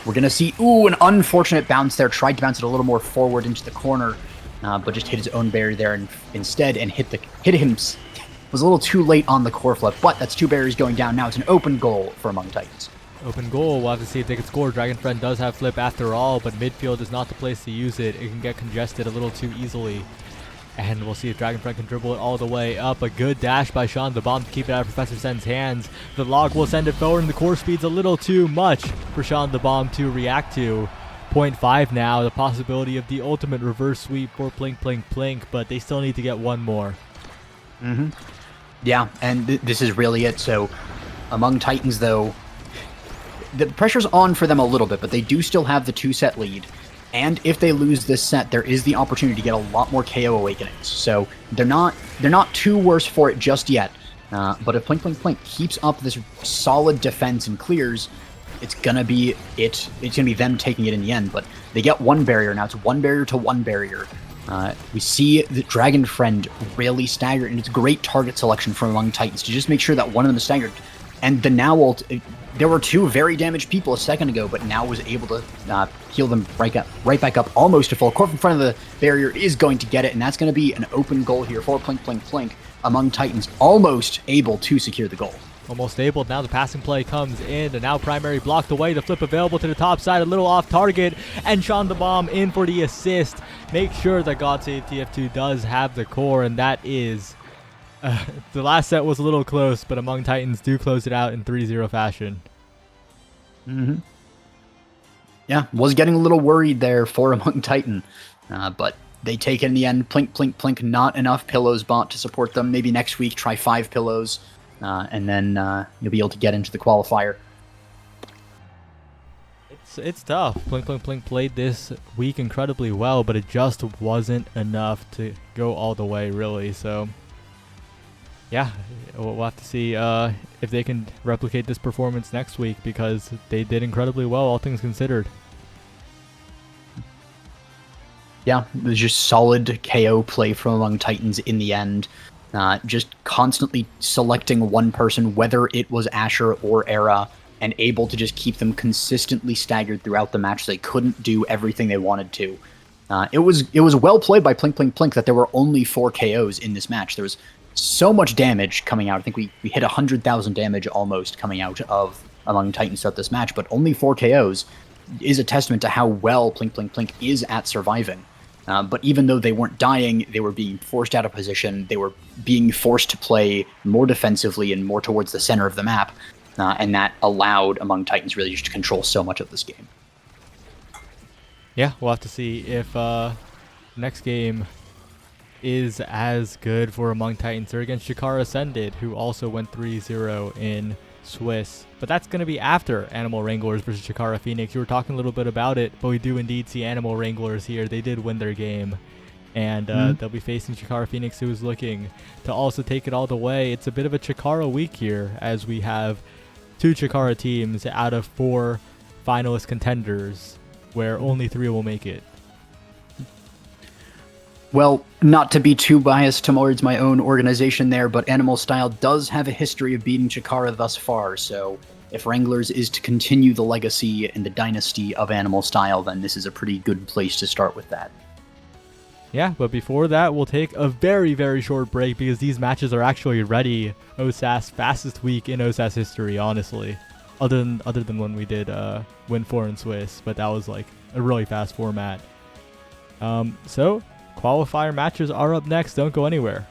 We're going to see, an unfortunate bounce there. Tried to bounce it a little more forward into the corner, but just hit his own barrier there instead and hit him. Was a little too late on the core flip, but that's 2 barriers going down. Now it's an open goal for Among Titans. Open goal. We'll have to see if they can score. Dragon Friend does have flip after all, but midfield is not the place to use it. It can get congested a little too easily. And we'll see if Dragon Friend can dribble it all the way up. A good dash by Sean the Bomb to keep it out of Professor Sen's hands. The log will send it forward, and the core speed's a little too much for Sean the Bomb to react to. 0.5 now, the possibility of the ultimate reverse sweep for Plink, Plink, Plink, but they still need to get 1 more. Yeah, and this is really it. So, Among Titans, though, the pressure's on for them a little bit, but they do still have the 2-set lead. And if they lose this set, there is the opportunity to get a lot more KO Awakenings. So they're not too worse for it just yet. But if Plink, Plink, Plink keeps up this solid defense and clears, it's gonna be them taking it in the end. But they get 1 barrier now. It's 1 barrier to 1 barrier. We see the Dragon Friend really stagger, and it's great target selection from Among Titans to just make sure that one of them is staggered. And the Now ult, there were two very damaged people a second ago, but Now was able to heal them right back up almost to full. Corf in front of the barrier is going to get it, and that's going to be an open goal here for Plink Plink Plink among Titans, almost able to secure the goal. Almost able. Now the passing play comes in. The Now primary blocked away. The flip available to the top side. A little off target. And Sean the Bomb in for the assist. Make sure that God Save TF2 does have the core. And that is... the last set was a little close, but Among Titans do close it out in 3-0 fashion. Yeah, was getting a little worried there for Among Titan. But they take it in the end. Plink, plink, plink. Not enough pillows bought to support them. Maybe next week try 5 pillows. And then you'll be able to get into the qualifier. It's tough. Plink Plink Plink played this week incredibly well, but it just wasn't enough to go all the way, really. So, yeah, we'll have to see if they can replicate this performance next week, because they did incredibly well, all things considered. Yeah, it was just solid KO play from Among Titans in the end. Just constantly selecting one person, whether it was Asher or Era, and able to just keep them consistently staggered throughout the match. They couldn't do everything they wanted to. It was well played by Plink Plink Plink that there were only 4 KOs in this match. There was so much damage coming out. I think we hit 100,000 damage almost coming out of Among Titans throughout this match, but only 4 KOs is a testament to how well Plink Plink Plink is at surviving. But even though they weren't dying, they were being forced out of position. They were being forced to play more defensively and more towards the center of the map. And that allowed Among Titans really just to control so much of this game. Yeah, we'll have to see if next game is as good for Among Titans. They're against Chikara Ascended, who also went 3-0 in Swiss. But that's going to be after Animal Wranglers versus Chikara Phoenix. You were talking a little bit about it, but we do indeed see Animal Wranglers here. They did win their game. And they'll be facing Chikara Phoenix, who is looking to also take it all the way. It's a bit of a Chikara week here, as we have 2 Chikara teams out of 4 finalist contenders, where only 3 will make it. Well, not to be too biased towards my own organization there, but Animal Style does have a history of beating Chikara thus far, so if Wranglers is to continue the legacy and the dynasty of Animal Style, then this is a pretty good place to start with that. Yeah, but before that, we'll take a very, very short break, because these matches are actually ready. OSAS fastest week in OSAS history, honestly. Other than when we did Win 4 in Swiss, but that was like a really fast format. So qualifier matches are up next. Don't go anywhere.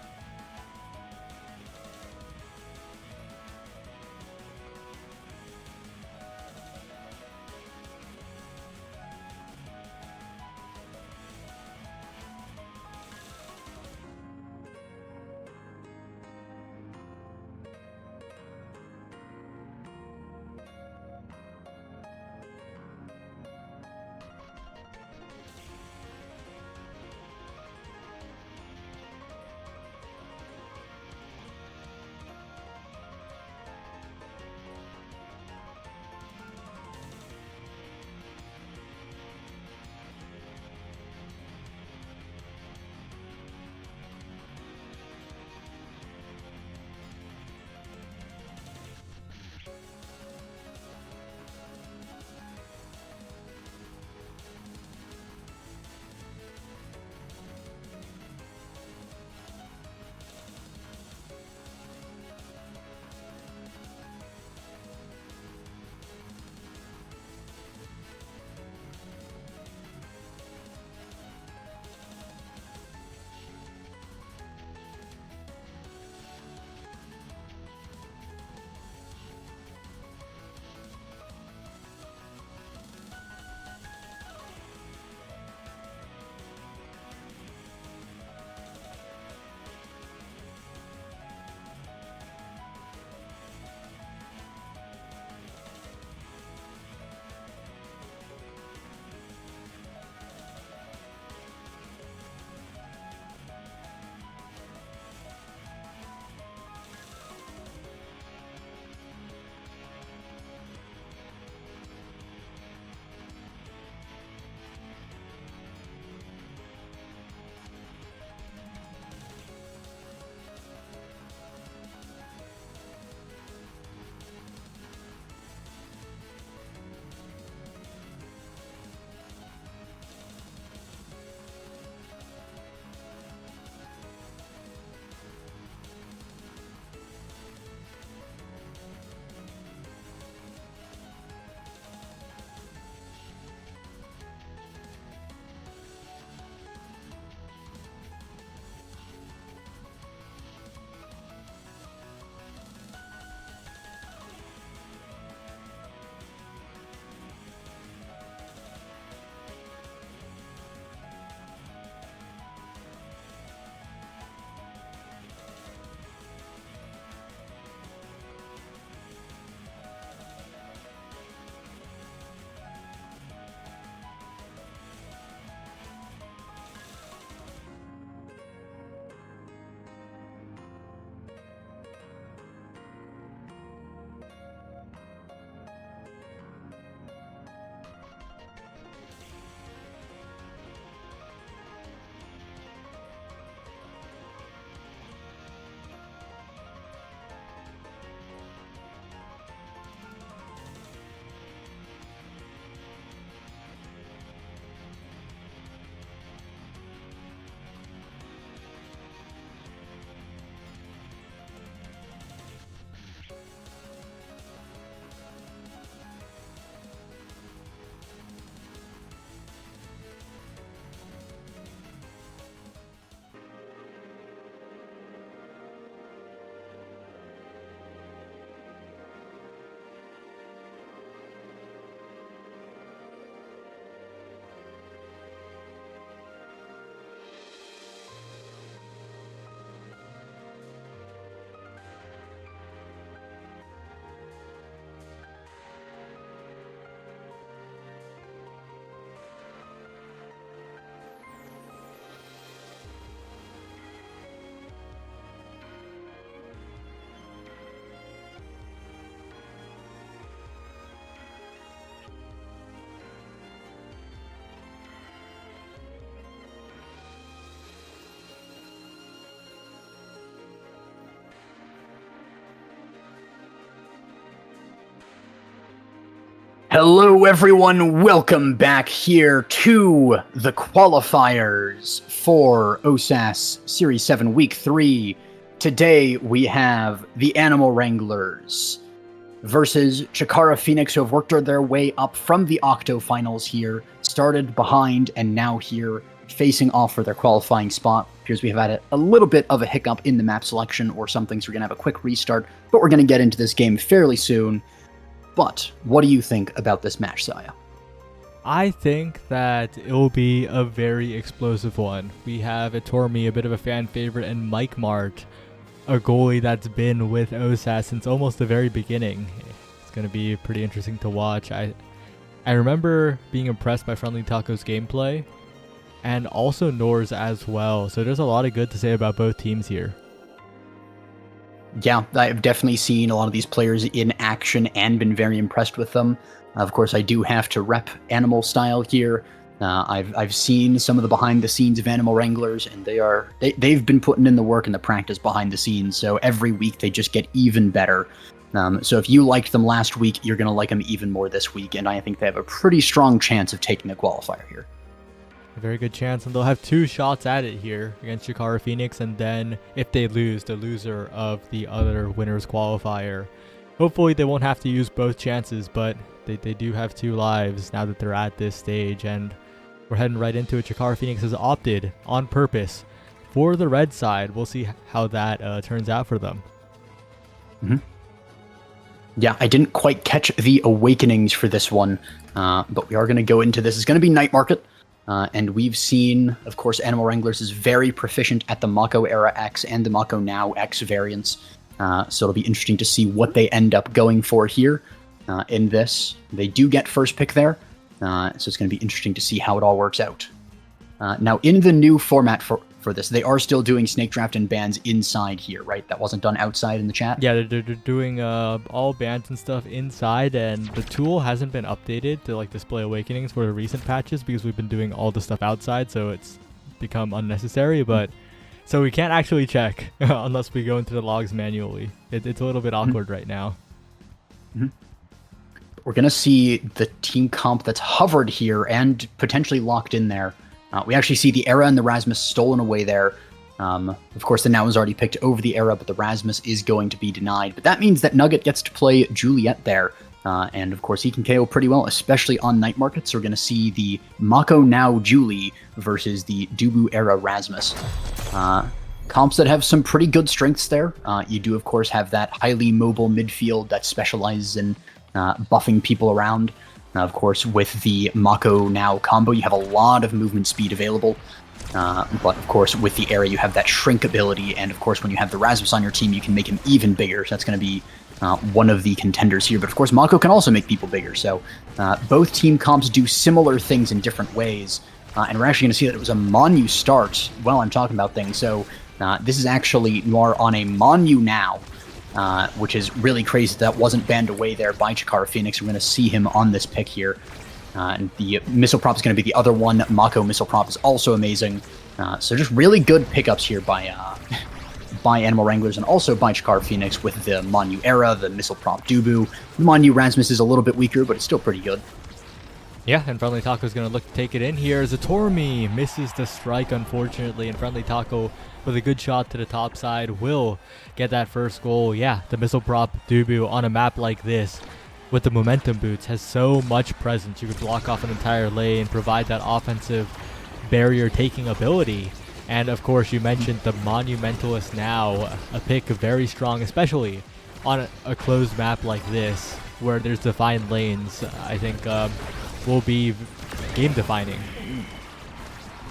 Hello, everyone. Welcome back here to the qualifiers for OSAS Series 7 Week 3. Today, we have the Animal Wranglers versus Chikara Phoenix, who have worked their way up from the Octo Finals here, started behind, and now here facing off for their qualifying spot. Appears we have had a little bit of a hiccup in the map selection or something, so we're going to have a quick restart, but we're going to get into this game fairly soon. But what do you think about this match, Saya? I think that it will be a very explosive one. We have Etormi, a bit of a fan favorite, and Mike Mart, a goalie that's been with OSAS since almost the very beginning. It's going to be pretty interesting to watch. I remember being impressed by Friendly Taco's gameplay, and also Nor's as well. So there's a lot of good to say about both teams here. Yeah, I've definitely seen a lot of these players in action and been very impressed with them. Of course, I do have to rep Animal Style here. I've seen some of the behind the scenes of Animal Wranglers, and they've been putting in the work and the practice behind the scenes. So every week they just get even better. So if you liked them last week, you're going to like them even more this week, and I think they have a pretty strong chance of taking the qualifier here. A very good chance, and they'll have 2 shots at it here against Chikara Phoenix, and then if they lose, the loser of the other winner's qualifier. Hopefully they won't have to use both chances, but they do have 2 lives now that they're at this stage, and we're heading right into it. Chikara Phoenix has opted on purpose for the red side. We'll see how that turns out for them. Mm-hmm. Yeah, I didn't quite catch the awakenings for this one, but we are going to go into this. It's going to be Night Market. And we've seen, of course, Animal Wranglers is very proficient at the Mako Era X and the Mako Now X variants. So it'll be interesting to see what they end up going for here in this. They do get first pick there, so it's going to be interesting to see how it all works out. Now, in the new format for this, they are still doing Snake Draft and bans inside here, right? That wasn't done outside in the chat? Yeah, they're doing all bans and stuff inside, and the tool hasn't been updated to like display awakenings for the recent patches because we've been doing all the stuff outside, so it's become unnecessary. But so we can't actually check unless we go into the logs manually. It's a little bit awkward right now. Mm-hmm. We're going to see the team comp that's hovered here and potentially locked in there. We actually see the Era and the Rasmus stolen away there. Of course, the Now is already picked over the Era, but the Rasmus is going to be denied. But that means that Nugget gets to play Juliet there. And of course, he can KO pretty well, especially on Night Market. So we're going to see the Mako Now Julie versus the Dubu Era Rasmus. Comps that have some pretty good strengths there. You do, of course, have that highly mobile midfield that specializes in buffing people around. Of course, with the Mako Now combo, you have a lot of movement speed available. But of course, with the Era, you have that shrink ability. And of course, when you have the Rasmus on your team, you can make him even bigger. So that's going to be one of the contenders here. But of course, Mako can also make people bigger. So both team comps do similar things in different ways. And we're actually going to see that it was a Monu start while I'm talking about things. So this is actually Noir on a Monu now. Which is really crazy that wasn't banned away there by Chikara Phoenix. We're going to see him on this pick here. And the missile prop is going to be the other one. Mako missile prop is also amazing. So just really good pickups here by Animal Wranglers and also by Chikara Phoenix with the Monu Era, the missile prop Dubu. The Monu Rasmus is a little bit weaker, but it's still pretty good. Yeah, and Friendly Taco is going to look to take it in here. Zatormi misses the strike, unfortunately, and Friendly Taco with a good shot to the top side will get that first goal. Yeah, the missile prop Dubu on a map like this with the momentum boots has so much presence. You could block off an entire lane, provide that offensive barrier taking ability. And of course, you mentioned the Monumentalist Now, a pick very strong, especially on a closed map like this where there's defined lanes. I think will be game defining.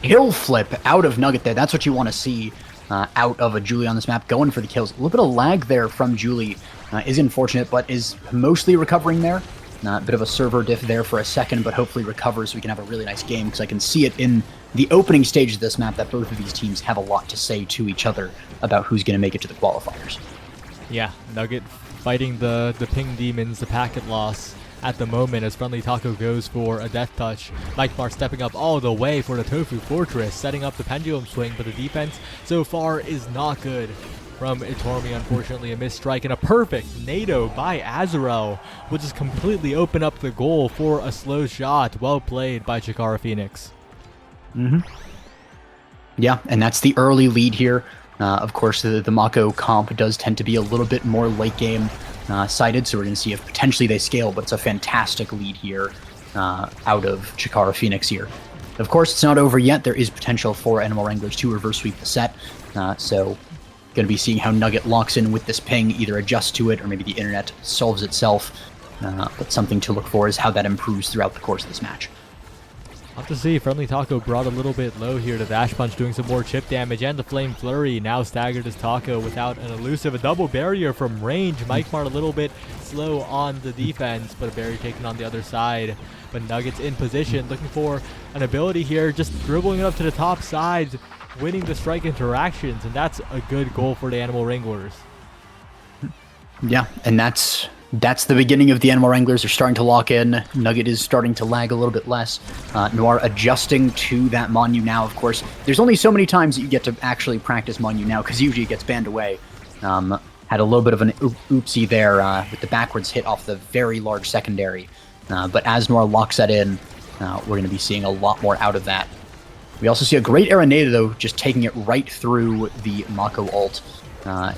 Hill flip out of Nugget there. That's what you want to see out of a Julie on this map, going for the kills. A little bit of lag there from Julie is unfortunate, but is mostly recovering there. A bit of a server diff there for a second, but hopefully recovers so we can have a really nice game, because I can see it in the opening stage of this map that both of these teams have a lot to say to each other about who's going to make it to the qualifiers. Yeah, Nugget fighting the ping demons, the packet loss at the moment as Friendly Taco goes for a death touch. Mike Mart stepping up all the way for the Tofu Fortress, setting up the pendulum swing, but the defense so far is not good from Itormi. Unfortunately, a missed strike and a perfect NATO by Azrael, which just completely opened up the goal for a slow shot. Well played by Chikara Phoenix. Yeah, and that's the early lead here. Of course, the Mako comp does tend to be a little bit more late game sided, so we're going to see if potentially they scale, but it's a fantastic lead here out of Chikara Phoenix here. Of course, it's not over yet. There is potential for Animal Wranglers to reverse sweep the set, so going to be seeing how Nugget locks in with this ping, either adjusts to it or maybe the internet solves itself, but something to look for is how that improves throughout the course of this match. I'll have to see. Friendly Taco brought a little bit low here to Dash Punch, doing some more chip damage, and the Flame Flurry now staggered as Taco without an elusive. A double barrier from range. Mike Mart a little bit slow on the defense, but a barrier taken on the other side. But Nuggets in position, looking for an ability here, just dribbling it up to the top side, winning the strike interactions, and that's a good goal for the Animal Wranglers. Yeah, and that's the beginning of the Animal Wranglers. They're starting to lock in. Nugget is starting to lag a little bit less. Noir adjusting to that Monu now, of course. There's only so many times that you get to actually practice Monu now, because usually it gets banned away. Had a little bit of an oopsie there with the backwards hit off the very large secondary. But as Noir locks that in, we're going to be seeing a lot more out of that. We also see a great Araneda, though, just taking it right through the Mako ult.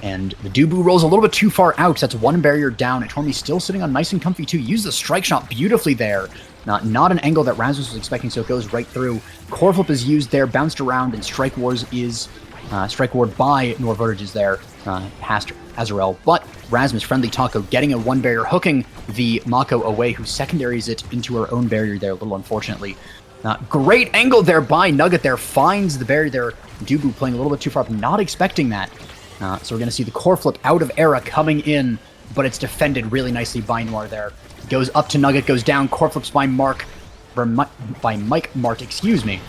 And the Dubu rolls a little bit too far out. That's one barrier down. Itormi still sitting on nice and comfy too. Use the strike shot beautifully there. Not an angle that Rasmus was expecting, so it goes right through. Core flip is used there, bounced around, and Strike Ward by Norverge is there past Azrael. But Rasmus, Friendly Taco, getting a one barrier, hooking the Mako away, who secondaries it into her own barrier there, a little unfortunately. Great angle there by Nugget there, finds the barrier there. Dubu playing a little bit too far up, not expecting that. So we're going to see the core flip out of Era coming in, but it's defended really nicely by Noir there. Goes up to Nugget, goes down, core flips by Mike Mart, excuse me.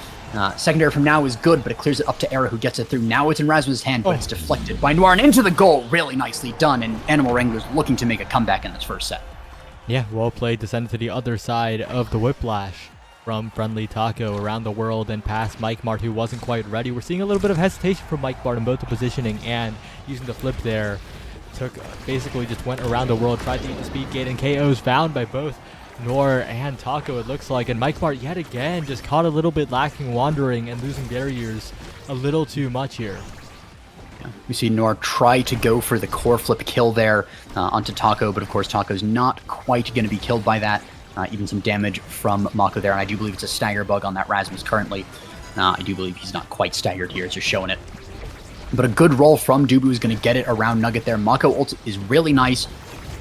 Secondary from now is good, but it clears it up to Era, who gets it through. Now it's in Rasmus' hand, but it's deflected by Noir and into the goal. Really nicely done, and Animal Wranglers looking to make a comeback in this first set. Yeah, well played to send it to the other side of the Whiplash from Friendly Taco around the world and past Mike Mart, who wasn't quite ready. We're seeing a little bit of hesitation from Mike Mart in both the positioning and using the flip there. Basically just went around the world, tried to eat the speed gate, and KO's found by both Noir and Taco, it looks like. And Mike Mart yet again just caught a little bit lacking, wandering and losing barriers a little too much here. We see Noir try to go for the core flip kill there onto Taco, but of course Taco's not quite going to be killed by that. Even some damage from Mako there, and I do believe it's a stagger bug on that Rasmus currently. I do believe he's not quite staggered here, it's just showing it. But a good roll from Dubu is going to get it around Nugget there. Mako ult is really nice,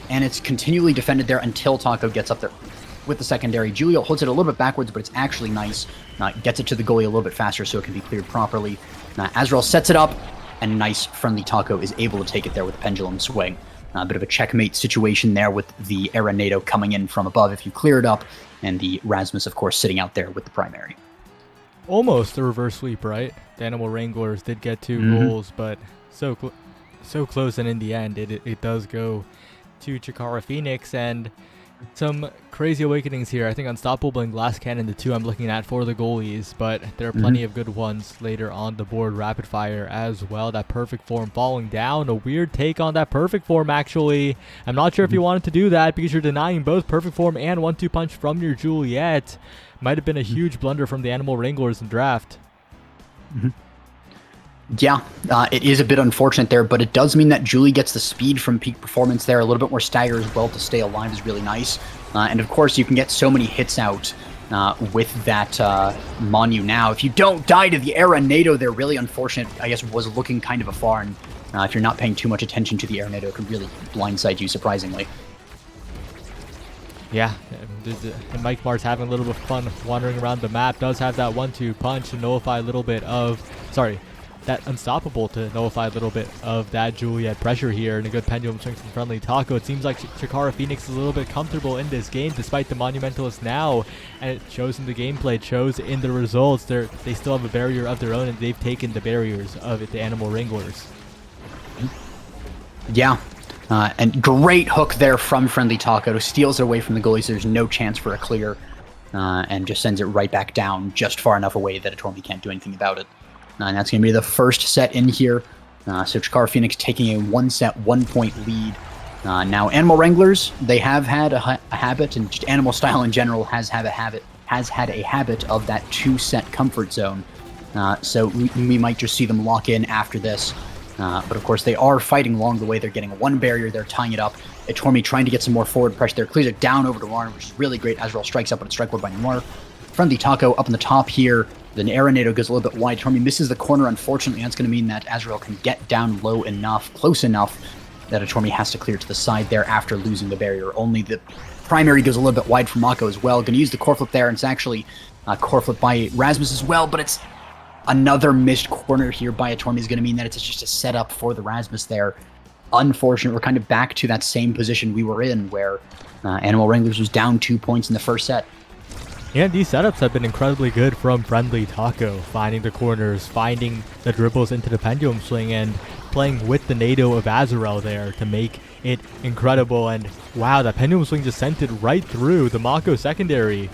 and it's continually defended there until Taco gets up there with the secondary. Julio holds it a little bit backwards, but it's actually nice. Gets it to the goalie a little bit faster so it can be cleared properly. Azrael sets it up, and nice Friendly Taco is able to take it there with a pendulum swing. A bit of a checkmate situation there with the Aranado coming in from above if you clear it up, and the Rasmus, of course, sitting out there with the primary. Almost a reverse sweep, right? The Animal Wranglers did get two goals, but so close, and in the end, it does go to Chikara Phoenix, and some crazy awakenings here. I think Unstoppable and Glass Cannon, the two I'm looking at for the goalies, but there are plenty of good ones later on the board. Rapid Fire as well. That Perfect Form falling down. A weird take on that Perfect Form, actually. I'm not sure if you wanted to do that because you're denying both Perfect Form and 1-2 Punch from your Juliet. Might have been a huge blunder from the Animal Wranglers in draft. Yeah, it is a bit unfortunate there, but it does mean that Julie gets the speed from peak performance there. A little bit more stagger as well to stay alive is really nice. And of course, you can get so many hits out with that Monu now. If you don't die to the Aranado, they're really unfortunate. I guess was looking kind of afar, and if you're not paying too much attention to the Aranado, it could really blindside you, surprisingly. Yeah, and Mike Mart's having a little bit of fun wandering around the map. Does have that 1-2 punch to nullify a little bit of... that Unstoppable to nullify a little bit of that Juliet pressure here, and a good pendulum swing from Friendly Taco. It seems like Chikara Phoenix is a little bit comfortable in this game despite the Monumentalist now, and it shows in the gameplay, it shows in the results. They still have a barrier of their own, and they've taken the barriers of the Animal Wranglers. Yeah, and great hook there from Friendly Taco. Steals it away from the goalie, so there's no chance for a clear, and just sends it right back down just far enough away that Itormi can't do anything about it. And that's going to be the first set in here. So Chikara Phoenix taking a 1-set, 1-point lead. Now, Animal Wranglers, they have had a habit, and just Animal Style in general has had a habit of that 2-set comfort zone. So we might just see them lock in after this. But of course, they are fighting along the way. They're getting one barrier, they're tying it up. Etormi trying to get some more forward pressure there. Clears it down over to Noir, which is really great. Azrael strikes up, but it's strike board by Noir. Friendly Taco up on the top here. Then Aranado goes a little bit wide. Etormi misses the corner, unfortunately. That's going to mean that Azrael can get down low enough, close enough, that Etormi has to clear to the side there after losing the barrier. Only the primary goes a little bit wide for Mako as well. Going to use the core flip there, and it's actually a core flip by Rasmus as well, but it's another missed corner here by Etormi is going to mean that it's just a setup for the Rasmus there. Unfortunate, we're kind of back to that same position we were in where Animal Wranglers was down 2 points in the first set. Yeah, these setups have been incredibly good from Friendly Taco, finding the corners, finding the dribbles into the pendulum swing, and playing with the NATO of Azrael there to make it incredible. And wow, that pendulum swing just sent it right through the Mako secondary.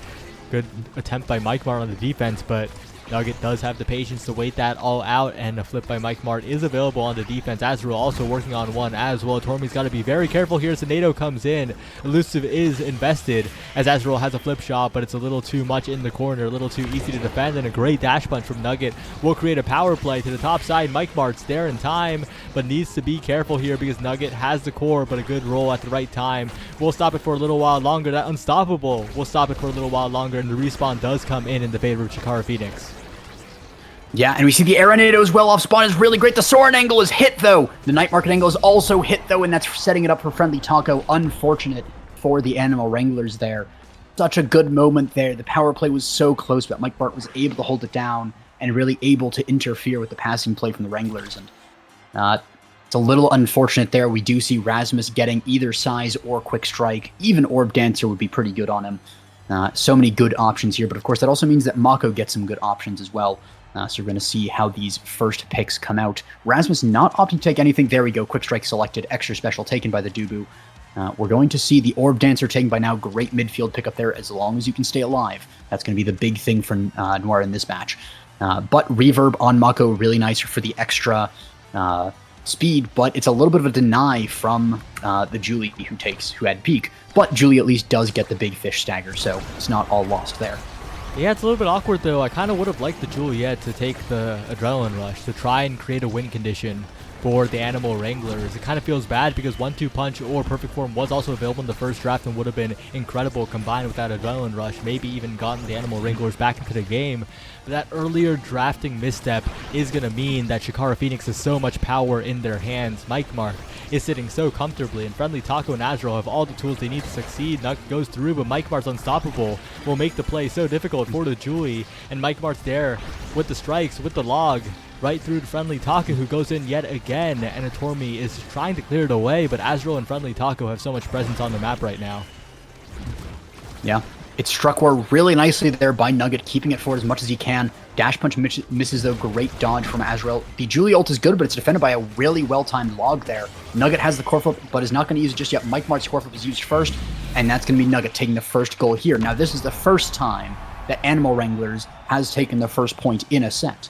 Good attempt by Mike Mart on the defense, but Nugget does have the patience to wait that all out, and a flip by Mike Mart is available on the defense. Azrael also working on one as well. Etormi's got to be very careful here as the NATO comes in. Elusive is invested as Azrael has a flip shot, but it's a little too much in the corner, a little too easy to defend, and a great dash punch from Nugget will create a power play to the top side. Mike Mart's there in time, but needs to be careful here because Nugget has the core, but a good roll at the right time. We'll stop it for a little while longer. That Unstoppable will stop it for a little while longer, and the respawn does come in the favor of Chikara Phoenix. Yeah, and we see the Aranado as well off spawn is really great. The Soren angle is hit, though. The Night Market angle is also hit, though, and that's setting it up for Friendly Taco. Unfortunate for the Animal Wranglers there. Such a good moment there. The power play was so close, but Mike Bart was able to hold it down and really able to interfere with the passing play from the Wranglers. And it's a little unfortunate there. We do see Rasmus getting either size or quick strike. Even Orb Dancer would be pretty good on him. So many good options here, but of course that also means that Mako gets some good options as well. So we're going to see how these first picks come out. Rasmus not opting to take anything. There we go. Quick strike selected. Extra special taken by the Dubu. We're going to see the Orb Dancer taken by now. Great midfield pickup there as long as you can stay alive. That's going to be the big thing for Noir in this match. But reverb on Mako, really nice for the extra speed, but it's a little bit of a deny from the Julie who had peak. But Julie at least does get the big fish stagger, so it's not all lost there. Yeah, it's a little bit awkward though. I kind of would have liked the Juliet to take the Adrenaline Rush to try and create a win condition for the Animal Wranglers. It kind of feels bad because 1-2 punch or perfect form was also available in the first draft and would have been incredible combined with that Adrenaline Rush, maybe even gotten the Animal Wranglers back into the game. But that earlier drafting misstep is going to mean that Chikara Phoenix has so much power in their hands. Mike Mark is sitting so comfortably, and Friendly Taco and Azrael have all the tools they need to succeed. Nugget goes through, but Mike Mart's unstoppable will make the play so difficult for the Julie, and Mike Mart's there with the strikes, with the log, right through to Friendly Taco, who goes in yet again, and Etormi is trying to clear it away, but Azrael and Friendly Taco have so much presence on the map right now. Yeah, it struck War really nicely there by Nugget, keeping it forward as much as he can. Dash punch misses, though. Great dodge from Azrael. The Julie ult is good, but it's defended by a really well-timed log there. Nugget has the core flip, but is not going to use it just yet. Mike Mart's core flip is used first, and that's going to be Nugget taking the first goal here. Now, this is the first time that Animal Wranglers has taken the first point in a set.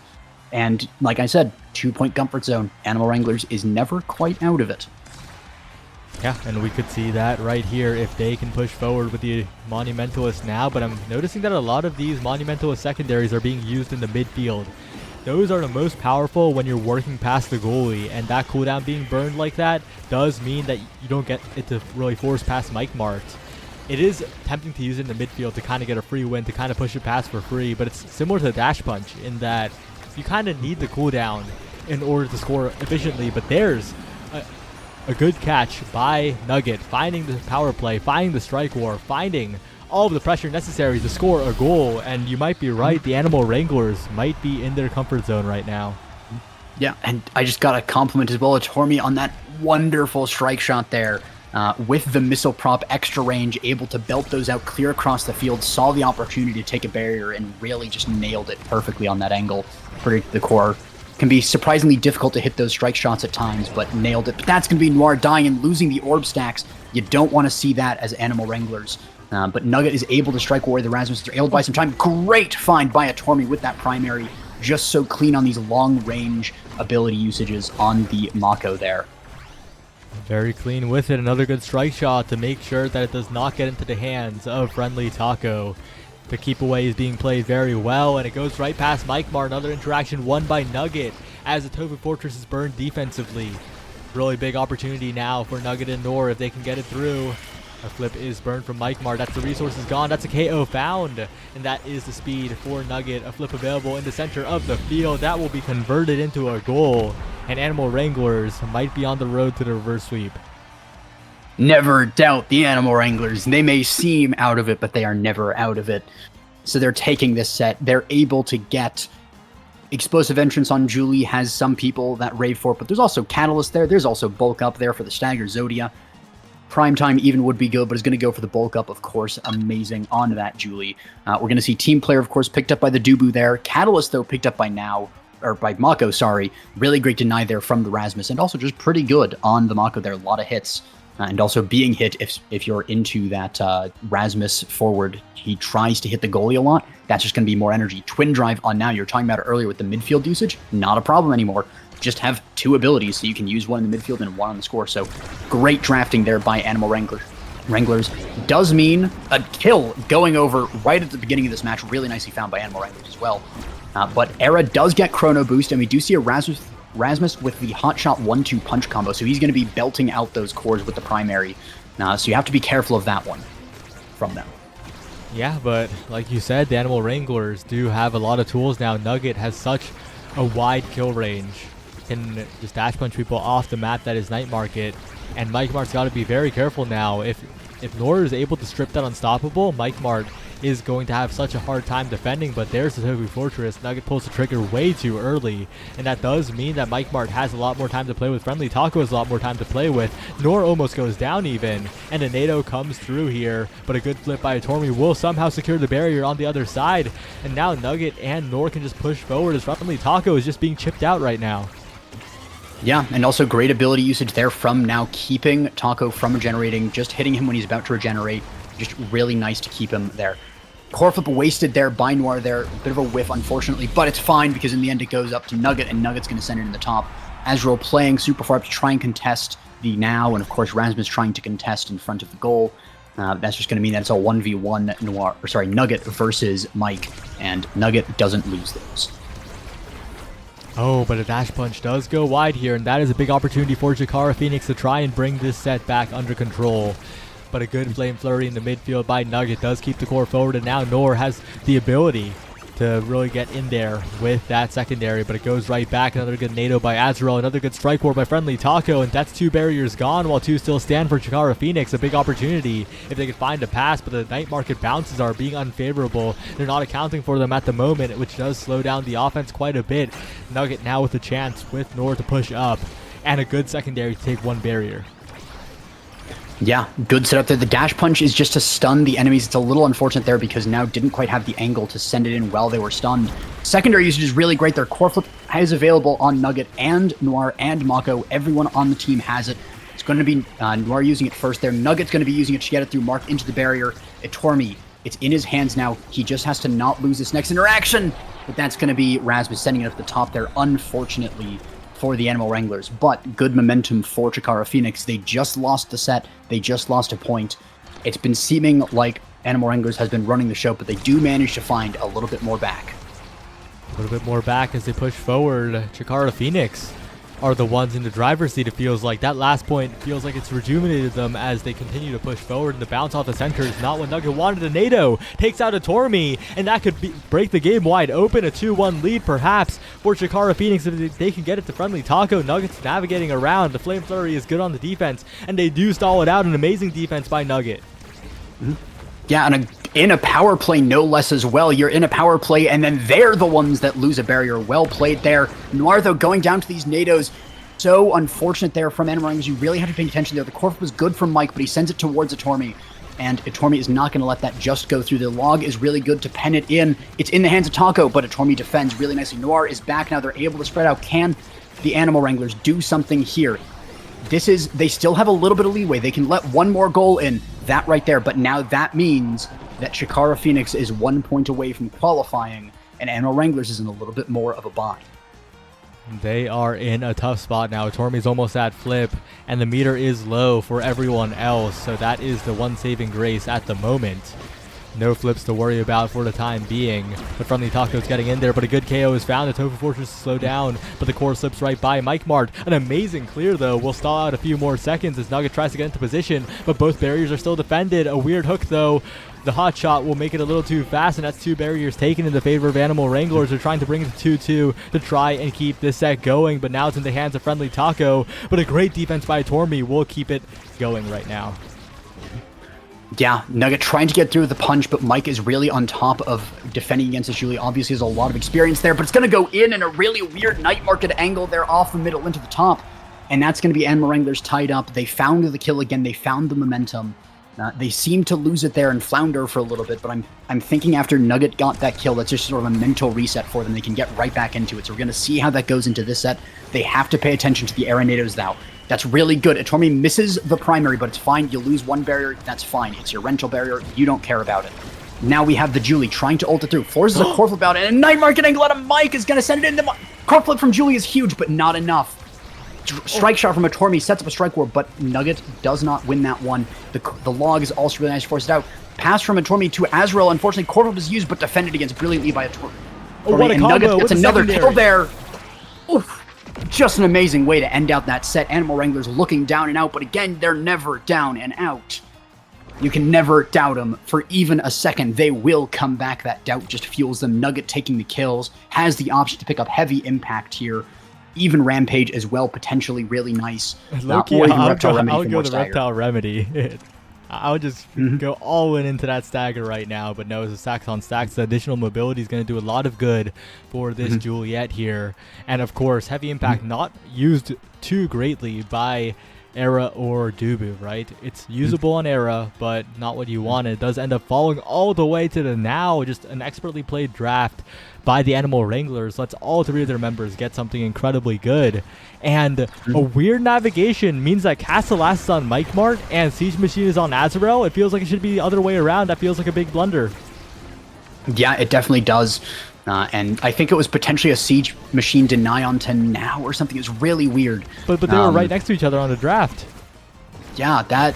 And like I said, 2-point comfort zone. Animal Wranglers is never quite out of it. Yeah, and we could see that right here if they can push forward with the Monumentalist now, but I'm noticing that a lot of these Monumentalist secondaries are being used in the midfield. Those are the most powerful when you're working past the goalie, and that cooldown being burned like that does mean that you don't get it to really force past Mike Mart. It is tempting to use it in the midfield to kind of get a free win, to kind of push it past for free, but it's similar to the dash punch in that you kind of need the cooldown in order to score efficiently, but there's a good catch by Nugget, finding the power play, finding the strike war, finding all of the pressure necessary to score a goal, and you might be right, the Animal Wranglers might be in their comfort zone right now. Yeah, and I just got a compliment as well to Tormi on that wonderful strike shot there. With the missile prop, extra range, able to belt those out clear across the field, saw the opportunity to take a barrier and really just nailed it perfectly on that angle. Predicted the core. Can be surprisingly difficult to hit those strike shots at times, but nailed it. But that's going to be Noir dying and losing the orb stacks. You don't want to see that as Animal Wranglers. But Nugget is able to strike away the Rasmus. They're able to buy some time. Great find by Etormi with that primary. just so clean on these long-range ability usages on the Mako there. Very clean with it. Another good strike shot to make sure that it does not get into the hands of Friendly Taco. The keep away is being played very well, and it goes right past Mikemark. Another interaction won by Nugget as the Tofu Fortress is burned defensively. Really big opportunity now for Nugget and Nor if they can get it through. A flip is burned from Mikemark. That's the resources gone. That's a KO found. And that is the speed for Nugget. A flip available in the center of the field. That will be converted into a goal. And Animal Wranglers might be on the road to the reverse sweep. Never doubt the Animal Wranglers. They may seem out of it, but they are never out of it. So they're taking this set. They're able to get Explosive Entrance on Julie, has some people that rave for it, but there's also Catalyst there. There's also Bulk Up there for the Stagger Zodia. Primetime even would be good, but is going to go for the Bulk Up, of course. Amazing on that Julie. We're going to see Team Player, of course, picked up by the Dubu there. Catalyst, though, picked up by Mako, sorry. Really great deny there from the Rasmus, and also just pretty good on the Mako there. A lot of hits. And also being hit if you're into that Rasmus forward. He tries to hit the goalie a lot. That's just going to be more energy. Twin Drive on now. You're talking about it earlier with the midfield usage. Not a problem anymore. Just have two abilities, so you can use one in the midfield and one on the score. So great drafting there by Animal Wranglers. Does mean a kill going over right at the beginning of this match. Really nicely found by Animal Wranglers as well. But Era does get Chrono Boost, and we do see a Rasmus with the Hotshot 1-2 punch combo, so he's going to be belting out those cores with the primary. So you have to be careful of that one from them. Yeah, but like you said, the Animal Wranglers do have a lot of tools now. Nugget has such a wide kill range. Can just dash punch people off the map that is Night Market. And Mikemark's got to be very careful now. If Nor is able to strip that Unstoppable, Mikemark is going to have such a hard time defending, but there's the Tofu Fortress. Nugget pulls the trigger way too early, and that does mean that Mikemark has a lot more time to play with. Friendly Taco has a lot more time to play with. Nor almost goes down even, and a NATO comes through here, but a good flip by Tormy will somehow secure the barrier on the other side, and now Nugget and Nor can just push forward as Friendly Taco is just being chipped out right now. Yeah, and also great ability usage there from now keeping Taco from regenerating, just hitting him when he's about to regenerate. Just really nice to keep him there. Core flip wasted there by Noir there. A bit of a whiff, unfortunately, but it's fine because in the end it goes up to Nugget, and Nugget's going to send it in the top. Azrael playing super far up to try and contest the now, and of course Rasmus trying to contest in front of the goal. That's just going to mean that it's a 1v1 Nugget versus Mike, and Nugget doesn't lose those. Oh, but a dash punch does go wide here, and that is a big opportunity for Chikara Phoenix to try and bring this set back under control. But a good flame flurry in the midfield by Nugget does keep the core forward, and now Nor has the ability to really get in there with that secondary, but it goes right back. Another good NATO by Azrael, another good strike war by Friendly Taco, and that's two barriers gone while two still stand for Chikara Phoenix. A big opportunity if they could find a pass, but the Night Market bounces are being unfavorable. They're not accounting for them at the moment, which does slow down the offense quite a bit. Nugget now with a chance with Nor to push up, and a good secondary to take one barrier. Yeah, good setup there. The dash punch is just to stun the enemies. It's a little unfortunate there because now didn't quite have the angle to send it in while they were stunned. Secondary usage is really great. Their core flip is available on Nugget and Noir and Mako. Everyone on the team has it. It's going to be Noir using it first there. Nugget's going to be using it to get it through Mark into the barrier. Tormy, it's in his hands now. He just has to not lose this next interaction. But that's going to be Rasmus sending it up the top there, unfortunately, for the Animal Wranglers, but good momentum for Chikara Phoenix. They just lost the set. They just lost a point. It's been seeming like Animal Wranglers has been running the show, but they do manage to find a little bit more back. A little bit more back as they push forward. Chikara Phoenix are the ones in the driver's seat. It feels like that last point feels like it's rejuvenated them as they continue to push forward, and the bounce off the center is not what Nugget wanted. A NATO takes out a Tormy, and that could break the game wide open. A 2-1 lead perhaps for Chikara Phoenix if they can get it to Friendly Taco. Nugget's navigating around. The Flame Flurry is good on the defense, and they do stall it out. An amazing defense by Nugget. Yeah, and in a power play no less as well. You're in a power play, and then they're the ones that lose a barrier. Well played there. Noir, though, going down to these NATOs. So unfortunate there from Animal Wranglers. You really have to pay attention there. The core was good from Mike, but he sends it towards Tormy, and Tormy is not going to let that just go through. The log is really good to pen it in. It's in the hands of Taco, but Tormy defends really nicely. Noir is back now. They're able to spread out. Can the Animal Wranglers do something here? They still have a little bit of leeway. They can let one more goal in, that right there, but now that means that Chikara Phoenix is 1 point away from qualifying, and Animal Wranglers is in a little bit more of a bind. They are in a tough spot now. Tormy's almost at flip, and the meter is low for everyone else, so that is the one saving grace at the moment. No flips to worry about for the time being. But Friendly Taco's getting in there, but a good KO is found. The Tofu Fortress to slow down, but the core slips right by Mike Mart. An amazing clear, though. Will stall out a few more seconds as Nugget tries to get into position, but both barriers are still defended. A weird hook, though. The hot shot will make it a little too fast, and that's 2 barriers taken in the favor of Animal Wranglers. They're trying to bring it to 2-2 to try and keep this set going, but now it's in the hands of Friendly Taco. But a great defense by Tormy will keep it going right now. Yeah, Nugget trying to get through the punch, but Mike is really on top of defending against this. Julie obviously has a lot of experience there, but it's going to go in a really weird night market angle there off the middle into the top. And that's going to be Animal Wranglers tied up. They found the kill again. They found the momentum. They seem to lose it there and flounder for a little bit, but I'm thinking after Nugget got that kill, that's just sort of a mental reset for them. They can get right back into it. So we're going to see how that goes into this set. They have to pay attention to the Arenados now. That's really good. Tormy misses the primary, but it's fine. You lose one barrier, that's fine. It's your rental barrier. You don't care about it. Now we have the Julie trying to ult it through. Forces a core flip out, and a night market angle out of Mike is going to send it in. The core flip from Julie is huge, but not enough. Strike shot from a Tormy sets up a strike ward, but Nugget does not win that one. The log is also really nice to force it out. Pass from a Tormy to Azrael. Unfortunately, core flip is used, but defended against brilliantly by a Tormy. Oh, what a and combo. Nugget gets another secondary kill there. Oof. Just an amazing way to end out that set. Animal Wranglers looking down and out, but again, they're never down and out. You can never doubt them for even a second. They will come back. That doubt just fuels them. Nugget taking the kills, has the option to pick up heavy impact here. Even Rampage as well, potentially really nice. Low-key, I would go the Reptile Remedy. I would just go all into that stagger right now, but no, it's a stacks on stacks. The additional mobility is going to do a lot of good for this Juliet here. And of course, heavy impact not used too greatly by Era or Dubu, right? It's usable on Era, but not what you want. It does end up falling all the way to the now. Just an expertly played draft by the Animal Wranglers lets all 3 of their members get something incredibly good. And a weird navigation means that Castellas is on Mike Mart and Siege Machine is on Azrael. It feels like it should be the other way around. That feels like a big blunder. Yeah, it definitely does. And I think it was potentially a Siege Machine deny onto now or something. It was really weird. But they were right next to each other on the draft. Yeah, that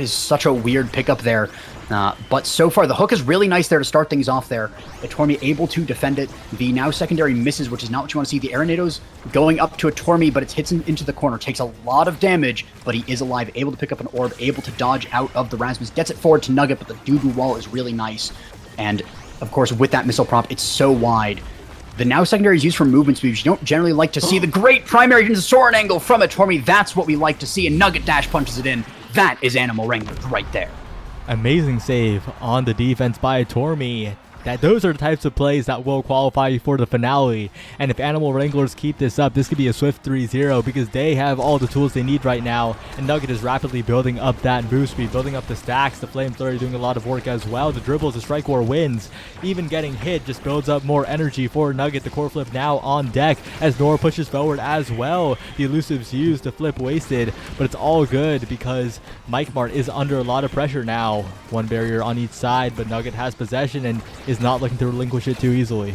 is such a weird pickup there. But so far, the hook is really nice there to start things off there. Tormy able to defend it. The now secondary misses, which is not what you want to see. The Arenados going up to a Tormy, but it hits him into the corner. Takes a lot of damage, but he is alive. Able to pick up an orb, able to dodge out of the Rasmus. Gets it forward to Nugget, but the Dubu wall is really nice. And, of course, with that missile prompt, it's so wide. The now secondary is used for movement speed, which you don't generally like to see. The great primary into Soren angle from a Tormy. That's what we like to see, and Nugget dash punches it in. That is Animal Wranglers right there. Amazing save on the defense by Tormy. Those are the types of plays that will qualify you for the finale. And if Animal Wranglers keep this up, this could be a swift 3-0 because they have all the tools they need right now. And Nugget is rapidly building up that move speed, building up the stacks. The Flamethrower doing a lot of work as well. The dribbles, the strike war wins. Even getting hit just builds up more energy for Nugget. The core flip now on deck as Nora pushes forward as well. The elusives used to flip wasted, but it's all good because Mike Mart is under a lot of pressure now. One barrier on each side, but Nugget has possession and is not looking to relinquish it too easily.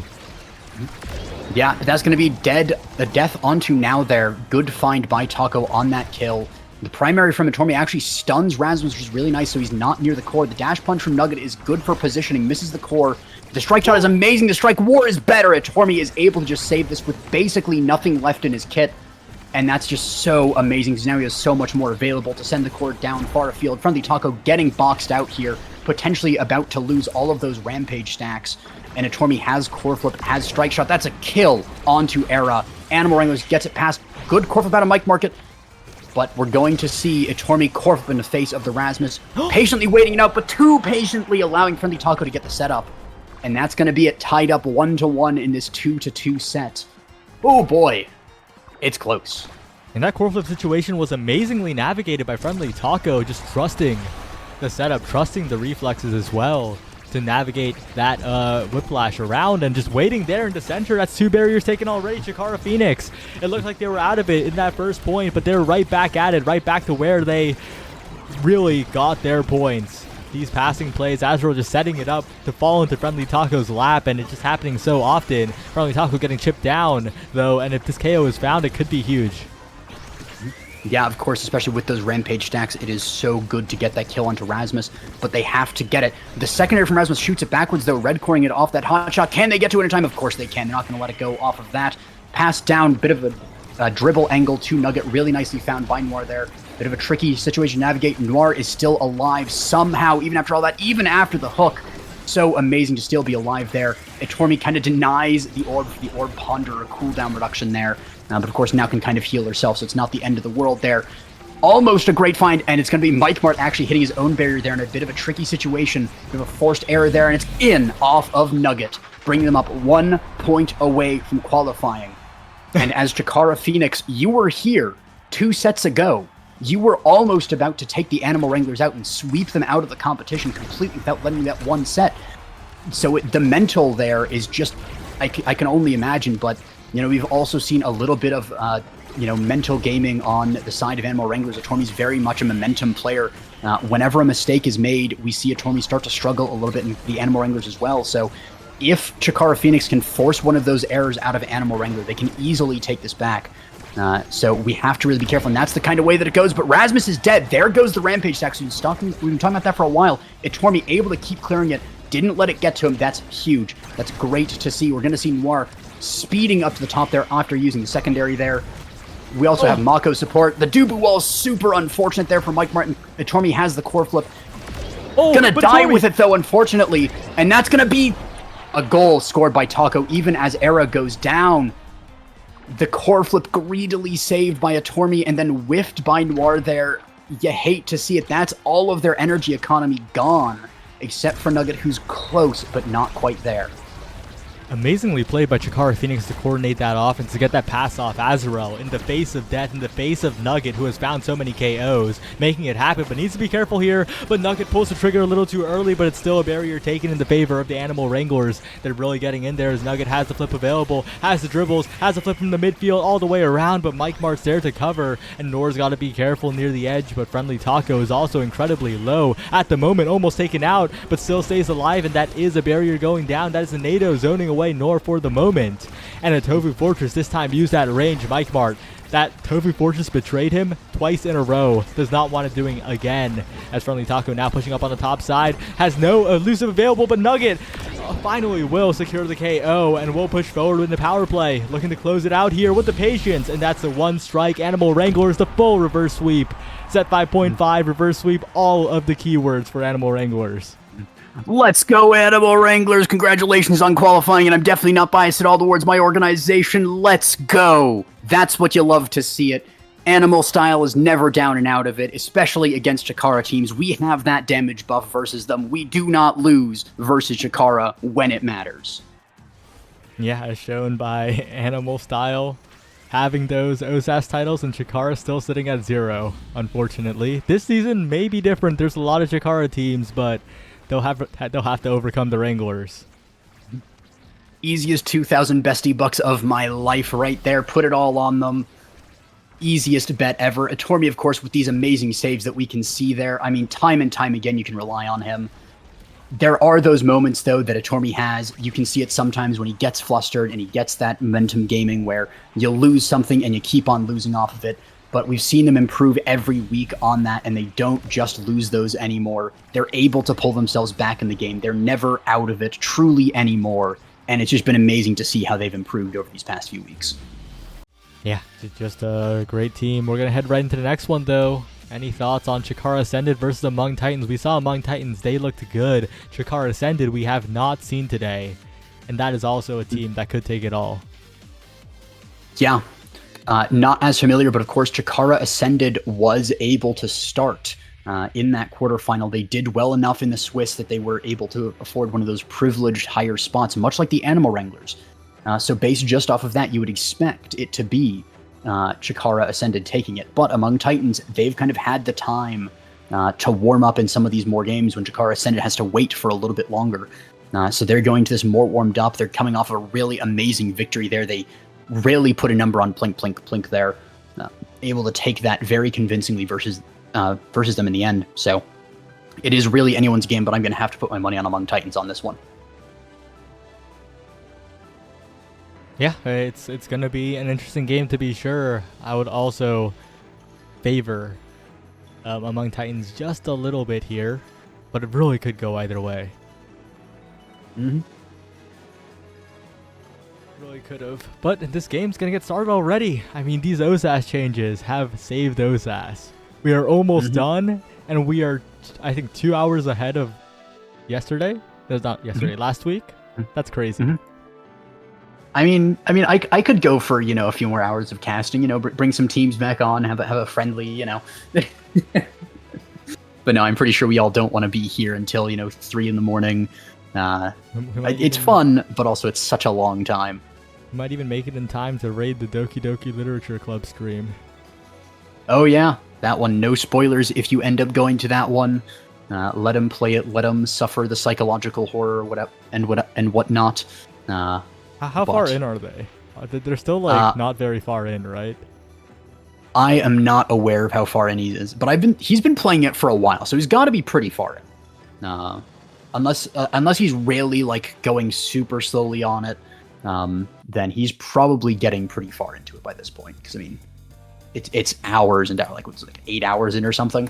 Yeah, that's going to be a death onto now there. Good find by Taco on that kill. The primary from Tormy actually stuns Rasmus, which is really nice, so he's not near the core. The dash punch from Nugget is good for positioning, misses the core. The strike shot is amazing. The strike war is better. Tormy is able to just save this with basically nothing left in his kit. And that's just so amazing because now he has so much more available to send the core down far afield. Friendly Taco getting boxed out here, potentially about to lose all of those Rampage stacks. And Tormy has core flip, has strike shot. That's a kill onto Era. Animal Wranglers gets it past. Good core flip out of Mike Market. But we're going to see a Tormy core flip in the face of the Rasmus. Patiently waiting it out, but too patiently allowing Friendly Taco to get the setup. And that's going to be it tied up 1-1 in this 2-2 set. Oh boy. It's close. And that core flip situation was amazingly navigated by Friendly Taco, just trusting the setup, trusting the reflexes as well to navigate that whiplash around and just waiting there in the center. That's 2 barriers taken already. Chikara Phoenix. It looked like they were out of it in that first point, but they're right back at it, right back to where they really got their points. these passing plays, Azrael just setting it up to fall into Friendly Taco's lap, and it's just happening so often. Friendly Taco getting chipped down, though, and if this KO is found, it could be huge. Yeah, of course, especially with those Rampage stacks, it is so good to get that kill onto Rasmus, but they have to get it. The secondary from Rasmus shoots it backwards, though, red coring it off that hot shot. Can they get to it in time? Of course they can. They're not going to let it go off of that. Pass down, bit of a dribble angle to Nugget, really nicely found by Noir there. Bit of a tricky situation to navigate. Noir is still alive somehow, even after all that, even after the hook. So amazing to still be alive there. Etormi kind of denies the orb for the orb ponder, a cooldown reduction there. But of course now can kind of heal herself, so it's not the end of the world there. Almost a great find, and it's going to be Mike Mart actually hitting his own barrier there in a bit of a tricky situation. Bit of a forced error there, and it's in off of Nugget, bringing them up 1 point away from qualifying. And as Chikara Phoenix, you were here 2 sets ago. You were almost about to take the Animal Wranglers out and sweep them out of the competition completely without letting that one set. So the mental there is just, I can only imagine, but you know, we've also seen a little bit of, mental gaming on the side of Animal Wranglers. Etormi's very much a momentum player. Whenever a mistake is made, we see Etormi start to struggle a little bit in the Animal Wranglers as well. So if Chikara Phoenix can force one of those errors out of Animal Wrangler, they can easily take this back. So we have to really be careful, and that's the kind of way that it goes. But Rasmus is dead. There goes the Rampage stack. So we've been talking about that for a while. Etormi able to keep clearing it. Didn't let it get to him. That's huge. That's great to see. We're going to see Noir speeding up to the top there after using the secondary there. We also have Mako support. The Dubu wall is super unfortunate there for Mike Martin. Etormi has the core flip. Gonna die with it though, unfortunately. And that's gonna be a goal scored by Taco even as Era goes down. The core flip greedily saved by Etormi and then whiffed by Noir there. You hate to see it. That's all of their energy economy gone, except for Nugget, who's close but not quite there. Amazingly played by Chikara Phoenix to coordinate that offense, to get that pass off Azrael in the face of death, in the face of Nugget, who has found so many KOs, making it happen, but needs to be careful here. But Nugget pulls the trigger a little too early, but it's still a barrier taken in the favor of the Animal Wranglers. They're really getting in there as Nugget has the flip available, has the dribbles, has the flip from the midfield all the way around, but Mike Mart's there to cover, and Nor's got to be careful near the edge, but Friendly Taco is also incredibly low at the moment, almost taken out, but still stays alive, and that is a barrier going down. That is a NATO zoning away Nor for the moment, and a Tofu Fortress this time used that range. Mike Mart, that Tofu Fortress betrayed him twice in a row, does not want it doing again, as Friendly Taco now pushing up on the top side, has no elusive available, but Nugget finally will secure the KO and will push forward with the power play, looking to close it out here with the patience, and that's the one strike. Animal Wranglers, the full reverse sweep, set 5.5 reverse sweep, all of the keywords for Animal Wranglers. Let's go, Animal Wranglers. Congratulations on qualifying, and I'm definitely not biased at all towards my organization. Let's go. That's what you love to see it. Animal style is never down and out of it, especially against Chikara teams. We have that damage buff versus them. We do not lose versus Chikara when it matters. Yeah, as shown by Animal style having those OSAS titles and Chikara still sitting at 0, unfortunately. This season may be different. There's a lot of Chikara teams, but they'll have to overcome the Wranglers. Easiest 2,000 bestie bucks of my life right there. Put it all on them. Easiest bet ever. Etormi, of course, with these amazing saves that we can see there. I mean, time and time again, you can rely on him. There are those moments, though, that Etormi has. You can see it sometimes when he gets flustered and he gets that momentum gaming where you lose something and you keep on losing off of it. But we've seen them improve every week on that, and they don't just lose those anymore. They're able to pull themselves back in the game. They're never out of it truly anymore, and it's just been amazing to see how they've improved over these past few weeks. Yeah, just a great team. We're going to head right into the next one, though. Any thoughts on Chikara Ascended versus Among Titans? We saw Among Titans, they looked good. Chikara Ascended, we have not seen today, and that is also a team that could take it all. Yeah. Not as familiar, but of course, Chikara Ascended was able to start in that quarterfinal. They did well enough in the Swiss that they were able to afford one of those privileged higher spots, much like the Animal Wranglers. So based just off of that, you would expect it to be Chikara Ascended taking it. But Among Titans, they've kind of had the time to warm up in some of these more games when Chikara Ascended has to wait for a little bit longer. So they're going to this more warmed up. They're coming off a really amazing victory there. They really put a number on Plink Plink Plink there, able to take that very convincingly versus them in the end. So it is really anyone's game, but I'm going to have to put my money on Among Titans on this one. Yeah, it's going to be an interesting game to be sure. I would also favor Among Titans just a little bit here, but it really could go either way. Mm-hmm. Really could have. But this game's going to get started already. I mean, these OSAS changes have saved OSAS. We are almost done, and we are, I think, 2 hours ahead of yesterday. That's not yesterday, last week. That's crazy. Mm-hmm. I mean, I could go for, a few more hours of casting, bring some teams back on, have a friendly, But no, I'm pretty sure we all don't want to be here until, 3 in the morning. It's fun, but also it's such a long time. Might even make it in time to raid the Doki Doki Literature Club stream. Oh yeah, that one. No spoilers if you end up going to that one. Let them play it. Let them suffer the psychological horror, and whatnot. How far in are they? They're still not very far in, right? I am not aware of how far in he is, but he's been playing it for a while, so he's got to be pretty far in. Unless he's really going super slowly on it, then he's probably getting pretty far into it by this point. Because it's hours and hours, what's 8 hours in or something.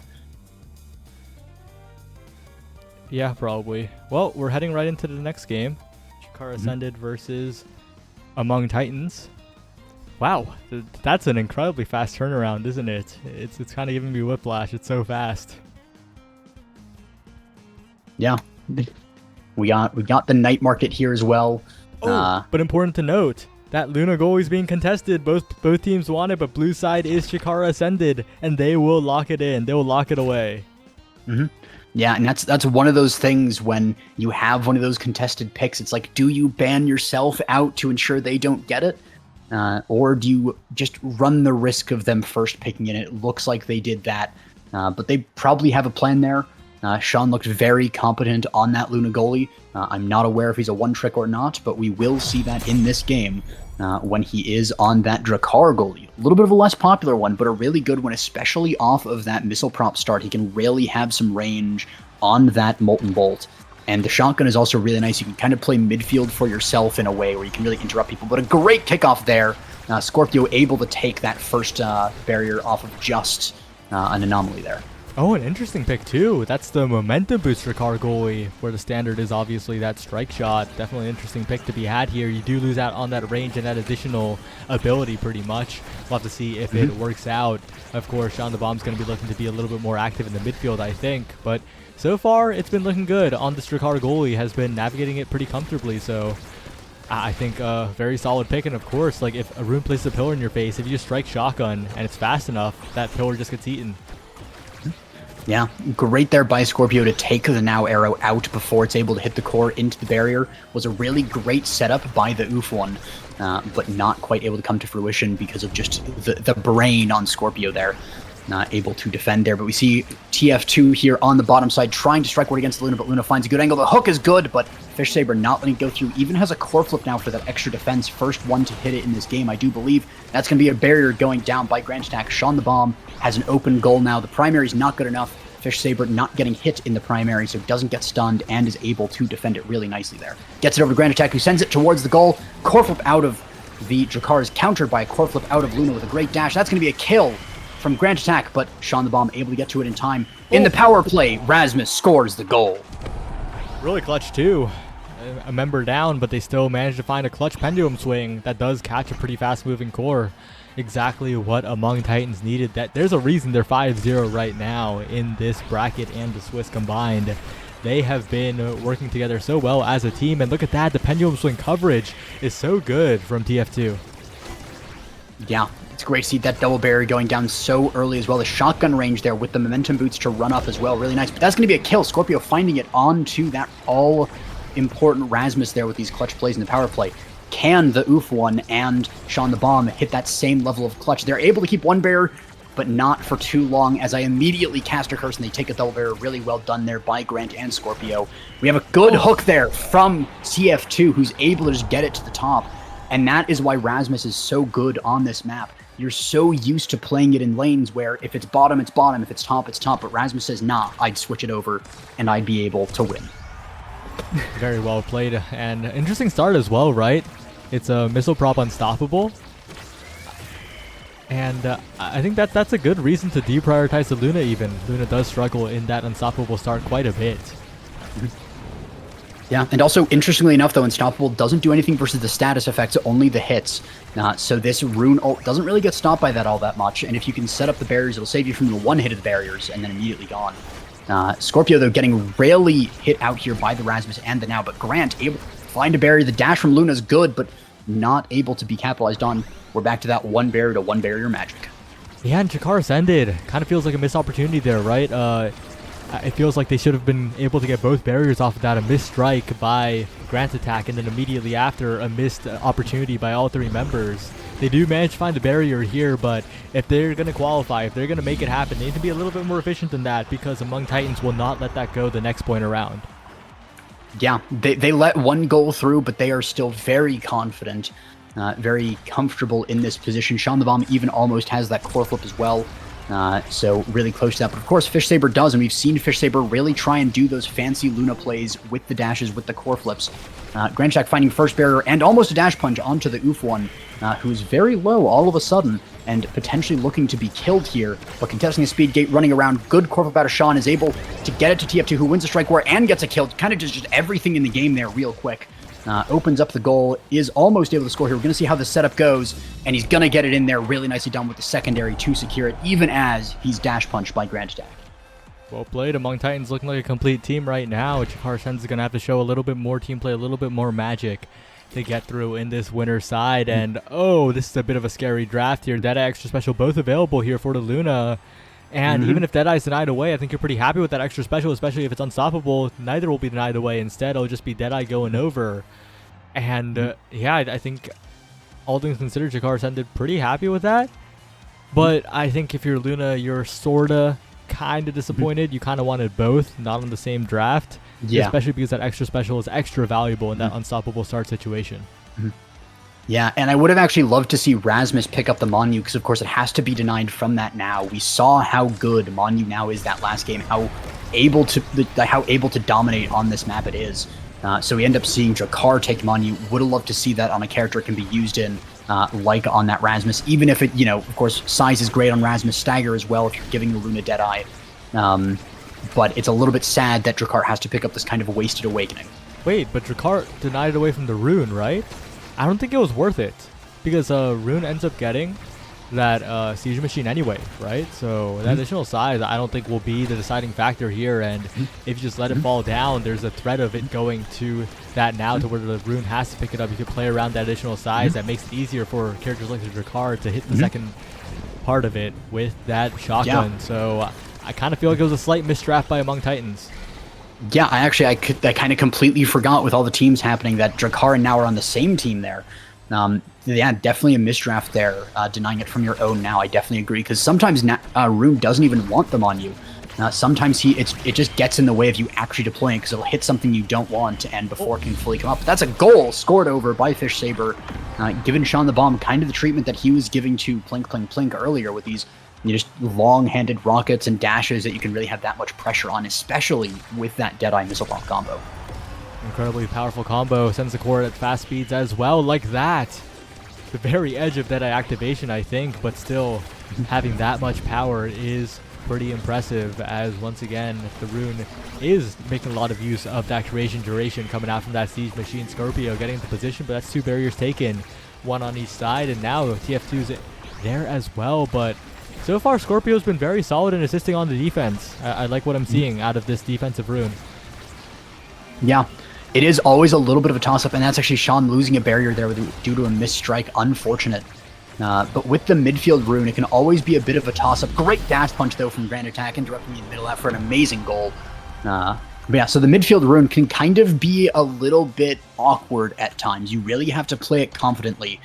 Yeah, probably. Well, we're heading right into the next game. Chikara Ascended versus Among Titans. Wow, that's an incredibly fast turnaround, isn't it? It's kind of giving me whiplash. It's so fast. Yeah, we got the night market here as well. But important to note that Luna goal is being contested. Both teams want it, but blue side is Chikara Ascended, and they will lock it in. They will lock it away. Mm-hmm. Yeah, and that's one of those things when you have one of those contested picks. It's do you ban yourself out to ensure they don't get it? Or do you just run the risk of them first picking it? It looks like they did that, but they probably have a plan there. Sean looked very competent on that Luna goalie. I'm not aware if he's a one-trick or not, but we will see that in this game when he is on that Drakkar goalie. A little bit of a less popular one, but a really good one, especially off of that missile prop start. He can really have some range on that Molten Bolt. And the shotgun is also really nice. You can kind of play midfield for yourself in a way where you can really interrupt people. But a great kickoff there. Scorpio able to take that first barrier off of just an anomaly there. Oh, an interesting pick too. That's the momentum booster car goalie, where the standard is obviously that strike shot. Definitely an interesting pick to be had here. You do lose out on that range and that additional ability pretty much. We'll have to see if it works out. Of course, Sean the Bomb's going to be looking to be a little bit more active in the midfield, I think. But so far, it's been looking good. On this Drakkar goalie has been navigating it pretty comfortably, so I think a very solid pick. And of course, if a Rune places a pillar in your face, if you just strike shotgun and it's fast enough, that pillar just gets eaten. Yeah, great there by Scorpio to take the Now arrow out before it's able to hit the core into the barrier. Was a really great setup by the Oof one, but not quite able to come to fruition because of just the brain on Scorpio there. Not able to defend there, but we see TF2 here on the bottom side trying to strike ward against Luna, but Luna finds a good angle. The hook is good, but Fish Saber not letting it go through. Even has a core flip now for that extra defense. First one to hit it in this game, I do believe. That's going to be a barrier going down by Grand Attack. Sean the Bomb has an open goal now. The primary is not good enough. Fish Saber not getting hit in the primary, so doesn't get stunned and is able to defend it really nicely there. Gets it over to Grand Attack, who sends it towards the goal. Core flip out of the Drakkar is countered by a core flip out of Luna with a great dash. That's going to be a kill from Grand Attack, but Sean the Bomb able to get to it in time. In the power play, Rasmus scores the goal. Really clutch too. A member down, but they still managed to find a clutch pendulum swing that does catch a pretty fast moving core. Exactly what Among Titans needed. That there's a reason they're 5-0 right now in this bracket and the Swiss combined. They have been working together so well as a team, and look at that, the pendulum swing coverage is so good from TF2. Yeah, it's great to see that double barrier going down so early as well. The shotgun range there with the momentum boots to run up as well, really nice. But that's going to be a kill. Scorpio finding it onto that all-important Rasmus there with these clutch plays in the power play. Can the Oof one and Sean the Bomb hit that same level of clutch? They're able to keep one barrier, but not for too long, as I immediately cast a curse and they take a double barrier. Really well done there by Grant and Scorpio. We have a good hook there from TF2, who's able to just get it to the top. And that is why Rasmus is so good on this map. you're so used to playing it in lanes where if it's bottom, it's bottom, if it's top, it's top. But Rasmus says, nah, I'd switch it over and I'd be able to win. Very well played, and interesting start as well, right? It's a missile prop unstoppable. And I think that's a good reason to deprioritize the Luna even. Luna does struggle in that unstoppable start quite a bit. Yeah, and also, interestingly enough, though, Unstoppable doesn't do anything versus the status effects, only the hits. So this rune ult doesn't really get stopped by that all that much, and if you can set up the barriers, it'll save you from the one hit of the barriers, and then immediately gone. Scorpio, though, getting rarely hit out here by the Rasmus and the Now, but Grant able to find a barrier. The dash from Luna is good, but not able to be capitalized on. We're back to that one barrier to one barrier magic. Yeah, and Jakar Ascended kind of feels like a missed opportunity there, right? It feels like they should have been able to get both barriers off of that. A missed strike by Grant's attack, and then immediately after, a missed opportunity by all three members. They do manage to find the barrier here, but if they're going to qualify, if they're going to make it happen, they need to be a little bit more efficient than that, because Among Titans will not let that go the next point around. Yeah, they let one goal through, but they are still very confident, very comfortable in this position. Sean the Bomb even almost has that core flip as well. So really close to that. But of course, Fish Saber does, and we've seen Fish Saber really try and do those fancy Luna plays with the dashes, with the core flips. Grandjack finding first barrier and almost a dash punch onto the Oof one, who's very low all of a sudden and potentially looking to be killed here. But contesting a speed gate, running around, good core flip out of Sean, is able to get it to TF2, who wins the strike war and gets a kill. Kind of just everything in the game there real quick. Opens up the goal, is almost able to score here. We're going to see how the setup goes, and he's going to get it in there really nicely done with the secondary to secure it, even as he's dash punched by Grand Attack. Well played. Among Titans looking like a complete team right now. Jakar Ascended is going to have to show a little bit more team play, a little bit more magic to get through in this winner side. And oh, this is a bit of a scary draft here. Deadeye extra special both available here for the Luna. And even if Deadeye's denied away, I think you're pretty happy with that extra special, especially if it's unstoppable. Neither will be denied away. Instead, it'll just be Deadeye going over. And yeah, I think all things considered, Jakar Ascended pretty happy with that. But I think if you're Luna, you're sorta kind of disappointed. You kind of wanted both, not on the same draft. Yeah. Especially because that extra special is extra valuable in that unstoppable start situation. Yeah, and I would have actually loved to see Rasmus pick up the Monu, because of course it has to be denied from that Now. We saw how good Monu Now is that last game, how able to dominate on this map it is. So we end up seeing Jakar take Monu. Would have loved to see that on a character it can be used in, like on that Rasmus, even if it, of course, size is great on Rasmus, stagger as well if you're giving the Luna Deadeye. But it's a little bit sad that Jakar has to pick up this kind of wasted awakening. Wait, but Jakar denied it away from the Rune, right? I don't think it was worth it, because Rune ends up getting that Siege Machine anyway, right? So that additional size I don't think will be the deciding factor here, and if you just let it fall down, there's a threat of it going to that Now to where the Rune has to pick it up. You can play around that additional size. That makes it easier for characters like Jakar to hit the second part of it with that shotgun. So I kind of feel like it was a slight misdraft by Among Titans. Yeah, I kind of completely forgot with all the teams happening that Jakar and Now are on the same team there. Yeah, definitely a misdraft there, denying it from your own Now. I definitely agree, because sometimes Rune doesn't even want them on you. Sometimes it just gets in the way of you actually deploying, because it'll hit something you don't want and before it can fully come up. But that's a goal scored over by Fish Saber, giving Sean the Bomb kind of the treatment that he was giving to Plink Plink Plink earlier with these just long-handed rockets and dashes that you can really have that much pressure on, especially with that Deadeye missile bomb combo. Incredibly powerful combo, sends the core at fast speeds as well, like that. The very edge of Deadeye activation, I think, but still having that much power is pretty impressive, as once again, the Rune is making a lot of use of that creation duration coming out from that Siege Machine. Scorpio getting into position, but that's two barriers taken, one on each side, and now TF2's there as well, but so far Scorpio's been very solid in assisting on the defense. I like what I'm seeing out of this defensive Rune. Yeah, it is always a little bit of a toss-up, and that's actually Sean losing a barrier there due to a missed strike. Unfortunate. But with the midfield Rune, it can always be a bit of a toss-up. Great dash punch, though, from Grand Attack, interrupting me in the middle of that for an amazing goal. But yeah, so the midfield Rune can kind of be a little bit awkward at times. You really have to play it confidently,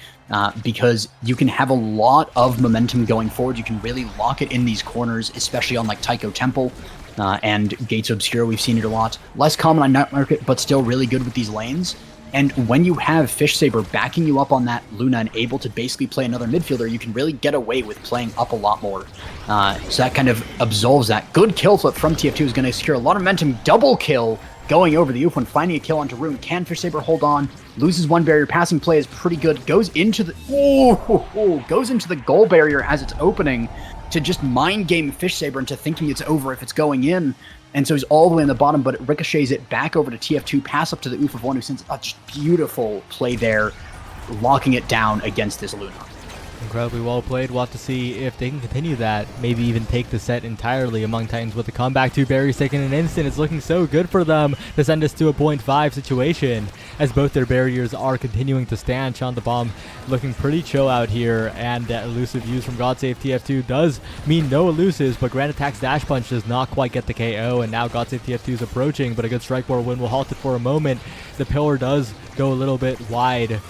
because you can have a lot of momentum going forward. You can really lock it in these corners, especially on like Tycho Temple and Gates Obscure. We've seen it a lot. Less common on Night Market, but still really good with these lanes. And when you have Fish Saber backing you up on that Luna and able to basically play another midfielder, you can really get away with playing up a lot more. So that kind of absolves that. Good kill flip from TF2 is going to secure a lot of momentum. Double kill going over the Oof one, finding a kill onto Rune. Can Fish Saber hold on? Loses one barrier. Passing play is pretty good. Goes into the goes into the goal barrier as it's opening to just mind game Fish Saber into thinking it's over if it's going in. And so he's all the way in the bottom, but it ricochets it back over to TF2, pass up to the Oof of one, who sends a just beautiful play there, locking it down against this Luna. Incredibly well played. We'll have to see if they can continue that, maybe even take the set entirely. Among Titans with the comeback. 2 barriers taken in an instant. It's looking so good for them to send us to a 0.5 situation as both their barriers are continuing to stand. Sean the Bomb looking pretty chill out here, and that elusive use from GodSave TF2 does mean no elusives, but Grand Attack's dash punch does not quite get the KO, and now GodSave TF2 is approaching, but a good strike war win will halt it for a moment. The pillar does go a little bit wide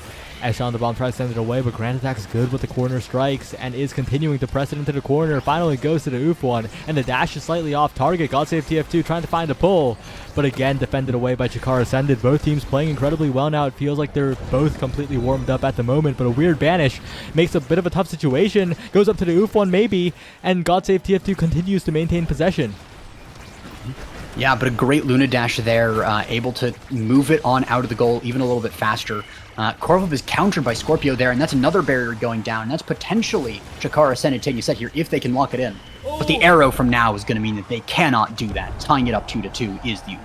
as Sean the Bomb tries to send it away, but Grand Attack's good with the corner strikes and is continuing to press it into the corner. Finally goes to the Oof one, and the dash is slightly off target. GodSave TF2 trying to find a pull, but again defended away by Chikara Ascended. Both teams playing incredibly well now. It feels like they're both completely warmed up at the moment, but a weird banish makes a bit of a tough situation. Goes up to the Oof one maybe, and GodSave TF2 continues to maintain possession. Yeah, but a great Luna dash there, able to move it on out of the goal even a little bit faster. Corvus is countered by Scorpio there, and that's another barrier going down. And that's potentially Chikara Ascended taking a set here if they can lock it in. But the arrow from now is going to mean that they cannot do that. Tying it up 2-2 is the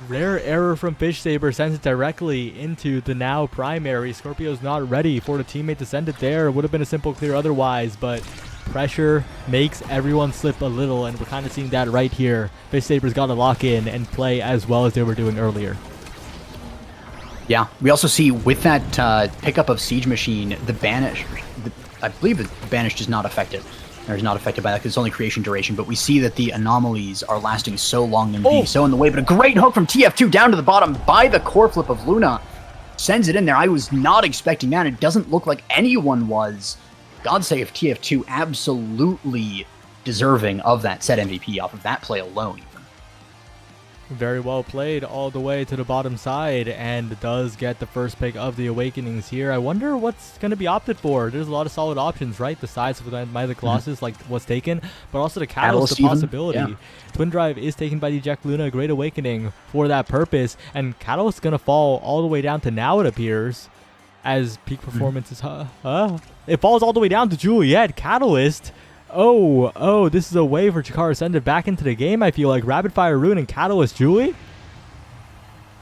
Rare error from Fish Saber sends it directly into the now primary. Scorpio's not ready for the teammate to send it there. It would have been a simple clear otherwise, but pressure makes everyone slip a little, and we're kind of seeing that right here. Fish Saber's got to lock in and play as well as they were doing earlier. Yeah, we also see with that pickup of Siege Machine, the banish, I believe the banish does not affect it. Or is not affected by that because it's only creation duration, but we see that the anomalies are lasting so long and being so in the way. But a great hook from TF2 down to the bottom by the core flip of Luna. Sends it in there. I was not expecting that. It doesn't look like anyone was. GodSave TF2 absolutely deserving of that set MVP off of that play alone. Very well played all the way to the bottom side, and does get the first pick of the Awakenings here. I wonder what's going to be opted for. There's a lot of solid options, right? The size of the Might Colossus, like what's taken, but also the Catalyst, the possibility. Yeah. Twin Drive is taken by the Eject Luna, a great awakening for that purpose, and Catalyst is going to fall all the way down to now, it appears, as peak performance is... It falls all the way down to Juliet. Catalyst... Oh, this is a way for Chikara Ascended back into the game, I feel like. Rapid Fire Rune and Catalyst Julie?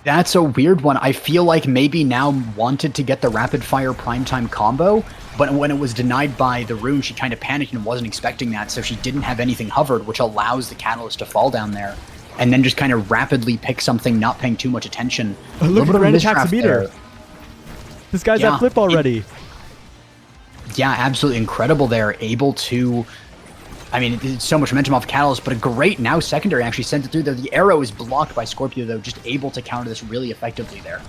That's a weird one. I feel like maybe now wanted to get the Rapid Fire Primetime combo, but when it was denied by the Rune, she kind of panicked and wasn't expecting that, so she didn't have anything hovered, which allows the Catalyst to fall down there, and then just kind of rapidly pick something, not paying too much attention. Look at the Grand Attack's meter. This guy's at flip already. Yeah, absolutely incredible there. Able to, I mean, it's so much momentum off Catalyst, but a great now secondary actually sent it through there. The arrow is blocked by Scorpio, though, just able to counter this really effectively there.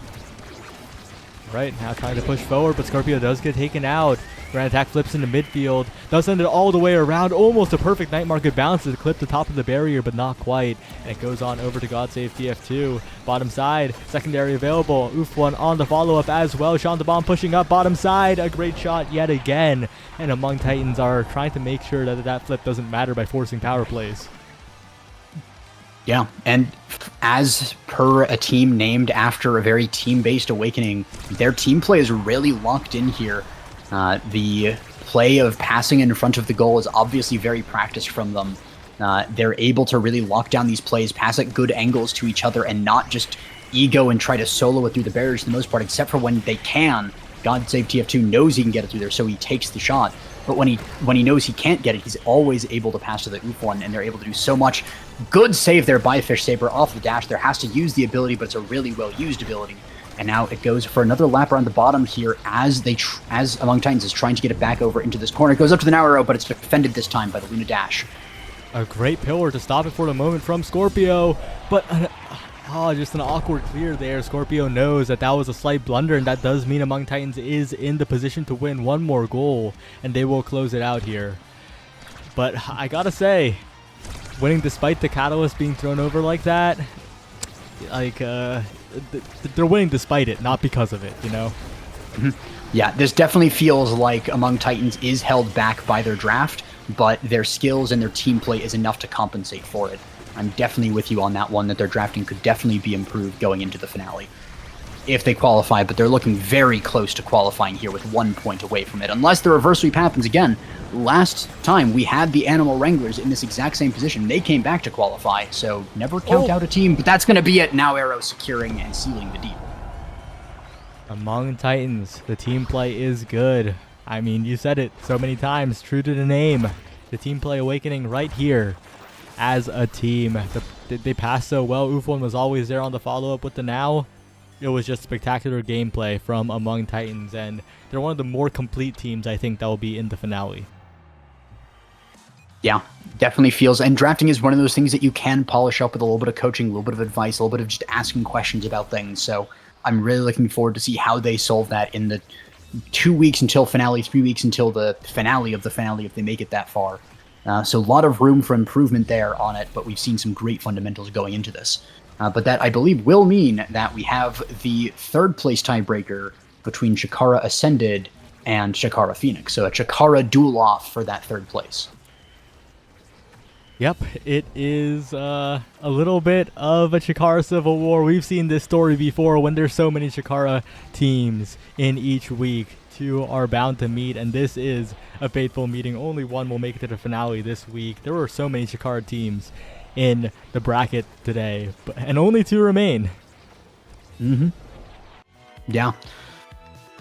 Right, now trying to push forward, but Scorpio does get taken out. Grand Attack flips into midfield, does send it all the way around, almost a perfect Night Market bounce to clip the top of the barrier, but not quite. And it goes on over to GodSave TF2. Bottom side, secondary available. Oof one on the follow-up as well. Sean the Bomb pushing up bottom side. A great shot yet again. And Among Titans are trying to make sure that that flip doesn't matter by forcing power plays. Yeah, and as per a team named after a very team-based awakening, their team play is really locked in here. The play of passing in front of the goal is obviously very practiced from them. They're able to really lock down these plays, pass at good angles to each other, and not just ego and try to solo it through the barriers for the most part, except for when they can. GodSave TF2 knows he can get it through there, so he takes the shot. But when he knows he can't get it, he's always able to pass to the Oof one, and they're able to do so much. Good save there by Fish Saber off the dash. There has to use the ability, but it's a really well-used ability. And now it goes for another lap around the bottom here as Among Titans is trying to get it back over into this corner. It goes up to the now arrow, but it's defended this time by the Luna dash. A great pillar to stop it for the moment from Scorpio, but just an awkward clear there. Scorpio knows that was a slight blunder, and that does mean Among Titans is in the position to win one more goal, and they will close it out here. But I gotta say, winning despite the Catalyst being thrown over like that, like, they're winning despite it, not because of it, you know? Yeah, this definitely feels like Among Titans is held back by their draft, but their skills and their team play is enough to compensate for it. I'm definitely with you on that one, that their drafting could definitely be improved going into the finale if they qualify, but they're looking very close to qualifying here with 1 point away from it. Unless the reverse sweep happens again. Last time we had the Animal Wranglers in this exact same position. They came back to qualify, so never count out a team, but that's going to be it. Now Arrow securing and sealing the deal. Among Titans, the team play is good. I mean, you said it so many times, true to the name. The team play awakening right here as a team. They passed so well. Ufon was always there on the follow-up with the now. It was just spectacular gameplay from Among Titans, and they're one of the more complete teams, I think, that will be in the finale. Yeah, definitely feels, and drafting is one of those things that you can polish up with a little bit of coaching, a little bit of advice, a little bit of just asking questions about things. So I'm really looking forward to see how they solve that in the 2 weeks until finale, 3 weeks until the finale of the finale, if they make it that far. So a lot of room for improvement there on it, but we've seen some great fundamentals going into this. But that, I believe, will mean that we have the third place tiebreaker between Chikara Ascended and Chikara Phoenix. So a Chikara duel off for that third place. Yep, it is a little bit of a Chikara Civil War. We've seen this story before when there's so many Chikara teams in each week. Two are bound to meet, and this is a fateful meeting. Only one will make it to the finale this week. There were so many Chikara teams in the bracket today, and only two remain. Yeah.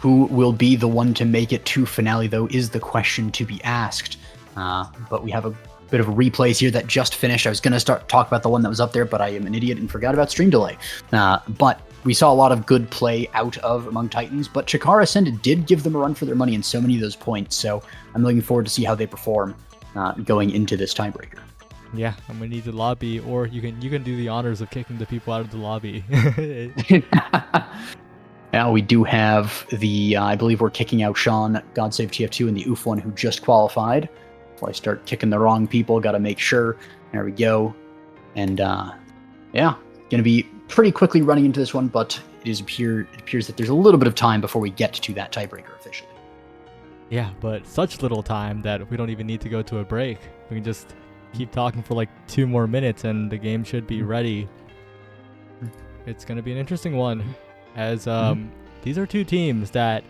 Who will be the one to make it to finale, though, is the question to be asked. But we have a bit of replays here that just finished. I was going to talk about the one that was up there, but I am an idiot and forgot about stream delay. But we saw a lot of good play out of Among Titans, but Chikara Ascended did give them a run for their money in so many of those points, so I'm looking forward to see how they perform going into this tiebreaker. Yeah, I'm gonna need the lobby, or you can do the honors of kicking the people out of the lobby. Now we do have the, I believe we're kicking out Sean, God Save TF2, and the Oof one who just qualified. Before I start kicking the wrong people, gotta make sure. There we go. And yeah, gonna be pretty quickly running into this one, but it appears that there's a little bit of time before we get to that tiebreaker officially. Yeah, but such little time that we don't even need to go to a break. We can just keep talking for like 2 more minutes and the game should be ready. It's going to be an interesting one, as these are two teams that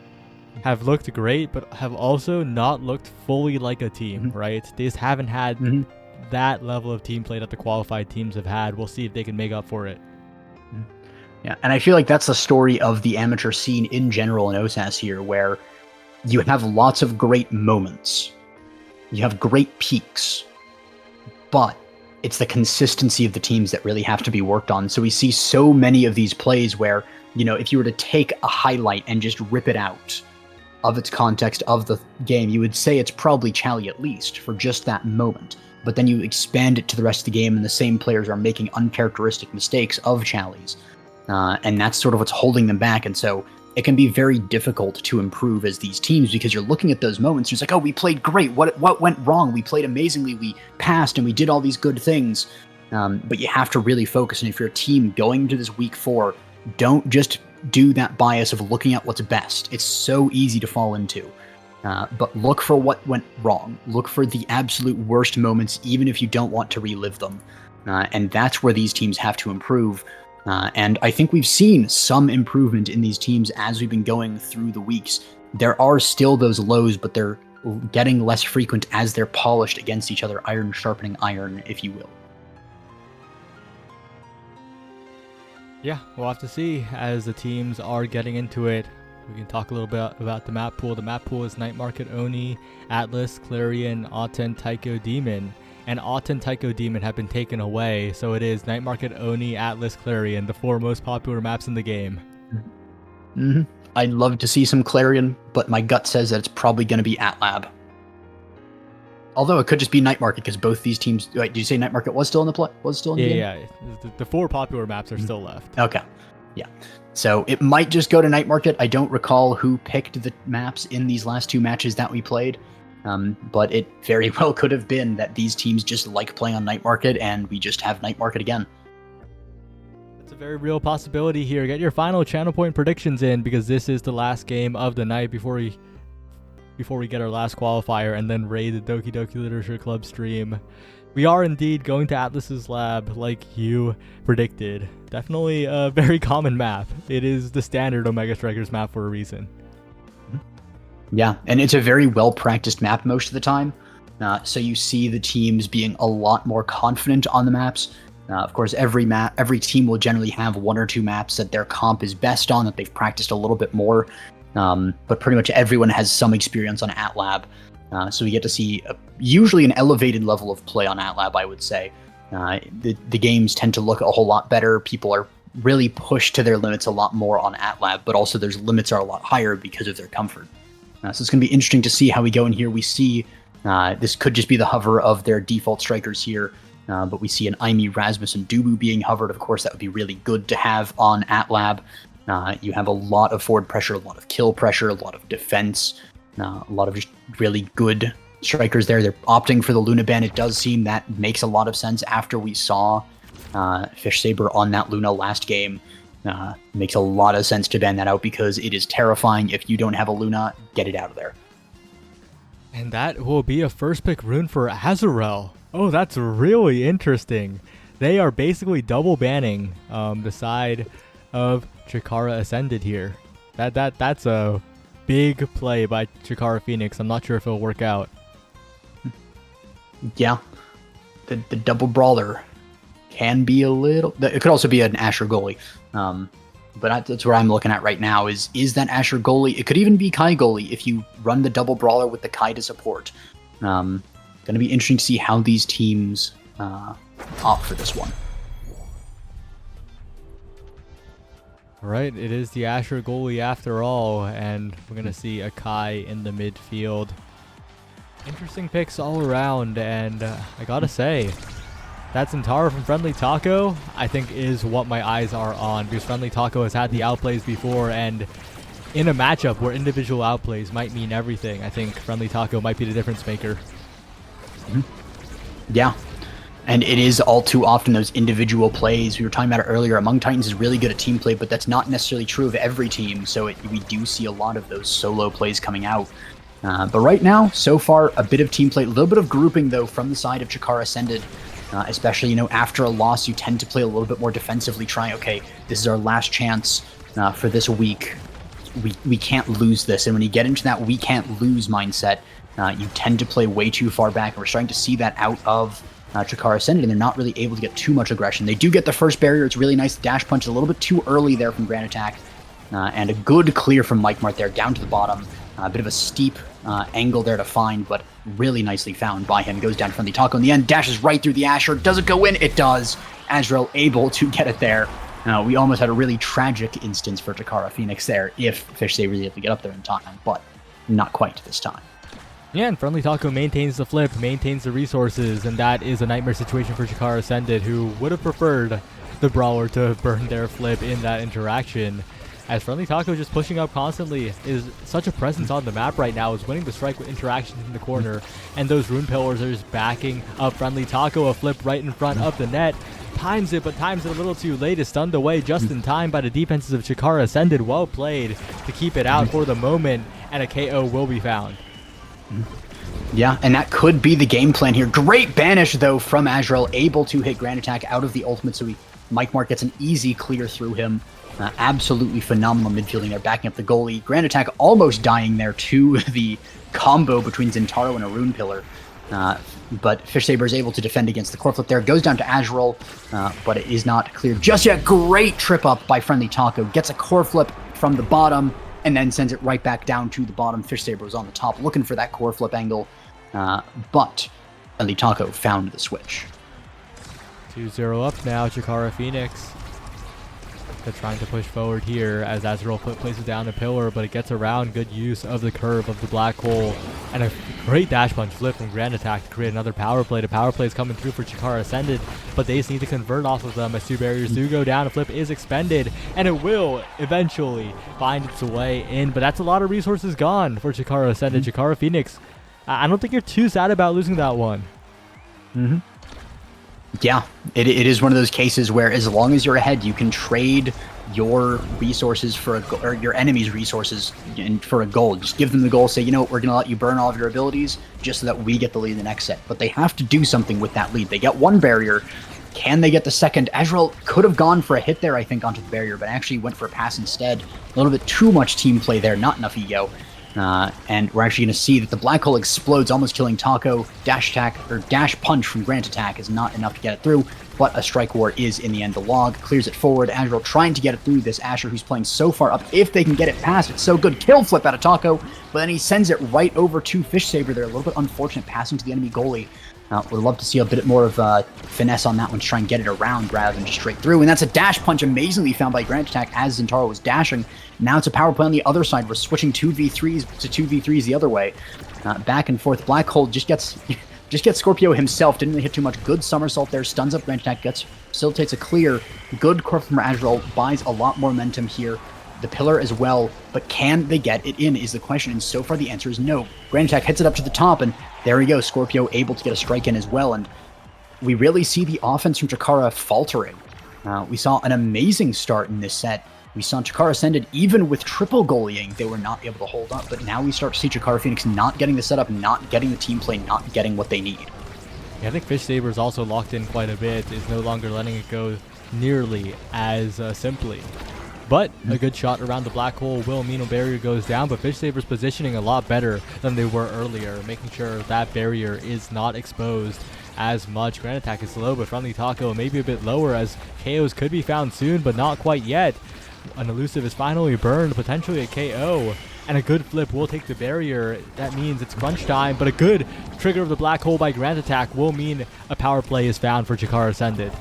have looked great but have also not looked fully like a team, right? They just haven't had that level of team play that the qualified teams have had. We'll see if they can make up for it. Yeah, and I feel like that's the story of the amateur scene in general in OSAS here, where you have lots of great moments. You have great peaks. But it's the consistency of the teams that really have to be worked on. So we see so many of these plays where, you know, if you were to take a highlight and just rip it out of its context of the game, you would say it's probably Chally at least for just that moment. But then you expand it to the rest of the game and the same players are making uncharacteristic mistakes of Challies. And that's sort of what's holding them back. And so it can be very difficult to improve as these teams because you're looking at those moments. You're like, oh, we played great. What went wrong? We played amazingly. We passed and we did all these good things. But you have to really focus. And if you're a team going into this week 4, don't just do that bias of looking at what's best. It's so easy to fall into. But look for what went wrong. Look for the absolute worst moments, even if you don't want to relive them. And that's where these teams have to improve. And I think we've seen some improvement in these teams as we've been going through the weeks. There are still those lows, but they're getting less frequent as they're polished against each other, iron sharpening iron, if you will. Yeah, we'll have to see as the teams are getting into it. We can talk a little bit about the map pool. The map pool is Night Market, Oni, Atlas, Clarion, Aten, Taiko, Demon. And Aten, Taiko, Demon have been taken away, so it is Night Market, Oni, Atlas, Clarion, the 4 most popular maps in the game. I'd love to see some Clarion, but my gut says that it's probably going to be Atlab. Although it could just be Night Market, because both these teams... Wait, did you say Night Market was still in the play? Was still in the game? Yeah. The 4 popular maps are still left. Okay. Yeah. So it might just go to Night Market. I don't recall who picked the maps in these last 2 matches that we played. But it very well could have been that these teams just like playing on Night Market and we just have Night Market again. It's a very real possibility here. Get your final channel point predictions in, because this is the last game of the night before we get our last qualifier and then raid the Doki Doki Literature Club stream. We are indeed going to Atlas's lab, like you predicted. Definitely a very common map. It is the standard Omega Strikers map for a reason. Yeah, and it's a very well-practiced map most of the time. So you see the teams being a lot more confident on the maps. Of course, every team will generally have 1 or 2 maps that their comp is best on, that they've practiced a little bit more. But pretty much everyone has some experience on AtLab. So we get to see usually an elevated level of play on AtLab, I would say. The games tend to look a whole lot better. People are really pushed to their limits a lot more on AtLab, but also their limits are a lot higher because of their comfort. So it's going to be interesting to see how we go in here. We see this could just be the hover of their default strikers here, but we see an Aimi, Rasmus, and Dubu being hovered. Of course, that would be really good to have on AtLab. You have a lot of forward pressure, a lot of kill pressure, a lot of defense, a lot of just really good strikers there. They're opting for the Luna ban. It does seem that makes a lot of sense after we saw Fish Saber on that Luna last game. Makes a lot of sense to ban that out because it is terrifying. If you don't have a Luna, get it out of there. And that will be a first pick rune for Azrael. Oh, that's really interesting. They are basically double banning the side of Chikara Ascended here. That's a big play by Chikara Phoenix. I'm not sure if it'll work out. Yeah, the double brawler can be a little. It could also be an Asher goalie, but that's what I'm looking at right now. Is that Asher goalie? It could even be Kai goalie if you run the double brawler with the Kai to support. Going to be interesting to see how these teams opt for this one. Right, it is the Asher goalie after all, and we're going to see a Kai in the midfield. Interesting picks all around, and I gotta say, that Zentara from Friendly Taco, I think is what my eyes are on, because Friendly Taco has had the outplays before, and in a matchup where individual outplays might mean everything, I think Friendly Taco might be the difference maker. Yeah. And it is all too often those individual plays. We were talking about it earlier. Among Titans is really good at team play, but that's not necessarily true of every team. So we do see a lot of those solo plays coming out. But right now, so far, a bit of team play, a little bit of grouping, though, from the side of Chikara Ascended. Especially, after a loss, you tend to play a little bit more defensively, trying, okay, this is our last chance for this week. We can't lose this. And when you get into that we can't lose mindset, you tend to play way too far back. And we're starting to see that out of Chikara Ascended, and they're not really able to get too much aggression. They do get the first barrier. It's really nice. Dash punch a little bit too early there from Grand Attack. And a good clear from Mike Mart there, down to the bottom. A bit of a steep angle there to find, but really nicely found by him. Goes down Friendly Taco in the end, dashes right through the Asher. Does it go in? It does. Azrael able to get it there. We almost had a really tragic instance for Chikara Phoenix there if Fish Saber was able to get up there in time, but not quite this time. Yeah, and Friendly Taco maintains the flip, maintains the resources, and that is a nightmare situation for Chikara Ascended, who would have preferred the Brawler to burn their flip in that interaction. As Friendly Taco just pushing up constantly, is such a presence on the map right now, is winning the strike with interactions in the corner, and those rune pillars are just backing up Friendly Taco, a flip right in front of the net. Times it, but times it a little too late. Is stunned away just in time by the defenses of Chikara Ascended. Well played to keep it out for the moment, and a KO will be found. Yeah, and that could be the game plan here. Great banish, though, from Azrael, able to hit Grand Attack out of the ultimate, so Mike Mark gets an easy clear through him. Absolutely phenomenal midfielding there, backing up the goalie. Grand Attack almost dying there to the combo between Zentaro and a Rune Pillar. But Fish Saber is able to defend against the core flip there. Goes down to Azrael, but it is not cleared just yet. Great trip up by Friendly Taco. Gets a core flip from the bottom, and then sends it right back down to the bottom. Fish Saber was on the top looking for that core flip angle, but Friendly Taco found the switch. 2-0 up now, Chikara Phoenix. They're trying to push forward here as Azrael places down a pillar, but it gets around. Good use of the curve of the black hole, and a great dash punch flip from Grand Attack to create another power play. The power play is coming through for Chikara Ascended, but they just need to convert off of them as 2 barriers do go down. A flip is expended, and it will eventually find its way in, but that's a lot of resources gone for Chikara Ascended. Chikara Phoenix, I don't think you're too sad about losing that one. Yeah, it is one of those cases where as long as you're ahead, you can trade your resources for or your enemy's resources for a goal. Just give them the goal, say, you know what, we're going to let you burn all of your abilities just so that we get the lead in the next set. But they have to do something with that lead. They get one barrier. Can they get the second? Azrael could have gone for a hit there, I think, onto the barrier, but actually went for a pass instead. A little bit too much team play there, not enough ego. And we're actually going to see that the black hole explodes, almost killing Taco. Dash attack, or dash punch from Grant Attack is not enough to get it through, but a Strike War is in the end. The log clears it forward. Azrael trying to get it through this Asher who's playing so far up. If they can get it past, it's so good. Kill flip out of Taco, but then he sends it right over to Fish Saber there. A little bit unfortunate passing to the enemy goalie. Would love to see a bit more of finesse on that one to try and get it around rather than just straight through. And that's a dash punch amazingly found by Grant Attack as Zentaro was dashing. Now it's a power play on the other side. We're switching 2v3s to 2v3s the other way. Back and forth. Black Hole just gets Scorpio himself. Didn't really hit too much. Good somersault there. Stuns up Grant Attack. Facilitates a clear. Good core from Azrael. Buys a lot more momentum here. The pillar as well, but can they get it in is the question, and so far the answer is no. Grant Attack hits it up to the top, and there we go. Scorpio able to get a strike in as well, and we really see the offense from Chikara faltering. We saw an amazing start in this set. We saw Chikara Ascended, even with triple goalieing, they were not able to hold up, but now we start to see Chikara Phoenix not getting the setup, not getting the team play, not getting what they need. Yeah, I think Fish Saber is also locked in quite a bit, is no longer letting it go nearly as simply. But a good shot around the black hole will mean a barrier goes down, but Fish Saber's positioning a lot better than they were earlier, making sure that barrier is not exposed as much. Grant Attack is low, but Friendly Taco maybe a bit lower as KOs could be found soon, but not quite yet. An elusive is finally burned, potentially a KO, and a good flip will take the barrier. That means it's crunch time, but a good trigger of the black hole by Grant Attack will mean a power play is found for Chikara Ascended.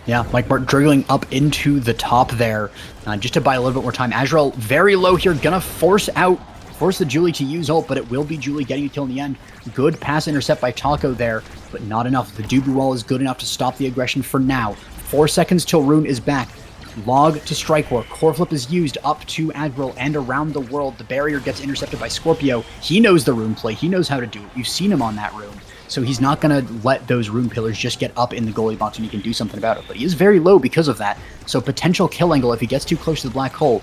Yeah, Mike Martin dribbling up into the top there just to buy a little bit more time. Azrael very low here, gonna force the Julie to use ult, but it will be Julie getting a kill in the end. Good pass intercept by Taco there, but not enough. The Dubu wall is good enough to stop the aggression for now. 4 seconds till Rune is back. Log to Strike War. Core Flip is used up to Azrael and around the world. The barrier gets intercepted by Scorpio. He knows the rune play. He knows how to do it. You've seen him on that rune. So he's not going to let those rune pillars just get up in the goalie box and he can do something about it. But he is very low because of that. So potential kill angle if he gets too close to the black hole.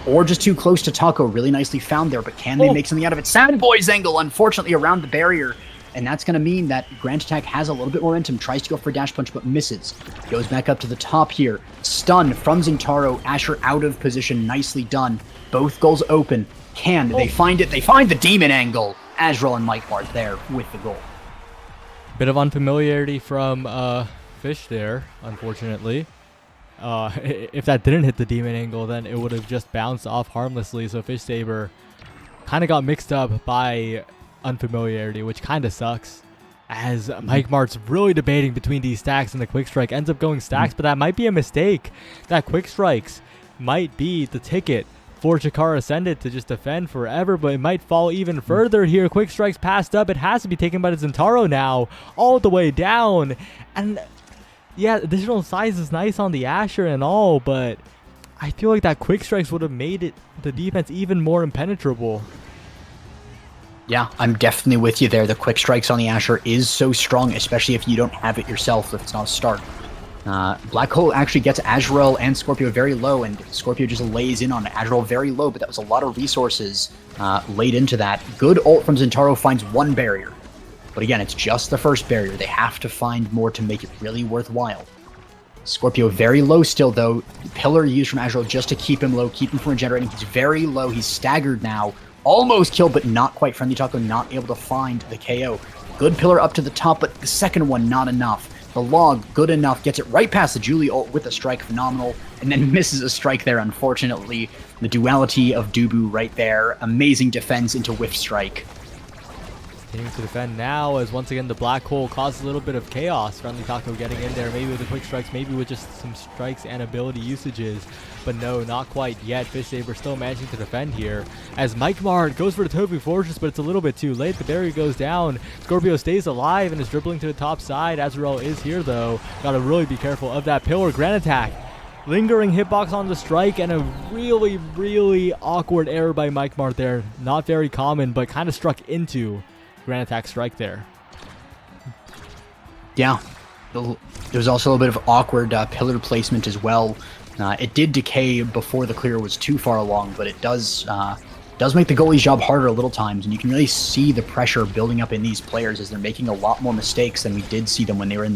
Or just too close to Taco. Really nicely found there. But can they make something out of it? Sad Boys angle, unfortunately, around the barrier. And that's going to mean that Grant Attack has a little bit more momentum. Tries to go for a dash punch, but misses. Goes back up to the top here. Stun from Zentaro. Asher out of position. Nicely done. Both goals open. Can they find it? They find the demon angle. Azrael and Mike Bart there with the goal. Bit of unfamiliarity from Fish there, unfortunately. If that didn't hit the demon angle, then it would have just bounced off harmlessly. So Fish Saber kind of got mixed up by unfamiliarity, which kind of sucks. As Mike Mart's really debating between these stacks and the quick strike, ends up going stacks, but that might be a mistake. That quick strikes might be the ticket for Chikara Ascended to just defend forever, but it might fall even further here. Quick strikes passed up. It has to be taken by the Zentaro now, all the way down. And yeah, additional size is nice on the Asher and all, but I feel like that quick strikes would have made the defense even more impenetrable. Yeah, I'm definitely with you there. The quick strikes on the Asher is so strong, especially if you don't have it yourself, if it's not a start. Black Hole actually gets Azrael and Scorpio very low, and Scorpio just lays in on Azrael very low, but that was a lot of resources laid into that. Good ult from Zentaro finds one barrier. But again, it's just the first barrier. They have to find more to make it really worthwhile. Scorpio very low still, though. Pillar used from Azrael just to keep him low, keep him from regenerating. He's very low. He's staggered now. Almost killed, but not quite. Friendly Taco not able to find the KO. Good pillar up to the top, but the second one not enough. The log, good enough, gets it right past the Julie ult with a strike, phenomenal, and then misses a strike there, unfortunately. The duality of Dubu right there. Amazing defense into whiff strike. Continuing to defend now as once again the black hole causes a little bit of chaos. Friendly Taco getting in there, maybe with the quick strikes, maybe with just some strikes and ability usages. But no, not quite yet. Fish Saber still managing to defend here. As Mike Mart goes for the Tofu Fortress, but it's a little bit too late. The barrier goes down. Scorpio stays alive and is dribbling to the top side. Azrael is here though. Gotta really be careful of that pillar. Grant Attack. Lingering hitbox on the strike and a really, really awkward error by Mike Mart there. Not very common, but kind of struck into Grant Attack strike there. Yeah. There was also a little bit of awkward pillar placement as well. It did decay before the clear was too far along, but it does make the goalie's job harder a little times, and you can really see the pressure building up in these players as they're making a lot more mistakes than we did see them when they were in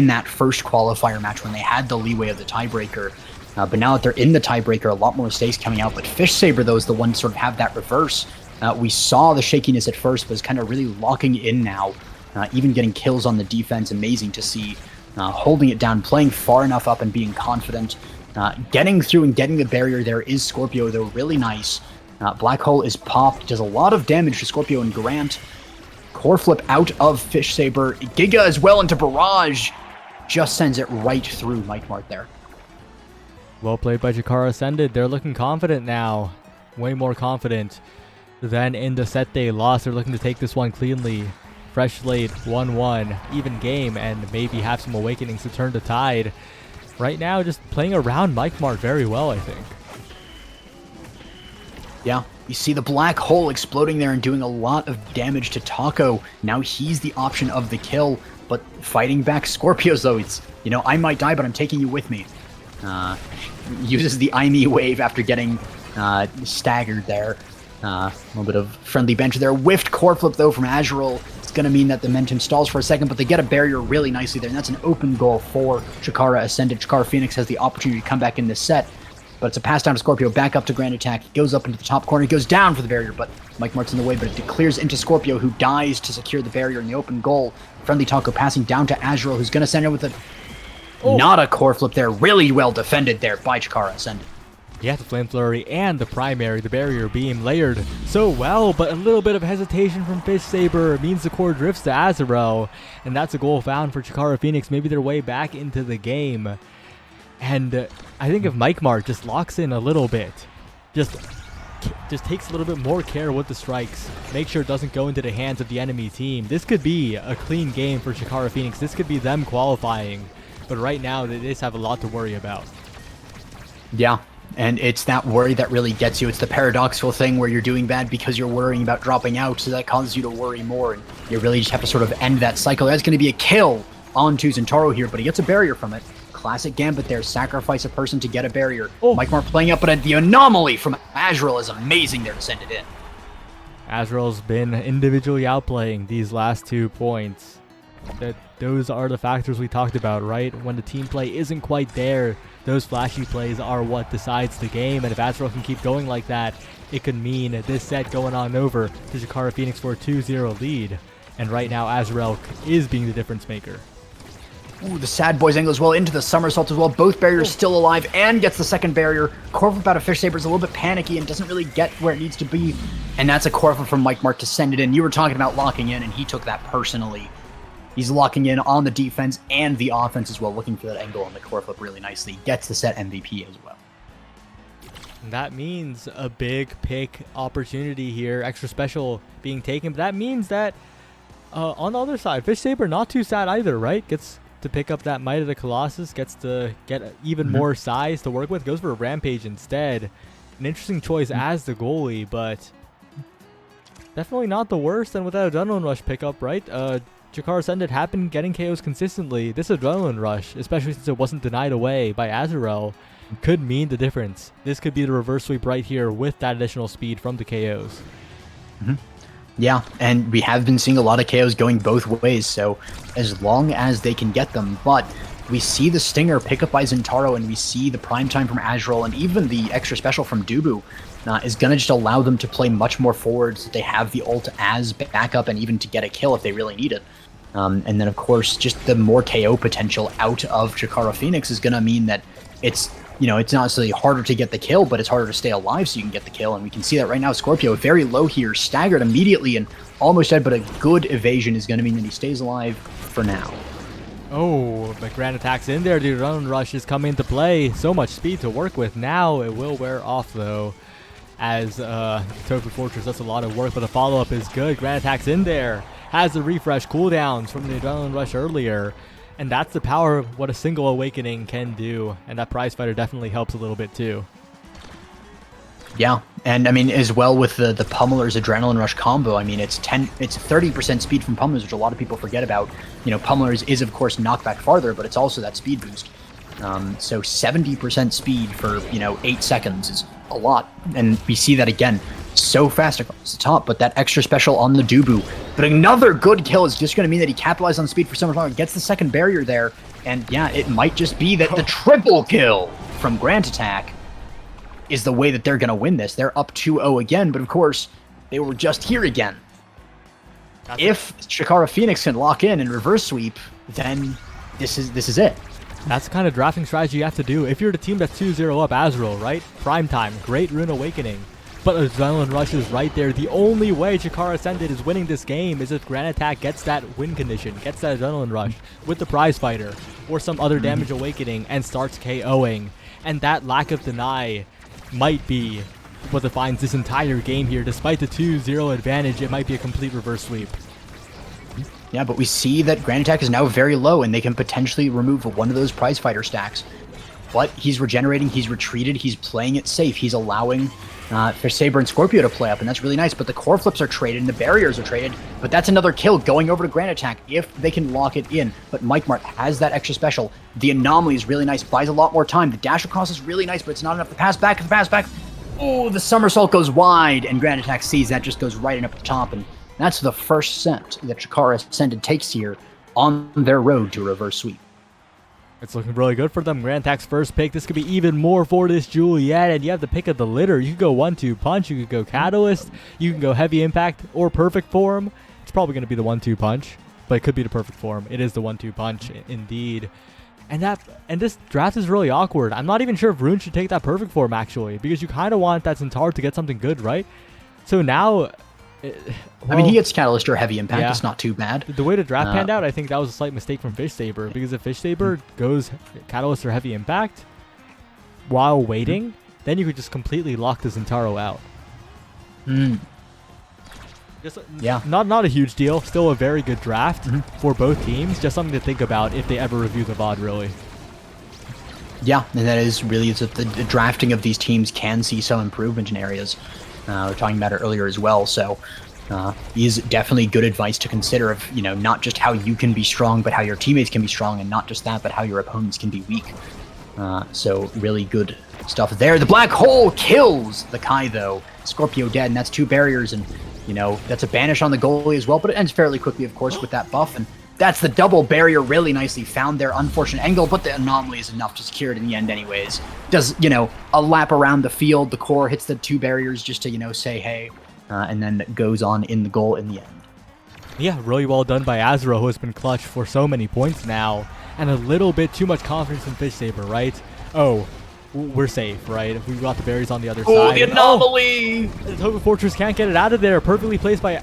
that first qualifier match when they had the leeway of the tiebreaker. But now that they're in the tiebreaker, a lot more mistakes coming out. But Fish Saber, though, is the one to sort of have that reverse. We saw the shakiness at first, but it's kind of really locking in now. Even getting kills on the defense, amazing to see. Holding it down, playing far enough up and being confident. Getting through and getting the barrier there is Scorpio, though, really nice. Black Hole is popped, does a lot of damage to Scorpio and Grant. Core flip out of Fish Saber. Giga as well into Barrage. Just sends it right through Mike Mart there. Well played by Jakara Ascended. They're looking confident now. Way more confident than in the set they lost. They're looking to take this one cleanly. Fresh slate, 1-1, even game, and maybe have some awakenings to turn the tide. Right now, just playing around Mike Mart very well, I think. Yeah, you see the black hole exploding there and doing a lot of damage to Taco. Now he's the option of the kill, but fighting back Scorpios, though, it's, I might die, but I'm taking you with me. Uses the I-Me wave after getting staggered there. A little bit of friendly bench there. Whiffed core flip, though, from Azrael. It's going to mean that the momentum stalls for a second, but they get a barrier really nicely there, and that's an open goal for Chikara Ascended. Chikara Phoenix has the opportunity to come back in this set, but it's a pass down to Scorpio, back up to Grand Attack. He goes up into the top corner, he goes down for the barrier, but Mike Mart's in the way, but it clears into Scorpio, who dies to secure the barrier in the open goal. Friendly Taco passing down to Azrael, who's going to send it with a... Not a core flip there. Really well defended there by Chikara Ascended. Yeah, the Flame Flurry and the primary, the barrier beam layered so well, but a little bit of hesitation from Fish Saber means the core drifts to Azrael, and that's a goal found for Chikara Phoenix, maybe their way back into the game. And I think if Mike Mart just locks in a little bit, just takes a little bit more care with the strikes, make sure it doesn't go into the hands of the enemy team, this could be a clean game for Chikara Phoenix. This could be them qualifying, but right now they just have a lot to worry about. Yeah. And it's that worry that really gets you. It's the paradoxical thing where you're doing bad because you're worrying about dropping out, so that causes you to worry more, and you really just have to sort of end that cycle. That's going to be a kill onto Zentaro here, but he gets a barrier from it. Classic Gambit there, sacrifice a person to get a barrier. Mike Mart playing up, but the anomaly from Azrael is amazing there to send it in. Azrael's been individually outplaying these last 2 points. Those are the factors we talked about, right? When the team play isn't quite there, those flashy plays are what decides the game, and if Azrael can keep going like that, it could mean this set going on over to Chikara Phoenix for a 2-0 lead. And right now, Azrael is being the difference maker. Ooh, the Sad Boys angle as well, into the somersault as well. Both barriers still alive, and gets the second barrier. Core flip out of Fish Saber is a little bit panicky and doesn't really get where it needs to be. And that's a core flip from Mike Mart to send it in. You were talking about locking in, and he took that personally. He's locking in on the defense and the offense as well, looking for that angle on the core flip really nicely. Gets the set MVP as well. That means a big pick opportunity here. Extra special being taken. But that means that on the other side, Fish Saber not too sad either, right? Gets to pick up that Might of the Colossus. Gets to get even more size to work with. Goes for a Rampage instead. An interesting choice as the goalie, but definitely not the worst. And with that Adrenaline Rush pickup, right? Chikara Ascended have been getting KOs consistently. This Adrenaline Rush, especially since it wasn't denied away by Azrael, could mean the difference. This could be the reverse sweep right here with that additional speed from the KOs. Yeah, and we have been seeing a lot of KOs going both ways, so as long as they can get them. But we see the Stinger pick up by Zentaro, and we see the prime time from Azrael, and even the extra special from Dubu is going to just allow them to play much more forward, so they have the ult as backup and even to get a kill if they really need it. And then, of course, just the more KO potential out of Chikara Phoenix is going to mean that it's, it's not necessarily harder to get the kill, but it's harder to stay alive so you can get the kill. And we can see that right now. Scorpio very low here, staggered immediately and almost dead, but a good evasion is going to mean that he stays alive for now. Oh, but Grand Attack's in there. The Adrenaline Rush is coming into play. So much speed to work with. Now it will wear off, though, as Tofu Fortress does a lot of work, but the follow-up is good. Grand Attack's in there. Has the refresh cooldowns from the Adrenaline Rush earlier. And that's the power of what a single Awakening can do. And that Prize Fighter definitely helps a little bit too. Yeah, and I mean as well with the Pummeler's Adrenaline Rush combo. I mean it's 30% speed from Pummelers, which a lot of people forget about. You know, Pummelers is of course knockback farther, but it's also that speed boost. So 70% speed for 8 seconds is a lot, and we see that again so fast across the top. But that extra special on the Dubu, but another good kill is just going to mean that he capitalized on speed for so much longer, gets the second barrier there, and yeah, it might just be that the triple kill from Grant Attack is the way that they're going to win this. They're up 2-0 again, but of course, they were just here again. If Chikara Phoenix can lock in and reverse sweep, then this is it. That's the kind of drafting strategy you have to do. If you're the team that's 2-0 up, Azrael, right? Prime time, great Rune Awakening. But Adrenaline Rush is right there. The only way Chikara Ascended is winning this game is if Grand Attack gets that win condition, gets that Adrenaline Rush with the Prize Fighter or some other damage awakening and starts KOing. And that lack of deny might be what defines this entire game here. Despite the 2-0 advantage, it might be a complete reverse sweep. Yeah, but we see that Grand Attack is now very low, and they can potentially remove one of those Prize Fighter stacks. But he's regenerating, he's retreated, he's playing it safe. He's allowing for Saber and Scorpio to play up, and that's really nice. But the core flips are traded, and the barriers are traded. But that's another kill going over to Grand Attack if they can lock it in. But Mike Mart has that extra special. The anomaly is really nice, buys a lot more time. The dash across is really nice, but it's not enough. The pass back. Oh, the somersault goes wide, and Grand Attack sees that, just goes right in up the top, and that's the first set that Chikara Ascended takes here on their road to reverse sweep. It's looking really good for them. Grand Attack's first pick. This could be even more for this Juliet, and you have the pick of the litter. You could go 1-2 punch, you could go Catalyst, you can go Heavy Impact or Perfect Form. It's probably going to be the 1-2 punch, but it could be the Perfect Form. It is the 1-2 punch, indeed. And this draft is really awkward. I'm not even sure if Rune should take that Perfect Form, actually, because you kind of want that Centaur to get something good, right? So now... I mean, he gets Catalyst or Heavy Impact. Yeah. It's not too bad. The way the draft panned out, I think that was a slight mistake from Fish Saber, because if Fish Saber goes Catalyst or Heavy Impact while waiting, then you could just completely lock the Zentaro out. Just, yeah. Not a huge deal. Still a very good draft for both teams. Just something to think about if they ever review the VOD, really. Yeah, and that is really the drafting of these teams can see some improvement in areas. We were talking about it earlier as well, so is definitely good advice to consider of, not just how you can be strong, but how your teammates can be strong, and not just that, but how your opponents can be weak. So really good stuff there. The Black Hole kills the Kai, though. Scorpio dead, and that's 2 barriers, and, that's a banish on the goalie as well, but it ends fairly quickly, of course, with that buff, and that's the double barrier really nicely found there. Unfortunate angle, but the anomaly is enough to secure it in the end anyways. Does, a lap around the field, the core hits the 2 barriers just to, say hey, and then goes on in the goal in the end. Yeah, really well done by Azrael, who has been clutch for so many points now, and a little bit too much confidence in Fish Saber, right? Oh, we're safe, right? We got the berries on the other side. Oh, the anomaly! The Token Fortress can't get it out of there. Perfectly placed by...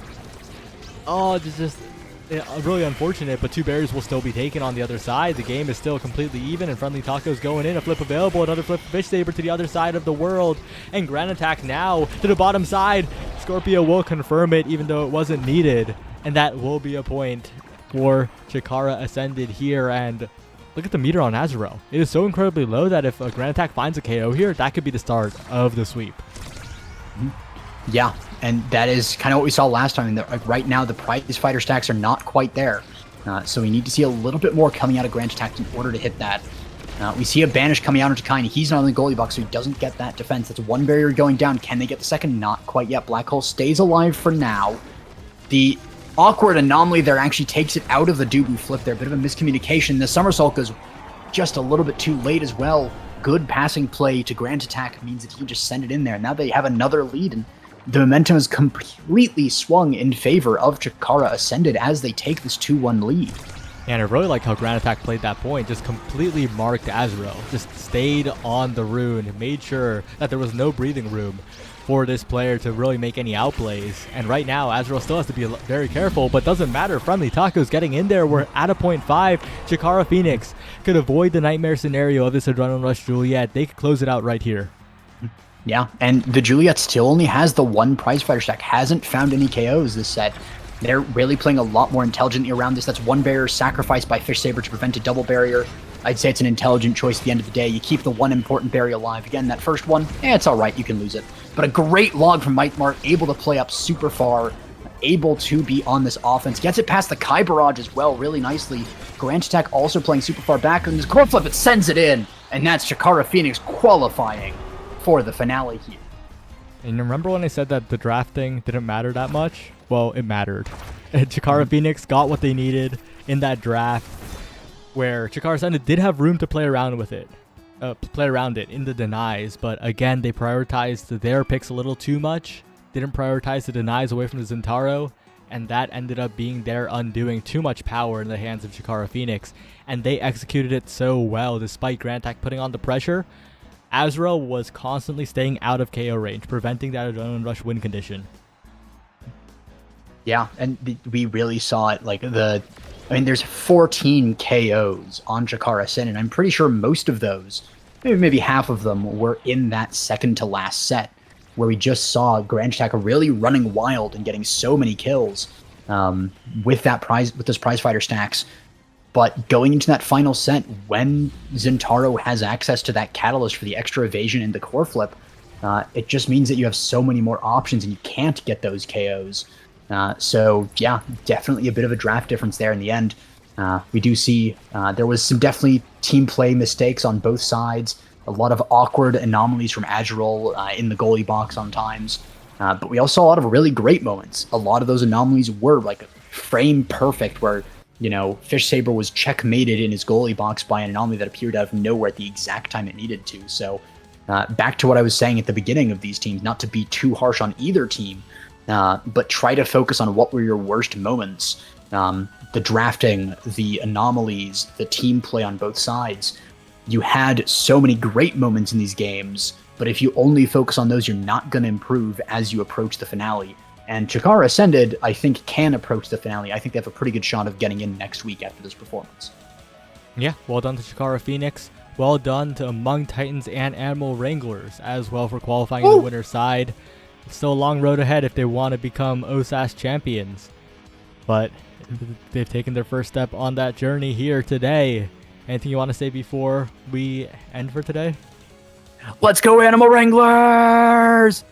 Oh, just really unfortunate, but 2 berries will still be taken on the other side. The game is still completely even, and Friendly Taco's going in. A flip available, another flip for Fish Saber to the other side of the world. And Grand Attack now to the bottom side. Scorpio will confirm it, even though it wasn't needed. And that will be a point for Chikara Ascended here. And look at the meter on Azrael. It is so incredibly low that if a Grand Attack finds a KO here, that could be the start of the sweep. Yeah, and that is kind of what we saw last time. Like right now, the Prize Fighter stacks are not quite there. So we need to see a little bit more coming out of Grand Attack in order to hit that. We see a banish coming out into Kai. He's not in the goalie box, so he doesn't get that defense. That's 1 barrier going down. Can they get the second? Not quite yet. Black Hole stays alive for now. The awkward anomaly there actually takes it out of the Dubu flip there. Bit of a miscommunication. The somersault goes just a little bit too late as well. Good passing play to Grand Attack means that he can just send it in there. Now they have another lead, and the momentum is completely swung in favor of Chikara Ascended as they take this 2-1 lead. And I really like how Grand Attack played that point. Just completely marked Azrael. Just stayed on the rune. Made sure that there was no breathing room for this player to really make any outplays. And right now, Azrael still has to be very careful, but doesn't matter. Friendly Taco's getting in there. We're at a 0.5. Chikara Phoenix could avoid the nightmare scenario of this Adrenaline Rush Juliet. They could close it out right here. Yeah, and the Juliet still only has the 1 Prize Fighter stack. Hasn't found any KOs this set. They're really playing a lot more intelligently around this. That's one barrier sacrificed by Fish Saber to prevent a double barrier. I'd say it's an intelligent choice at the end of the day. You keep the one important barrier alive. Again, that first one, it's all right. You can lose it. But a great log from Mike Mart, able to play up super far, able to be on this offense. Gets it past the Kai Barrage as well really nicely. Grand Attack also playing super far back. And this core flip, it sends it in. And that's Chikara Phoenix qualifying for the finale here. And remember when I said that the drafting didn't matter that much? Well, it mattered. And Chikara Phoenix got what they needed in that draft, where Chikara Ascended did have room to play around with it. Play around it in the denies, but again, they prioritized their picks a little too much. Didn't prioritize the denies away from the Zentaro, and that ended up being their undoing. Too much power in the hands of Chikara Phoenix, and they executed it so well despite Grand Attack putting on the pressure. Azrael was constantly staying out of KO range, preventing that Adrenaline Rush win condition. Yeah, and we really saw it. There's 14 KOs on Chikara Sin, and I'm pretty sure most of those, maybe half of them, were in that second to last set, where we just saw Grand Attack really running wild and getting so many kills with those prize fighter stacks. But going into that final set, when Zentaro has access to that catalyst for the extra evasion and the core flip, it just means that you have so many more options and you can't get those KOs. So yeah, definitely a bit of a draft difference there in the end. We do see there was some definitely team play mistakes on both sides. A lot of awkward anomalies from Azrael in the goalie box sometimes. But we also saw a lot of really great moments. A lot of those anomalies were like frame perfect, where Fish Saber was checkmated in his goalie box by an anomaly that appeared out of nowhere at the exact time it needed to. So back to what I was saying at the beginning of these teams, not to be too harsh on either team, but try to focus on what were your worst moments. The drafting, the anomalies, the team play on both sides. You had so many great moments in these games, but if you only focus on those, you're not going to improve as you approach the finale. And Chikara Ascended, I think, can approach the finale. I think they have a pretty good shot of getting in next week after this performance. Yeah, well done to Chikara Phoenix. Well done to Among Titans and Animal Wranglers as well for qualifying in the winner's side. It's still a long road ahead if they want to become OSAS champions. But they've taken their first step on that journey here today. Anything you want to say before we end for today? Let's go, Animal Wranglers!